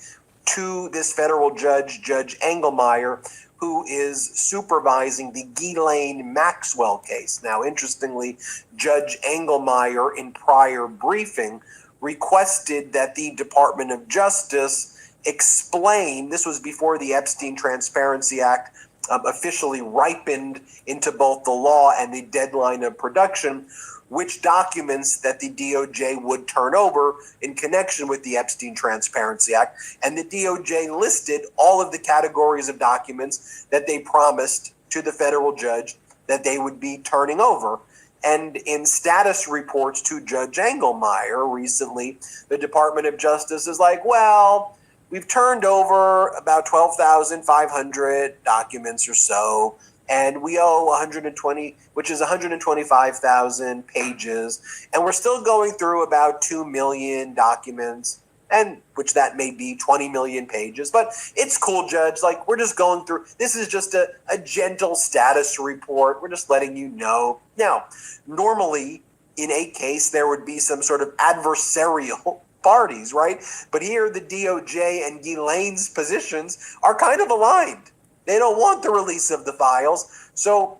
to this federal judge, Judge Engelmeyer, who is supervising the Ghislaine Maxwell case. Now, interestingly, Judge Engelmeyer, in prior briefing, requested that the Department of Justice explain, this was before the Epstein Transparency Act officially ripened into both the law and the deadline of production, which documents that the DOJ would turn over in connection with the Epstein Transparency Act. And the DOJ listed all of the categories of documents that they promised to the federal judge that they would be turning over. And in status reports to Judge Engelmeyer recently, the Department of Justice is like, well, we've turned over about 12,500 documents or so, and we owe 120, which is 125,000 pages, and we're still going through about 2 million documents, and which that may be 20 million pages, but it's cool, Judge. Like, we're just going through, this is just a gentle status report. We're just letting you know. Now, normally in a case, there would be some sort of adversarial parties, right? But here the DOJ and Ghislaine's positions are kind of aligned. They don't want the release of the files. So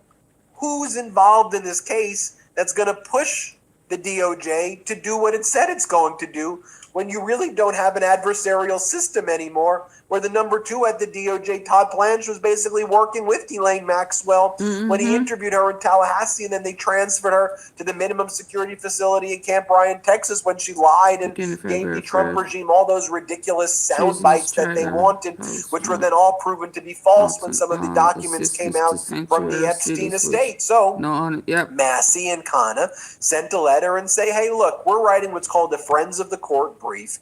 who's involved in this case that's going to push the DOJ to do what it said it's going to do when you really don't have an adversarial system anymore, where the number two at the DOJ, Todd Blanche, was basically working with Ghislaine Maxwell when he interviewed her in Tallahassee, and then they transferred her to the minimum security facility in Camp Ryan, Texas, when she lied and gave the Trump regime all those ridiculous sound bites that they wanted, which were then all proven to be false when some of the documents came out from the Epstein estate. So Massie and Khanna sent a letter and say, hey, look, we're writing what's called the Friends of the Court brief.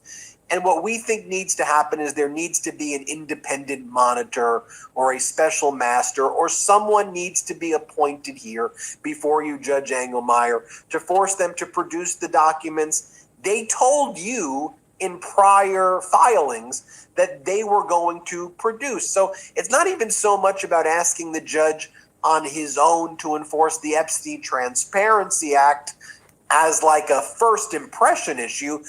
And what we think needs to happen is there needs to be an independent monitor or a special master, or someone needs to be appointed here before you, Judge Engelmeyer, to force them to produce the documents they told you in prior filings that they were going to produce. So it's not even so much about asking the judge on his own to enforce the Epstein Transparency Act as like a first impression issue.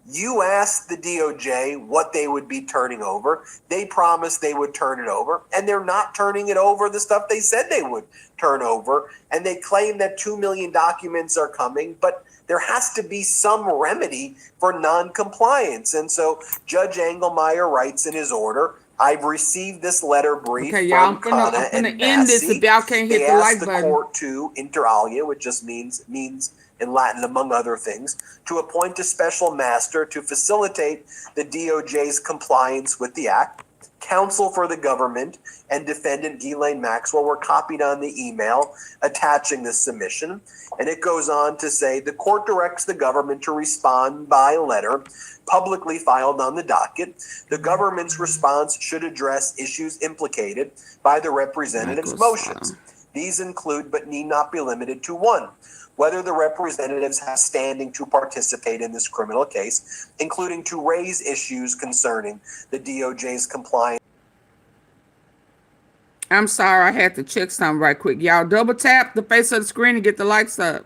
You asked the DOJ what they would be turning over. They promised they would turn it over, and they're not turning it over the stuff they said they would turn over. And they claim that 2 million documents are coming, but there has to be some remedy for non-compliance. And so Judge Engelmeyer writes in his order, I've received this letter brief from Kana and end this Massey. if y'all can't hit They the like asked the button. court to inter alia, which just means in Latin, among other things, to appoint a special master to facilitate the DOJ's compliance with the act. Counsel for the government and defendant Ghislaine Maxwell were copied on the email attaching this submission. And it goes on to say the court directs the government to respond by letter publicly filed on the docket. The government's response should address issues implicated by the representatives' motions. These include, but need not be limited to, 1, whether the representatives have standing to participate in this criminal case, including to raise issues concerning the DOJ's compliance. I'm sorry, I had to check something right quick. Y'all double tap the face of the screen and get the likes up.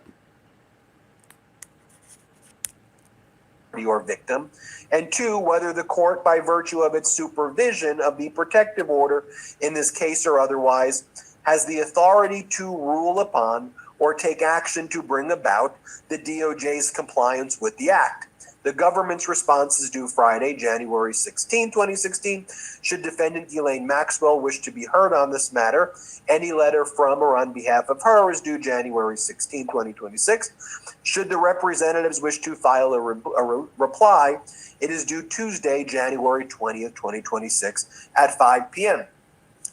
Or victim. And 2, whether the court, by virtue of its supervision of the protective order in this case or otherwise, has the authority to rule upon or take action to bring about the DOJ's compliance with the act. The government's response is due Friday, January 16, 2016. Should defendant Ghislaine Maxwell wish to be heard on this matter, any letter from or on behalf of her is due January 16, 2026. Should the representatives wish to file a reply, it is due Tuesday, January 20th, 2026 at 5 p.m.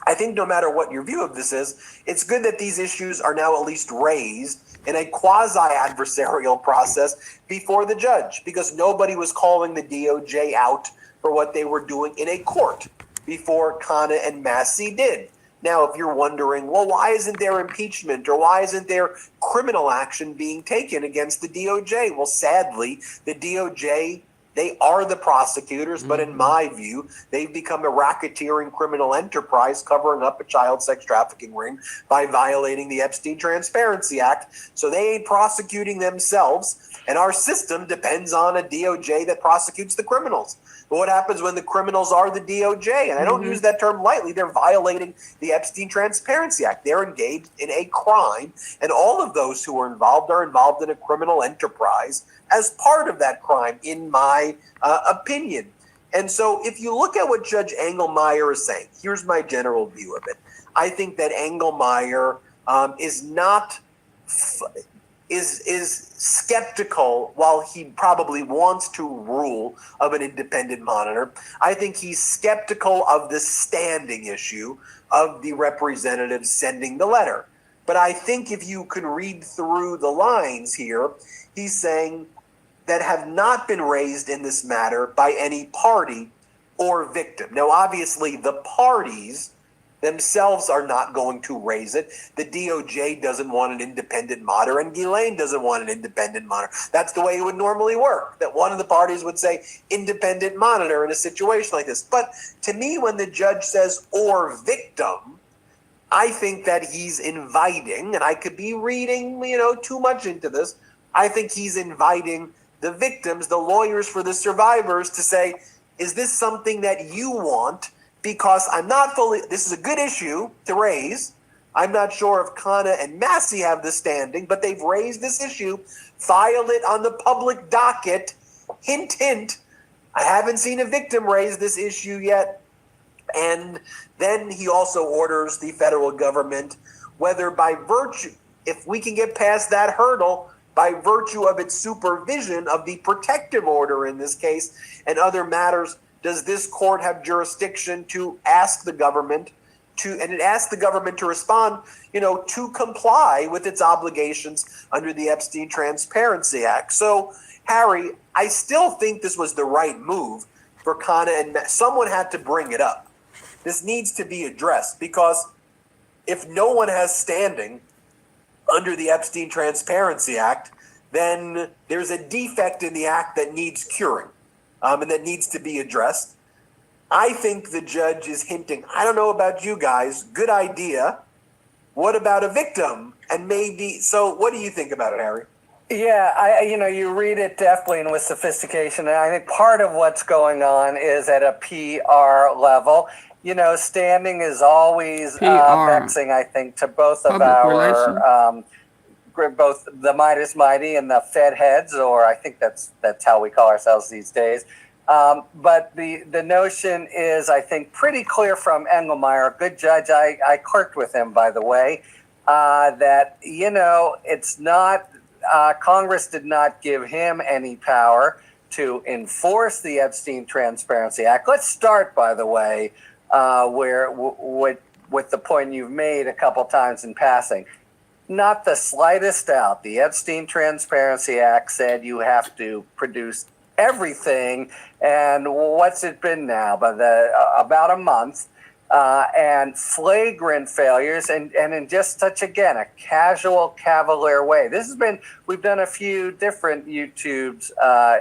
I think no matter what your view of this is, it's good that these issues are now at least raised in a quasi-adversarial process before the judge, because nobody was calling the DOJ out for what they were doing in a court before Kana and Massey did. Now, if you're wondering, well, why isn't there impeachment or why isn't there criminal action being taken against the DOJ? Well, sadly, the DOJ, they are the prosecutors, but in my view, they've become a racketeering criminal enterprise covering up a child sex trafficking ring by violating the Epstein Transparency Act. So they ain't prosecuting themselves, and our system depends on a DOJ that prosecutes the criminals. But what happens when the criminals are the DOJ? And I don't use that term lightly. They're violating the Epstein Transparency Act. They're engaged in a crime, and all of those who are involved in a criminal enterprise as part of that crime, in my opinion. And so if you look at what Judge Engelmeyer is saying, here's my general view of it. I think that Engelmeyer is skeptical, while he probably wants to rule of an independent monitor. I think he's skeptical of the standing issue of the representatives sending the letter. But I think if you can read through the lines here, he's saying that have not been raised in this matter by any party or victim. Now, obviously, the parties themselves are not going to raise it. The DOJ doesn't want an independent monitor, and Ghislaine doesn't want an independent monitor. That's the way it would normally work, that one of the parties would say independent monitor in a situation like this. But to me, when the judge says or victim, I think that he's inviting, and I could be reading, too much into this, I think he's inviting the victims, the lawyers for the survivors, to say, is this something that you want? Because this is a good issue to raise. I'm not sure if Kana and Massey have the standing, but they've raised this issue. File it on the public docket. Hint, hint. I haven't seen a victim raise this issue yet. And then he also orders the federal government, whether by virtue, if we can get past that hurdle, by virtue of its supervision of the protective order in this case and other matters, does this court have jurisdiction to ask the government and it asks the government to respond, to comply with its obligations under the Epstein Transparency Act. So, Harry, I still think this was the right move for Kana and someone had to bring it up. This needs to be addressed, because if no one has standing under the Epstein Transparency Act, then there's a defect in the act that needs curing, and that needs to be addressed. I think the judge is hinting, I don't know about you guys, good idea. What about a victim? And maybe, so what do you think about it, Harry? Yeah, you read it deftly and with sophistication, and I think part of what's going on is at a PR level. Standing is always vexing, I think, to both of our both the Midas Mighty and the Fed heads, or I think that's how we call ourselves these days. But the notion is, I think, pretty clear from Engelmeyer, a good judge. I clerked with him, by the way, that it's not. Congress did not give him any power to enforce the Epstein Transparency Act. Let's start, by the way, with the point you've made a couple times in passing. Not the slightest doubt. The Epstein Transparency Act said you have to produce everything. And what's it been now? About a month. And flagrant failures, and in just such, again, a casual, cavalier way. We've done a few different YouTubes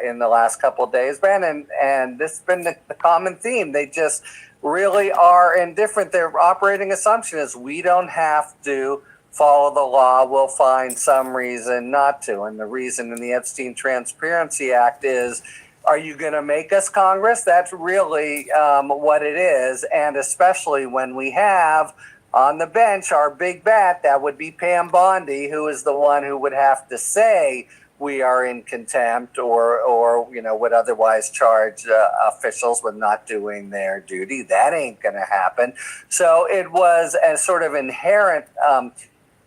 in the last couple of days, Ben, and this has been the common theme. They just really are indifferent. Their operating assumption is we don't have to follow the law, we'll find some reason not to. And the reason in the Epstein Transparency Act is, are you going to make us Congress? That's really what it is. And especially when we have on the bench our big bat, that would be Pam Bondi, who is the one who would have to say we are in contempt or would otherwise charge officials with not doing their duty. That ain't going to happen. So it was a sort of inherent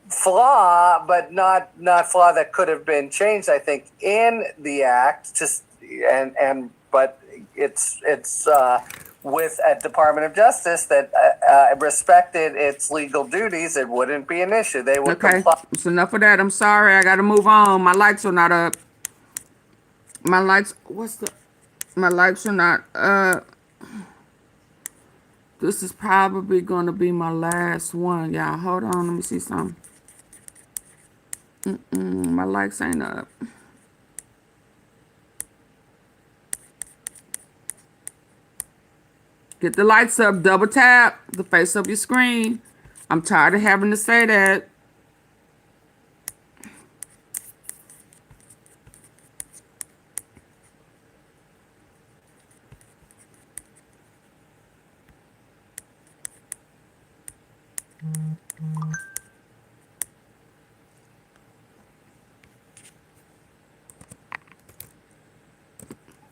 flaw, but not flaw that could have been changed, I think, in the act but it's with a Department of Justice that respected its legal duties, it wouldn't be an issue. They would comply. It's enough of that. I'm sorry. I got to move on. My lights are not up. My lights are not up. This is probably going to be my last one. Y'all, hold on. Let me see something. My lights ain't up. Get the lights up, double tap the face of your screen. I'm tired of having to say that.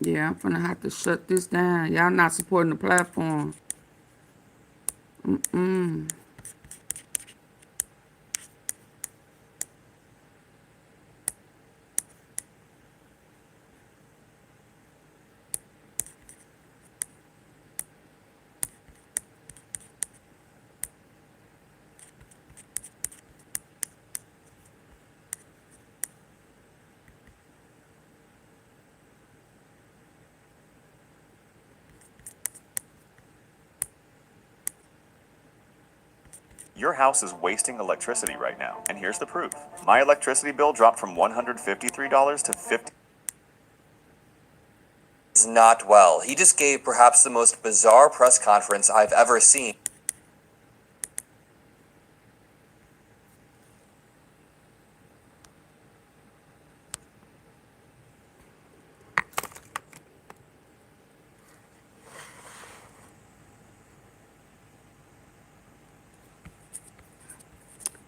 Yeah, I'm gonna have to shut this down. Y'all not supporting the platform. Your house is wasting electricity right now, and here's the proof. My electricity bill dropped from $153 to $50. Is not well. He just gave perhaps the most bizarre press conference I've ever seen.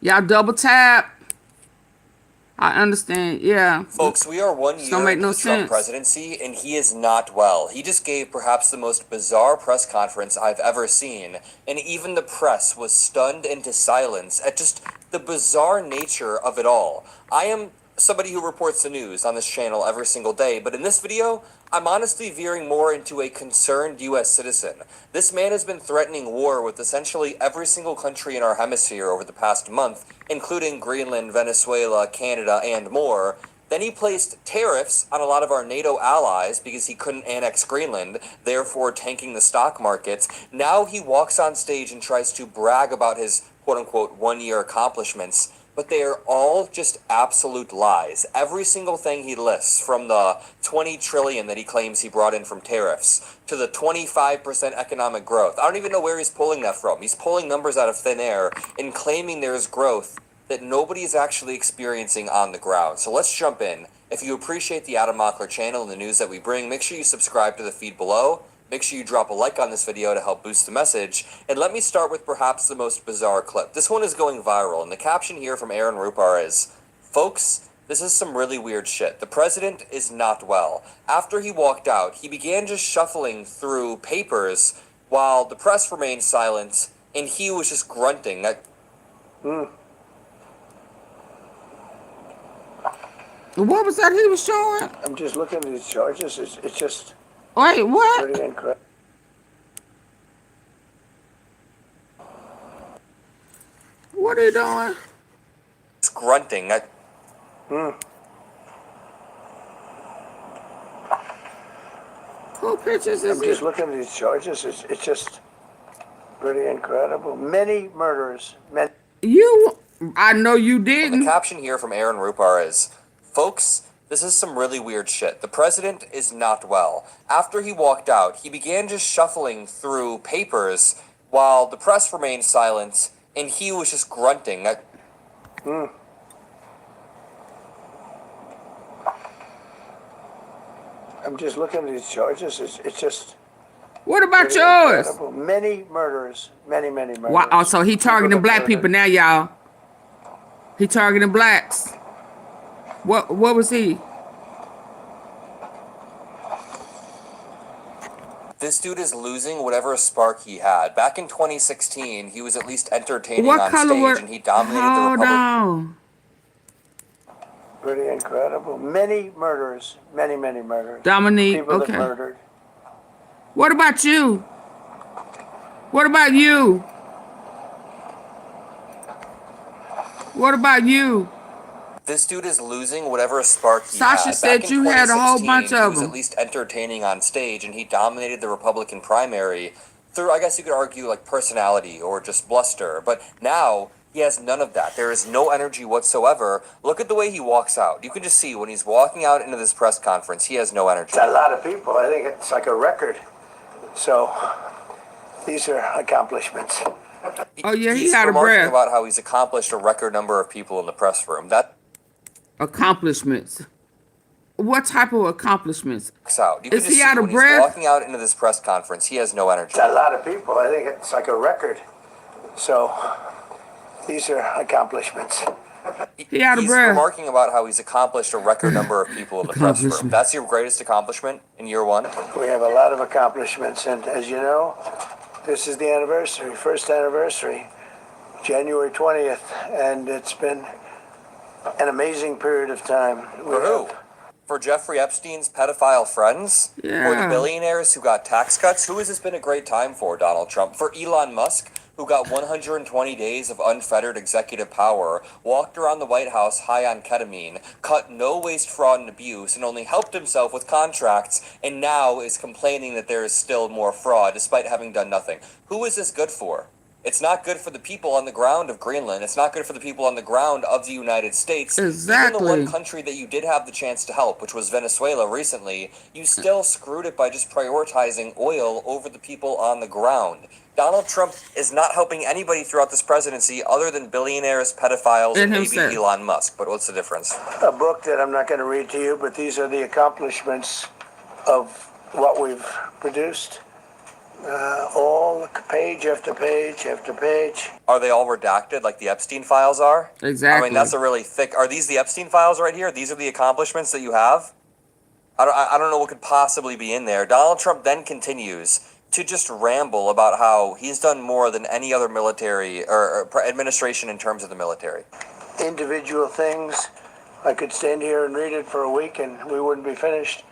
Y'all double tap. I understand, yeah. Folks, we are 1 year Don't make into no the Trump sense. presidency, and he is not well. He just gave perhaps the most bizarre press conference I've ever seen, and even the press was stunned into silence at just the bizarre nature of it all. I am somebody who reports the news on this channel every single day, but in this video, I'm honestly veering more into a concerned U.S. citizen. This man has been threatening war with essentially every single country in our hemisphere over the past month, including Greenland, Venezuela, Canada, and more. Then he placed tariffs on a lot of our NATO allies because he couldn't annex Greenland, therefore tanking the stock markets. Now he walks on stage and tries to brag about his quote-unquote one-year accomplishments. but they are all just absolute lies. Every single thing he lists, from the 20 trillion that he claims he brought in from tariffs to the 25% economic growth. I don't even know where he's pulling that from. He's pulling numbers out of thin air and claiming there's growth that nobody is actually experiencing on the ground. So let's jump in. If you appreciate the Adam Mockler channel and the news that we bring, make sure you subscribe to the feed below. Make sure you drop a like on this video to help boost the message. And let me start with perhaps the most bizarre clip. This one is going viral, and the caption here from Aaron Rupar is, "Folks, this is some really weird shit. The president is not well. After he walked out, he began just shuffling through papers while the press remained silent, and he was just grunting." What was that he was showing? I'm just looking at these charges. It's just Wait, what? pretty incredible. What are you doing? Just grunting. Who pictures is I'm just looking at these charges. It's just pretty incredible. Many murders. I know you didn't. The caption here from Aaron Rupar is, "Folks, this is some really weird shit. The president is not well. After he walked out, he began just shuffling through papers while the press remained silent, and he was just grunting." I'm just looking at these charges. It's just. What about pretty yours? incredible. Many murders. Many murders. Wow, oh, so he targeting black people now, y'all. He targeting blacks. What was he? This dude is losing whatever spark he had. Back in 2016, he was at least entertaining What on color stage, were? and he dominated the Hold Republican. on. Pretty incredible. Many murders. Many murders. Dominique, People okay. that murdered. What about you? What about you? What about you? This dude is losing whatever spark he Sasha had. said Back in you had a whole 2016, bunch he of was them. at least entertaining on stage, and he dominated the Republican primary through, I guess you could argue, like personality or just bluster. But now he has none of that. There is no energy whatsoever. Look at the way he walks out. You can just see when he's walking out into this press conference, he has no energy. It's a lot of people. I think it's like a record. So these are accomplishments. Oh yeah, he He's out of remarking breath. about how he's accomplished a record number of people in the press room. That Accomplishments. What type of accomplishments? out. You can Is just he see out of when breath? he's walking out into this press conference, he has no energy. It's a lot of people. I think it's like a record. So these are accomplishments. He out of He's breath. remarking about how he's accomplished a record number of people in the press room. Accomplishment. That's your greatest accomplishment in year one? We have a lot of accomplishments, and as you know, this is the anniversary, first anniversary, January 20th, and it's been an amazing period of time. For who? For Jeffrey Epstein's pedophile friends? For the Yeah. billionaires who got tax cuts? Who has this been a great time for, Donald Trump? For Elon Musk, who got 120 days of unfettered executive power, walked around the White House high on ketamine, cut no waste, fraud, and abuse, and only helped himself with contracts, and now is complaining that there is still more fraud, despite having done nothing. Who is this good for? It's not good for the people on the ground of Greenland. It's not good for the people on the ground of the United States. Exactly. Even the one country that you did have the chance to help, which was Venezuela recently, you still screwed it by just prioritizing oil over the people on the ground. Donald Trump is not helping anybody throughout this presidency other than billionaires, pedophiles, and maybe himself. Elon Musk. But what's the difference? A book that I'm not going to read to you, but these are the accomplishments of what we've produced. All page after page after page. Are they all redacted like the Epstein files are? Exactly. I mean, that's a really thick... Are these the Epstein files right here? These are the accomplishments that you have? I don't know what could possibly be in there. Donald Trump then continues to just ramble about how he's done more than any other military or administration in terms of the military. Individual things. I could stand here and read it for a week and we wouldn't be finished.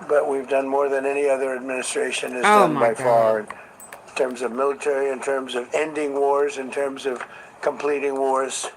But we've done more than any other administration has done by far in terms of military, in terms of ending wars, in terms of completing wars.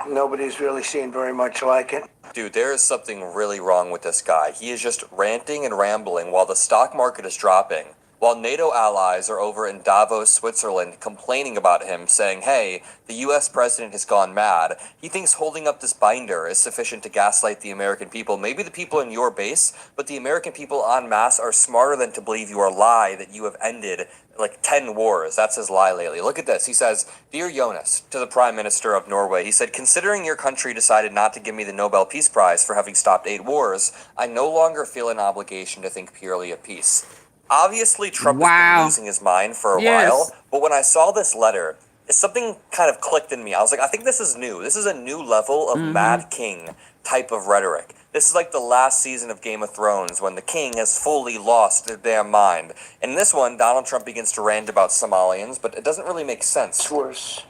Nobody's really seen very much like it. Dude, there is something really wrong with this guy. He is just ranting and rambling while the stock market is dropping, while NATO allies are over in Davos, Switzerland, complaining about him, saying, hey, the US president has gone mad. He thinks holding up this binder is sufficient to gaslight the American people. Maybe the people in your base, but the American people en masse are smarter than to believe your lie that you have ended like 10 wars. That's his lie lately. Look at this. He says, Dear Jonas, to the Prime Minister of Norway, he said, considering your country decided not to give me the Nobel Peace Prize for having stopped 8 wars, I no longer feel an obligation to think purely of peace. Obviously, Trump has been losing his mind for a while, but when I saw this letter, something kind of clicked in me. I was like, I think this is new. This is a new level of Mad King type of rhetoric. This is like the last season of Game of Thrones when the king has fully lost their damn mind. In this one, Donald Trump begins to rant about Somalians, but it doesn't really make sense. It's worse.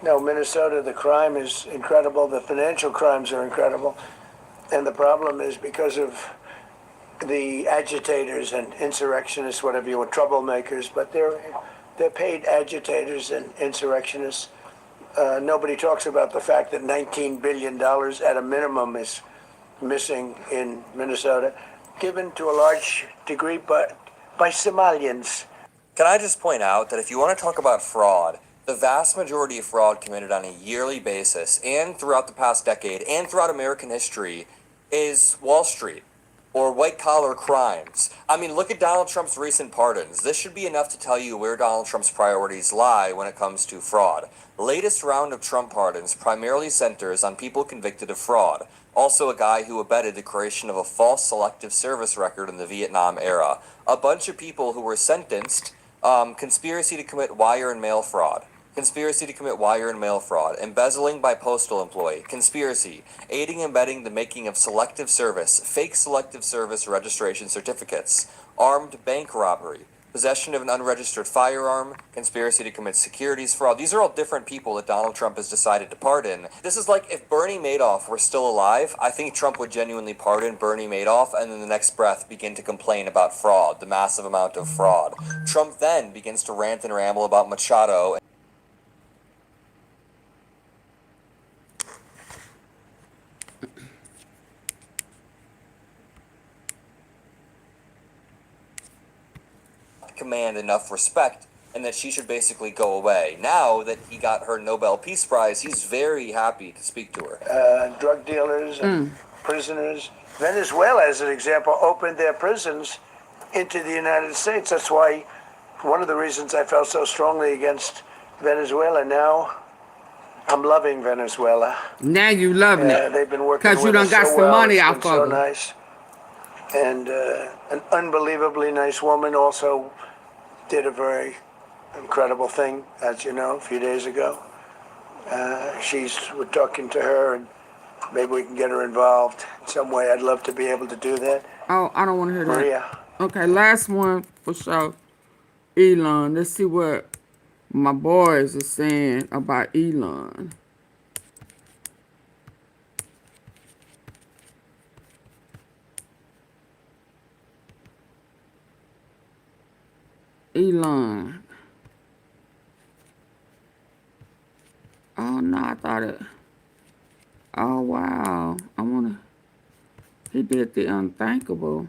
No, Minnesota, the crime is incredible. The financial crimes are incredible. And the problem is because of the agitators and insurrectionists, whatever you want, troublemakers, but they're paid agitators and insurrectionists. Nobody talks about the fact that $19 billion at a minimum is missing in Minnesota, given to a large degree by Somalians. Can I just point out that if you want to talk about fraud, the vast majority of fraud committed on a yearly basis and throughout the past decade and throughout American history is Wall Street or white-collar crimes. I mean, look at Donald Trump's recent pardons. This should be enough to tell you where Donald Trump's priorities lie when it comes to fraud. The latest round of Trump pardons primarily centers on people convicted of fraud. Also a guy who abetted the creation of a false selective service record in the Vietnam era. A bunch of people who were sentenced, conspiracy to commit wire and mail fraud. Conspiracy to commit wire and mail fraud, embezzling by postal employee, conspiracy, aiding and abetting the making of selective service, fake selective service registration certificates, armed bank robbery, possession of an unregistered firearm, conspiracy to commit securities fraud. These are all different people that Donald Trump has decided to pardon. This is like if Bernie Madoff were still alive, I think Trump would genuinely pardon Bernie Madoff and in the next breath begin to complain about fraud, the massive amount of fraud. Trump then begins to rant and ramble about Machado. Command enough respect and that she should basically go away. Now that he got her Nobel Peace Prize, he's very happy to speak to her. Drug dealers and prisoners. Venezuela, as an example, opened their prisons into the United States. That's why one of the reasons I felt so strongly against Venezuela. Now I'm loving Venezuela. Now you loving it. They've been working because you with done us got so some well. money It's out been for so them. nice. And an unbelievably nice woman also did a very incredible thing, as you know, a few days ago. We're talking to her, and maybe we can get her involved in some way. I'd love to be able to do that. Oh, I don't want to hear that. Maria. Okay, last one for sure. Elon. Let's see what my boys are saying about Elon. Elon. Oh no, I thought it. Oh wow. He did the unthinkable.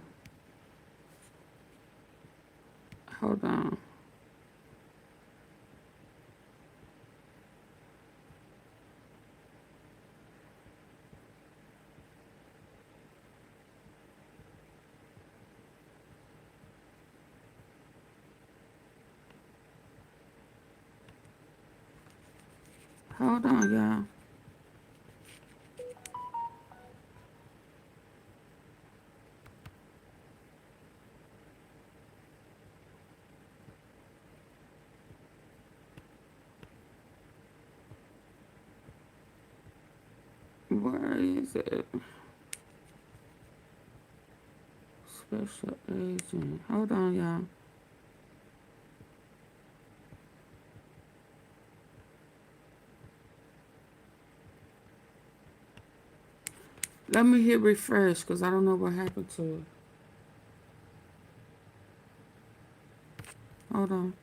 Hold on. Hold on, y'all. Where is it? Special agent. Hold on, y'all. Let me hit refresh because I don't know what happened to it. Hold on.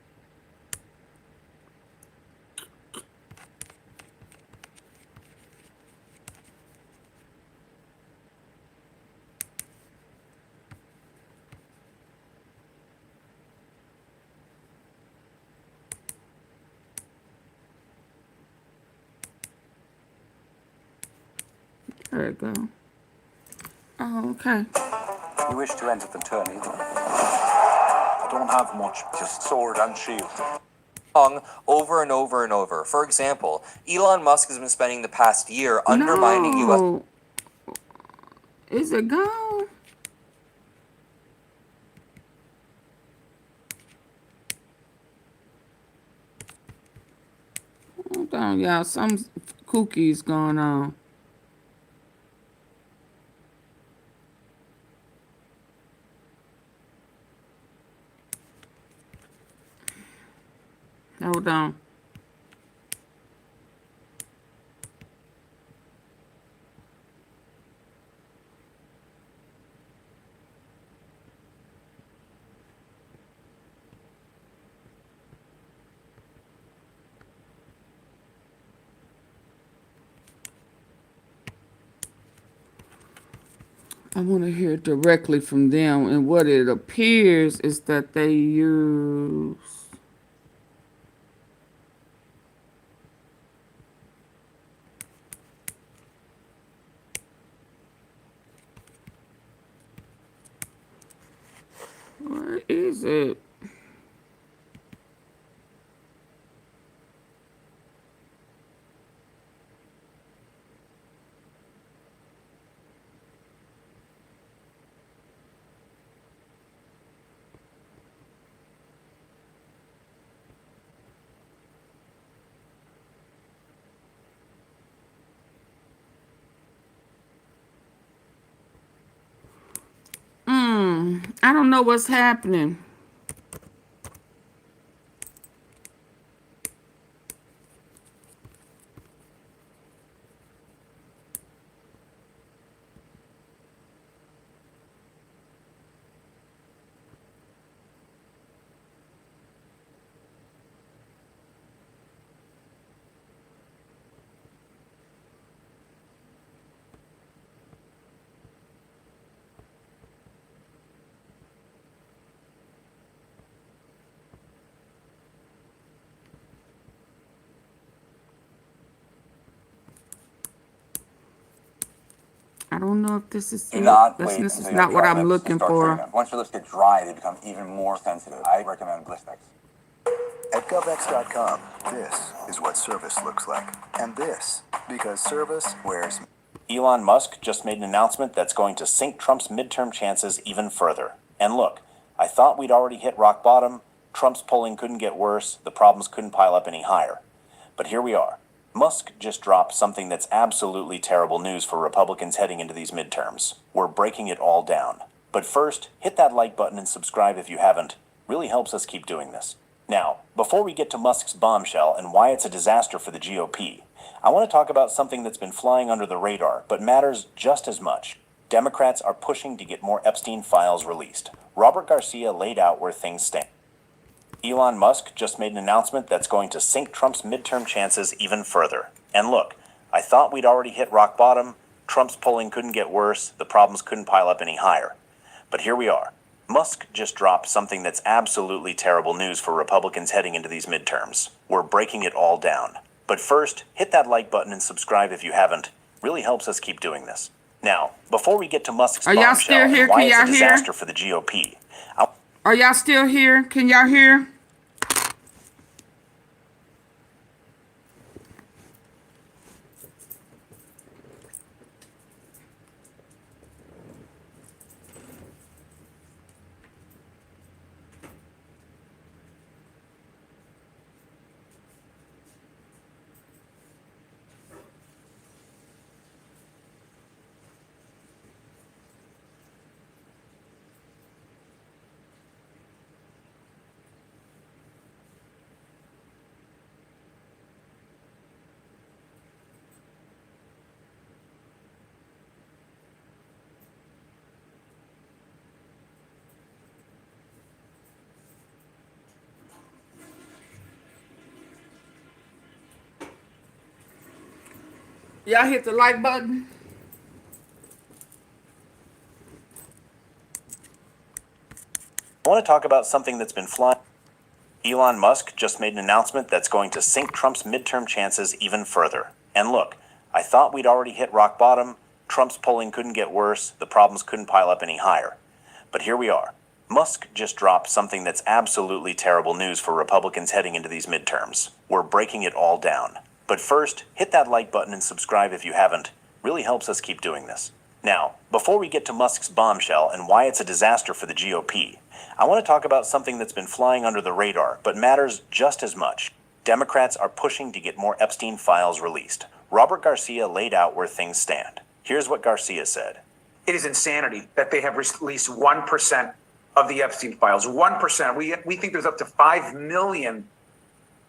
There it go. Oh, okay. You wish to enter the tourney? I don't have much, just sword and shield. Over and over and over. For example, Elon Musk has been spending the past year undermining U.S. No. Is it gone? Hold on, y'all. Some cookies going on. Hold on. I want to hear directly from them, and what it appears is that they use where is it? I don't know what's happening. I don't know if this is it. This is not what I'm looking for. Once your lips get dry, they become even more sensitive. I recommend Blistex. At GovX.com, this is what service looks like. And this, because service wears... Elon Musk just made an announcement that's going to sink Trump's midterm chances even further. And look, I thought we'd already hit rock bottom. Trump's polling couldn't get worse. The problems couldn't pile up any higher. But here we are. Musk just dropped something that's absolutely terrible news for Republicans heading into these midterms. We're breaking it all down. But first, hit that like button and subscribe if you haven't. Really helps us keep doing this. Now, before we get to Musk's bombshell and why it's a disaster for the GOP, I want to talk about something that's been flying under the radar, but matters just as much. Democrats are pushing to get more Epstein files released. Robert Garcia laid out where things stand. Elon Musk just made an announcement that's going to sink Trump's midterm chances even further. And look, I thought we'd already hit rock bottom. Trump's polling couldn't get worse. The problems couldn't pile up any higher. But here we are. Musk just dropped something that's absolutely terrible news for Republicans heading into these midterms. We're breaking it all down. But first, hit that like button and subscribe if you haven't. Really helps us keep doing this. Now, before we get to Musk's bombshell and why it's a disaster for the GOP, are y'all still here? Can y'all hear? Y'all hit the like button. I want to talk about something that's been flying. Elon Musk just made an announcement that's going to sink Trump's midterm chances even further. And look, I thought we'd already hit rock bottom. Trump's polling couldn't get worse, the problems couldn't pile up any higher. But here we are. Musk just dropped something that's absolutely terrible news for Republicans heading into these midterms. We're breaking it all down. But first, hit that like button and subscribe if you haven't. Really helps us keep doing this. Now, before we get to Musk's bombshell and why it's a disaster for the GOP, I want to talk about something that's been flying under the radar, but matters just as much. Democrats are pushing to get more Epstein files released. Robert Garcia laid out where things stand. Here's what Garcia said. It is insanity that they have released 1% of the Epstein files. 1%. We think there's up to 5 million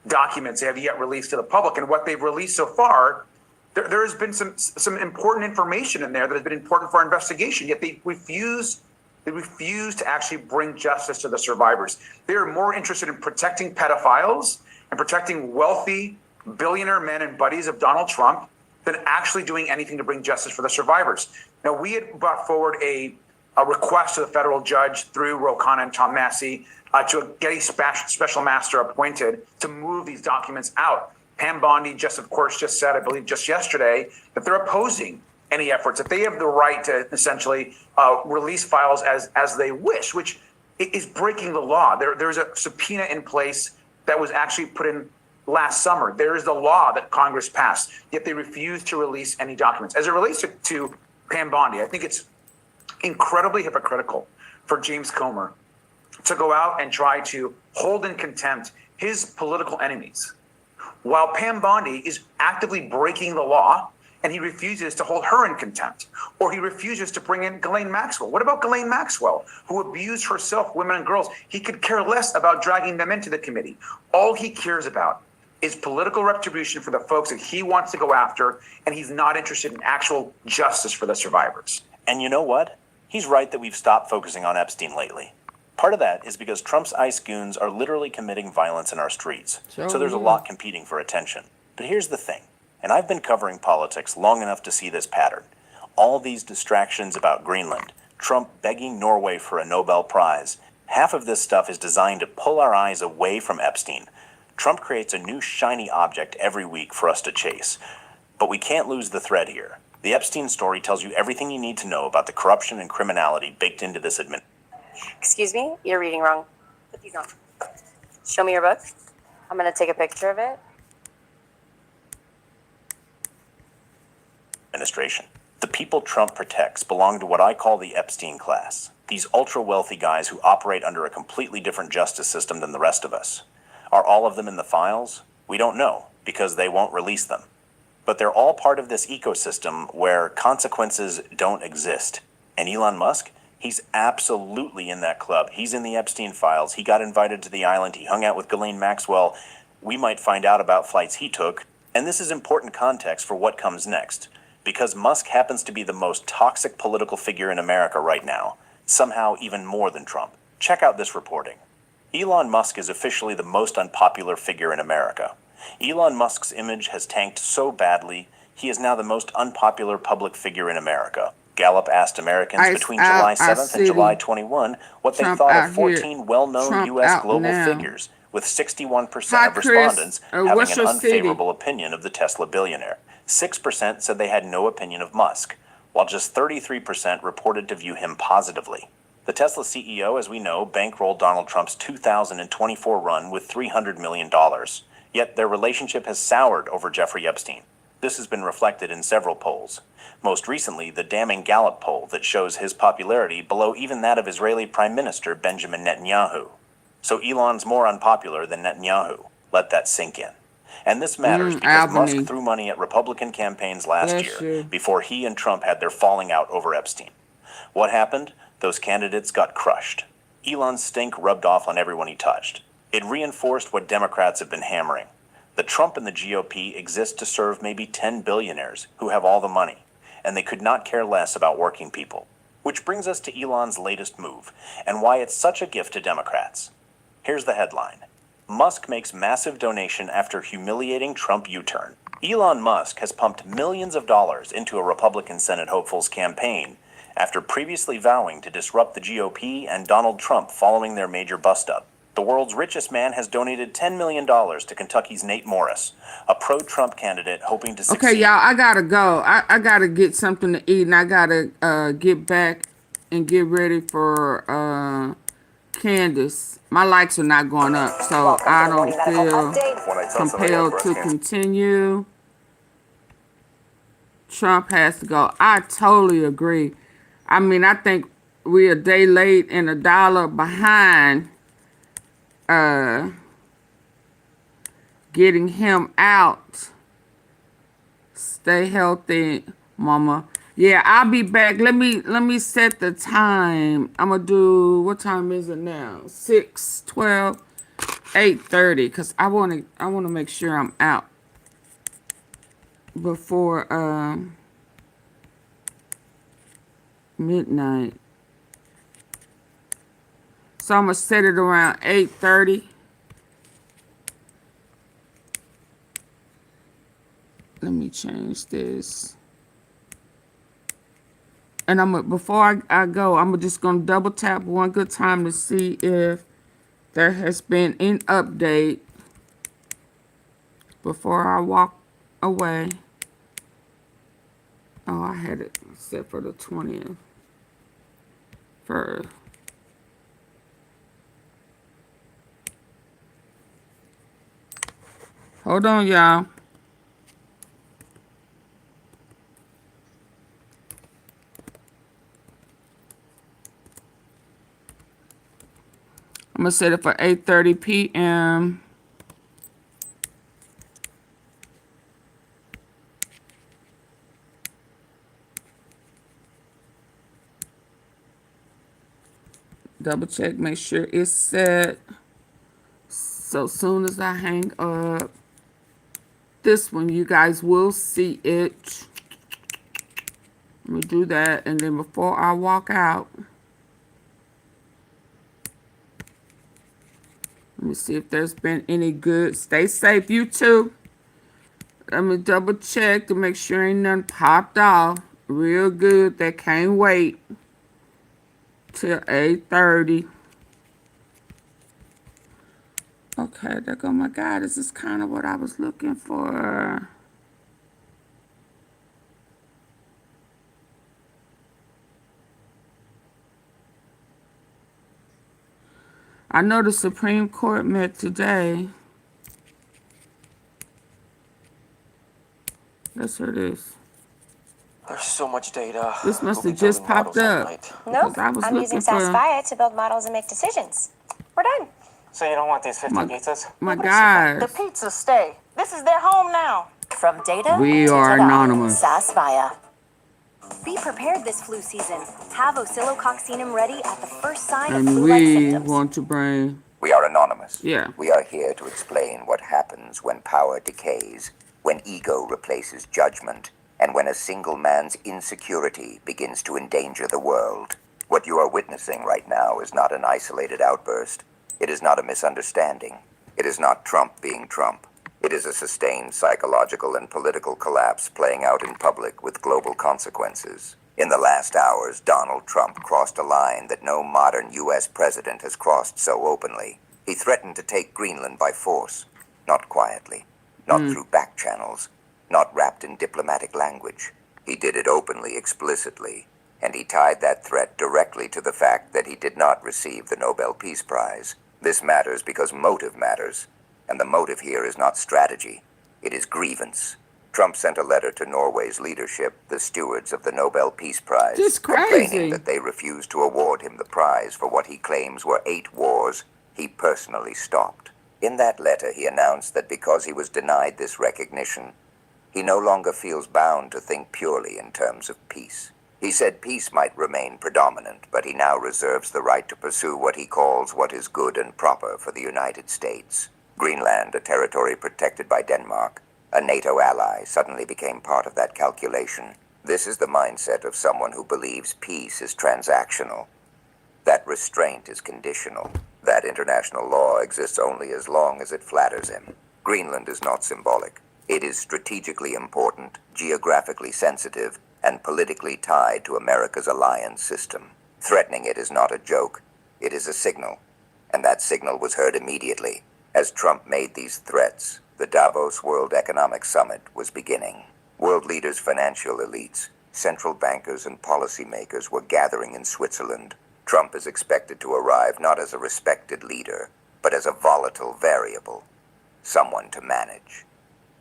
documents they have yet released to the public. And what they've released so far, there has been some important information in there that has been important for our investigation, yet they refuse to actually bring justice to the survivors. They are more interested in protecting pedophiles and protecting wealthy billionaire men and buddies of Donald Trump than actually doing anything to bring justice for the survivors. Now, we had brought forward a request to the federal judge through Ro Khanna and Tom Massey to get a special master appointed to move these documents out. Pam Bondi just said, I believe just yesterday, that they're opposing any efforts, that they have the right to essentially release files as they wish, which is breaking the law. There's a subpoena in place that was actually put in last summer. There is the law that Congress passed, yet they refuse to release any documents. As it relates to Pam Bondi, I think it's incredibly hypocritical for James Comer to go out and try to hold in contempt his political enemies, while Pam Bondi is actively breaking the law, and he refuses to hold her in contempt, or he refuses to bring in Ghislaine Maxwell. What about Ghislaine Maxwell, who abused herself, women and girls? He could care less about dragging them into the committee. All he cares about is political retribution for the folks that he wants to go after, and he's not interested in actual justice for the survivors. And you know what? He's right that we've stopped focusing on Epstein lately. Part of that is because Trump's ICE goons are literally committing violence in our streets. So there's a lot competing for attention. But here's the thing, and I've been covering politics long enough to see this pattern. All these distractions about Greenland, Trump begging Norway for a Nobel Prize, half of this stuff is designed to pull our eyes away from Epstein. Trump creates a new shiny object every week for us to chase. But we can't lose the thread here. The Epstein story tells you everything you need to know about the corruption and criminality baked into this administration. Excuse me, you're reading wrong. Put these on. Show me your book. I'm going to take a picture of it. Administration. The people Trump protects belong to what I call the Epstein class. These ultra-wealthy guys who operate under a completely different justice system than the rest of us. Are all of them in the files? We don't know, because they won't release them. But they're all part of this ecosystem where consequences don't exist. And Elon Musk? He's absolutely in that club. He's in the Epstein files. He got invited to the island. He hung out with Ghislaine Maxwell. We might find out about flights he took. And this is important context for what comes next. Because Musk happens to be the most toxic political figure in America right now. Somehow even more than Trump. Check out this reporting. Elon Musk is officially the most unpopular figure in America. Elon Musk's image has tanked so badly, he is now the most unpopular public figure in America. Gallup asked Americans between July 7th and July 21 what they thought of 14 well-known U.S. global figures, with 61% of respondents having an unfavorable opinion of the Tesla billionaire. 6% said they had no opinion of Musk, while just 33% reported to view him positively. The Tesla CEO, as we know, bankrolled Donald Trump's 2024 run with $300 million. Yet their relationship has soured over Jeffrey Epstein. This has been reflected in several polls. Most recently, the damning Gallup poll that shows his popularity below even that of Israeli Prime Minister Benjamin Netanyahu. So Elon's more unpopular than Netanyahu. Let that sink in. And this matters because Musk threw money at Republican campaigns last year before he and Trump had their falling out over Epstein. What happened? Those candidates got crushed. Elon's stink rubbed off on everyone he touched. It reinforced what Democrats have been hammering. The Trump and the GOP exist to serve maybe 10 billionaires who have all the money, and they could not care less about working people. Which brings us to Elon's latest move, and why it's such a gift to Democrats. Here's the headline. Musk makes massive donation after humiliating Trump U-turn. Elon Musk has pumped millions of dollars into a Republican Senate hopeful's campaign after previously vowing to disrupt the GOP and Donald Trump following their major bust-up. The world's richest man has donated $10 million to Kentucky's Nate Morris, a pro-Trump candidate hoping to succeed. Okay, y'all, I gotta go. I gotta get something to eat, and I gotta get back and get ready for Candace. My likes are not going up, so I don't feel compelled to continue. Trump has to go. I totally agree. I mean, I think we're a day late and a dollar behind getting him out. Stay healthy, mama. Yeah, I'll be back. Let me set the time. I'm gonna do, what time is it now? 6, 12, 8:30, because I wanna make sure I'm out before midnight. So I'm gonna set it around 8:30. Let me change this. And before I go, I'm just gonna double tap one good time to see if there has been an update before I walk away. Oh, I had it set for the 20th. Hold on, y'all. I'm gonna set it for 8:30 p.m. Double check, make sure it's set. So soon as I hang up this one, you guys will see it. Let me do that, and then before I walk out, let me see if there's been any good. Stay safe, you too. Let me double check to make sure ain't nothing popped off. Real good. That can't wait till 8:30. Okay, there go my guy. This is kind of what I was looking for. I know the Supreme Court met today. That's what it is. There's so much data. This must have just popped up. Nope, I was I'm looking using for Saspaya to build models and make decisions. We're done. So you don't want these 50 pizzas? my guys. The pizzas stay. This is their home now. From data We to are ta-da, anonymous. Saspaya. Be prepared this flu season. Have oscillococcinum ready at the first sign of And flu-like we symptoms. want to bring. We are anonymous. Yeah. We are here to explain what happens when power decays, when ego replaces judgment, and when a single man's insecurity begins to endanger the world. What you are witnessing right now is not an isolated outburst. It is not a misunderstanding. It is not Trump being Trump. It is a sustained psychological and political collapse playing out in public with global consequences. In the last hours, Donald Trump crossed a line that no modern U.S. president has crossed so openly. He threatened to take Greenland by force, not quietly, not through back channels, not wrapped in diplomatic language. He did it openly, explicitly, and he tied that threat directly to the fact that he did not receive the Nobel Peace Prize. This matters because motive matters, and the motive here is not strategy, it is grievance. Trump sent a letter to Norway's leadership, the stewards of the Nobel Peace Prize, complaining that they refused to award him the prize for what he claims were 8 wars he personally stopped. In that letter, he announced that because he was denied this recognition, he no longer feels bound to think purely in terms of peace. He said peace might remain predominant, but he now reserves the right to pursue what he calls what is good and proper for the United States. Greenland, a territory protected by Denmark, a NATO ally, suddenly became part of that calculation. This is the mindset of someone who believes peace is transactional, that restraint is conditional, that international law exists only as long as it flatters him. Greenland is not symbolic. It is strategically important, geographically sensitive, and politically tied to America's alliance system. Threatening it is not a joke, it is a signal. And that signal was heard immediately. As Trump made these threats, the Davos World Economic Summit was beginning. World leaders, financial elites, central bankers, and policymakers were gathering in Switzerland. Trump is expected to arrive not as a respected leader, but as a volatile variable. Someone to manage.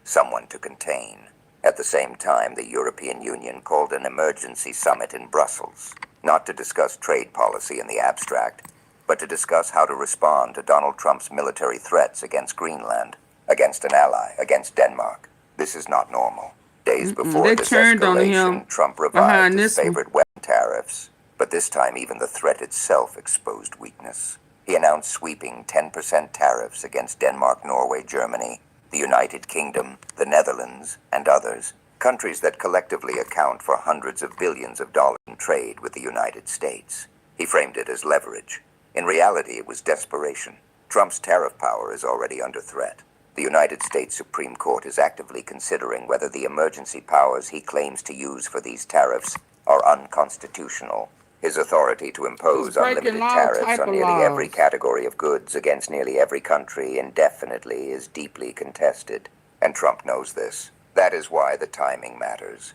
Someone to contain. At the same time, the European Union called an emergency summit in Brussels, not to discuss trade policy in the abstract, but to discuss how to respond to Donald Trump's military threats against Greenland, against an ally, against Denmark. This is not normal. Days before this escalation, Trump revived his favorite weapon tariffs. But this time, even the threat itself exposed weakness. He announced sweeping 10% tariffs against Denmark, Norway, Germany, the United Kingdom, the Netherlands, and others, countries that collectively account for hundreds of billions of dollars in trade with the United States. He framed it as leverage. In reality, it was desperation. Trump's tariff power is already under threat. The United States Supreme Court is actively considering whether the emergency powers he claims to use for these tariffs are unconstitutional. His authority to impose unlimited tariffs on nearly every category of goods against nearly every country indefinitely is deeply contested, and Trump knows this. That is why the timing matters.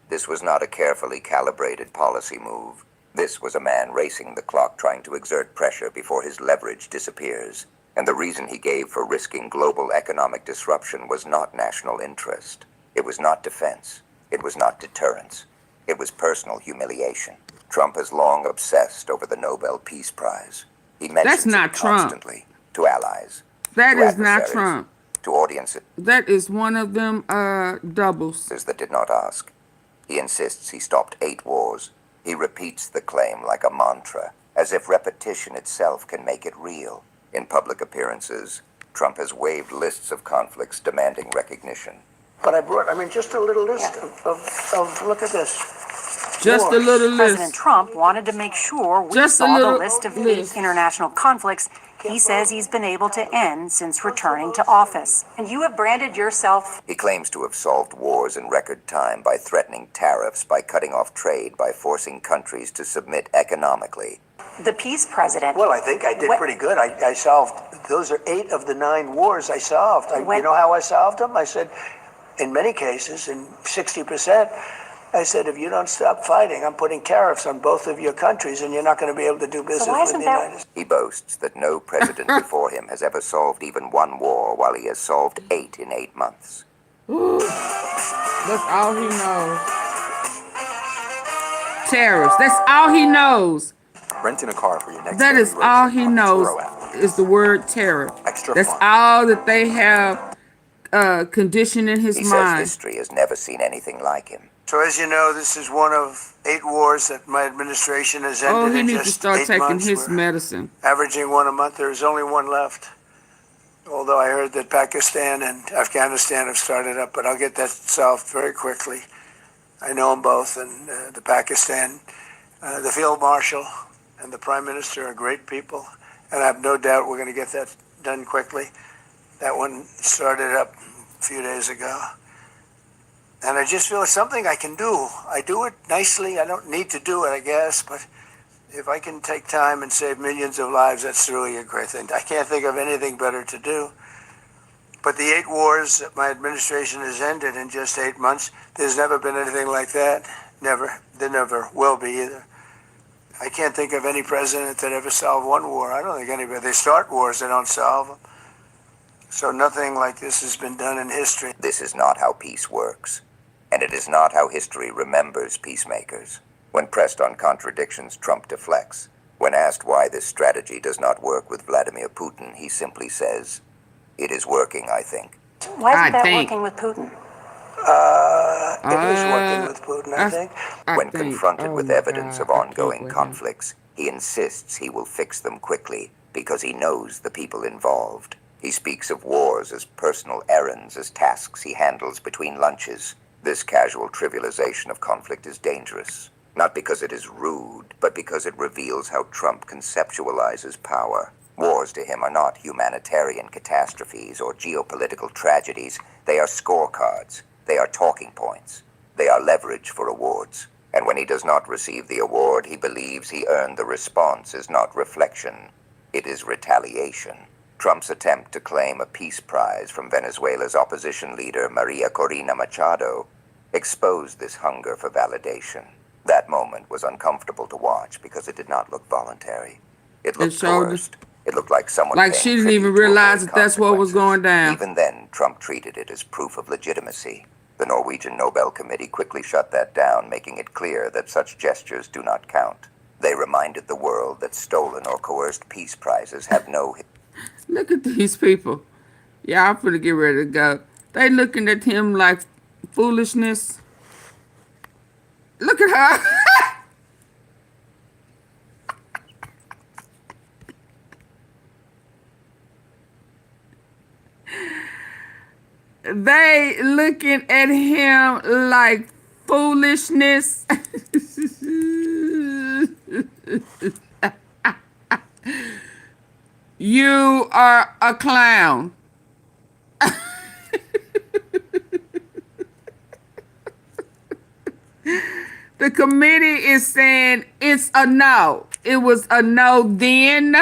This was not a carefully calibrated policy move. This was a man racing the clock, trying to exert pressure before his leverage disappears. And the reason he gave for risking global economic disruption was not national interest. It was not defense. It was not deterrence. It was personal humiliation. Trump has long obsessed over the Nobel Peace Prize. He mentions it constantly to allies. That is not Trump. To audiences. That is one of them doubles. That did not ask. He insists he stopped 8 wars. He repeats the claim like a mantra, as if repetition itself can make it real. In public appearances, Trump has waived lists of conflicts demanding recognition. But I brought, just a little list of look at this. Just a little list. President Trump wanted to make sure we saw the list of 8 international conflicts he says he's been able to end since returning to office. And you have branded yourself. He claims to have solved wars in record time by threatening tariffs, by cutting off trade, by forcing countries to submit economically. The peace president. Well, I think I did pretty good. I solved, those are 8 of the 9 wars I solved. You know how I solved them? I said, in many cases, in 60%, I said, if you don't stop fighting, I'm putting tariffs on both of your countries, and you're not going to be able to do business with the United States. He boasts that no president before him has ever solved even 1 war, while he has solved 8 in 8 months. That's all he knows. Tariffs. That's all he knows. Renting a car for your next. That is all he knows. Is the word tariff. That's all that they have conditioned in his mind. He says history has never seen anything like him. So as you know, this is one of 8 wars that my administration has ended he in needs just to start 8 taking months. his medicine. Averaging 1 a month. There's only 1 left. Although I heard that Pakistan and Afghanistan have started up, but I'll get that solved very quickly. I know them both, and the Pakistan, the field marshal and the prime minister are great people, and I have no doubt we're going to get that done quickly. That one started up a few days ago. And I just feel it's something I can do. I do it nicely. I don't need to do it, I guess, but if I can take time and save millions of lives, that's really a great thing. I can't think of anything better to do. But the 8 wars that my administration has ended in just 8 months, there's never been anything like that. Never. There never will be either. I can't think of any president that ever solved 1 war. I don't think anybody. They start wars, they don't solve them. So nothing like this has been done in history. This is not how peace works. And it is not how history remembers peacemakers. When pressed on contradictions, Trump deflects. When asked why this strategy does not work with Vladimir Putin, he simply says, "It is working, I think." Why isn't that working with Putin? It is working with Putin, I think. When confronted with evidence of ongoing conflicts, he insists he will fix them quickly because he knows the people involved. He speaks of wars as personal errands, as tasks he handles between lunches. This casual trivialization of conflict is dangerous, not because it is rude, but because it reveals how Trump conceptualizes power. Wars to him are not humanitarian catastrophes or geopolitical tragedies. They are scorecards. They are talking points. They are leverage for awards. And when he does not receive the award, he believes he earned the response is not reflection. It is retaliation. Trump's attempt to claim a peace prize from Venezuela's opposition leader Maria Corina Machado exposed this hunger for validation. That moment was uncomfortable to watch because it did not look voluntary. It looked coerced. It looked like someone like she didn't even realize that that's what was going down. Even then, Trump treated it as proof of legitimacy. The Norwegian Nobel Committee quickly shut that down, making it clear that such gestures do not count. They reminded the world that stolen or coerced peace prizes have no... Look at these people. Y'all finna get ready to go. They looking at him like foolishness. Look at her. They looking at him like foolishness. You are a clown. The committee is saying it's a no. It was a no then.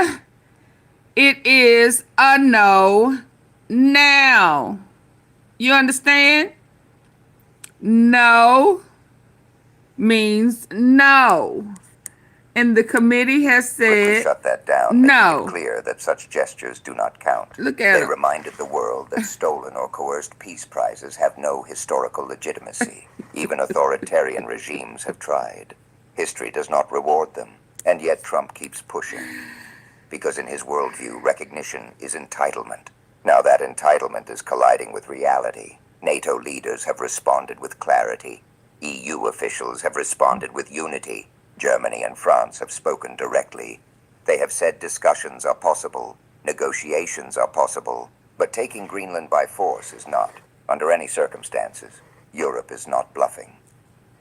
It is a no now. You understand? No means no. And the committee has said shut that down, no. Making it clear that such gestures do not count. Look at They reminded the world that stolen or coerced peace prizes have no historical legitimacy. Even authoritarian regimes have tried. History does not reward them, and yet Trump keeps pushing. Because in his worldview, recognition is entitlement. Now that entitlement is colliding with reality. NATO leaders have responded with clarity. EU officials have responded with unity. Germany and France have spoken directly. They have said discussions are possible, negotiations are possible, but taking Greenland by force is not, under any circumstances. Europe is not bluffing.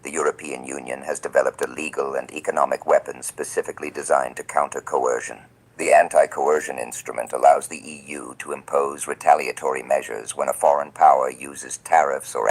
The European Union has developed a legal and economic weapon specifically designed to counter coercion. The anti-coercion instrument allows the EU to impose retaliatory measures when a foreign power uses tariffs or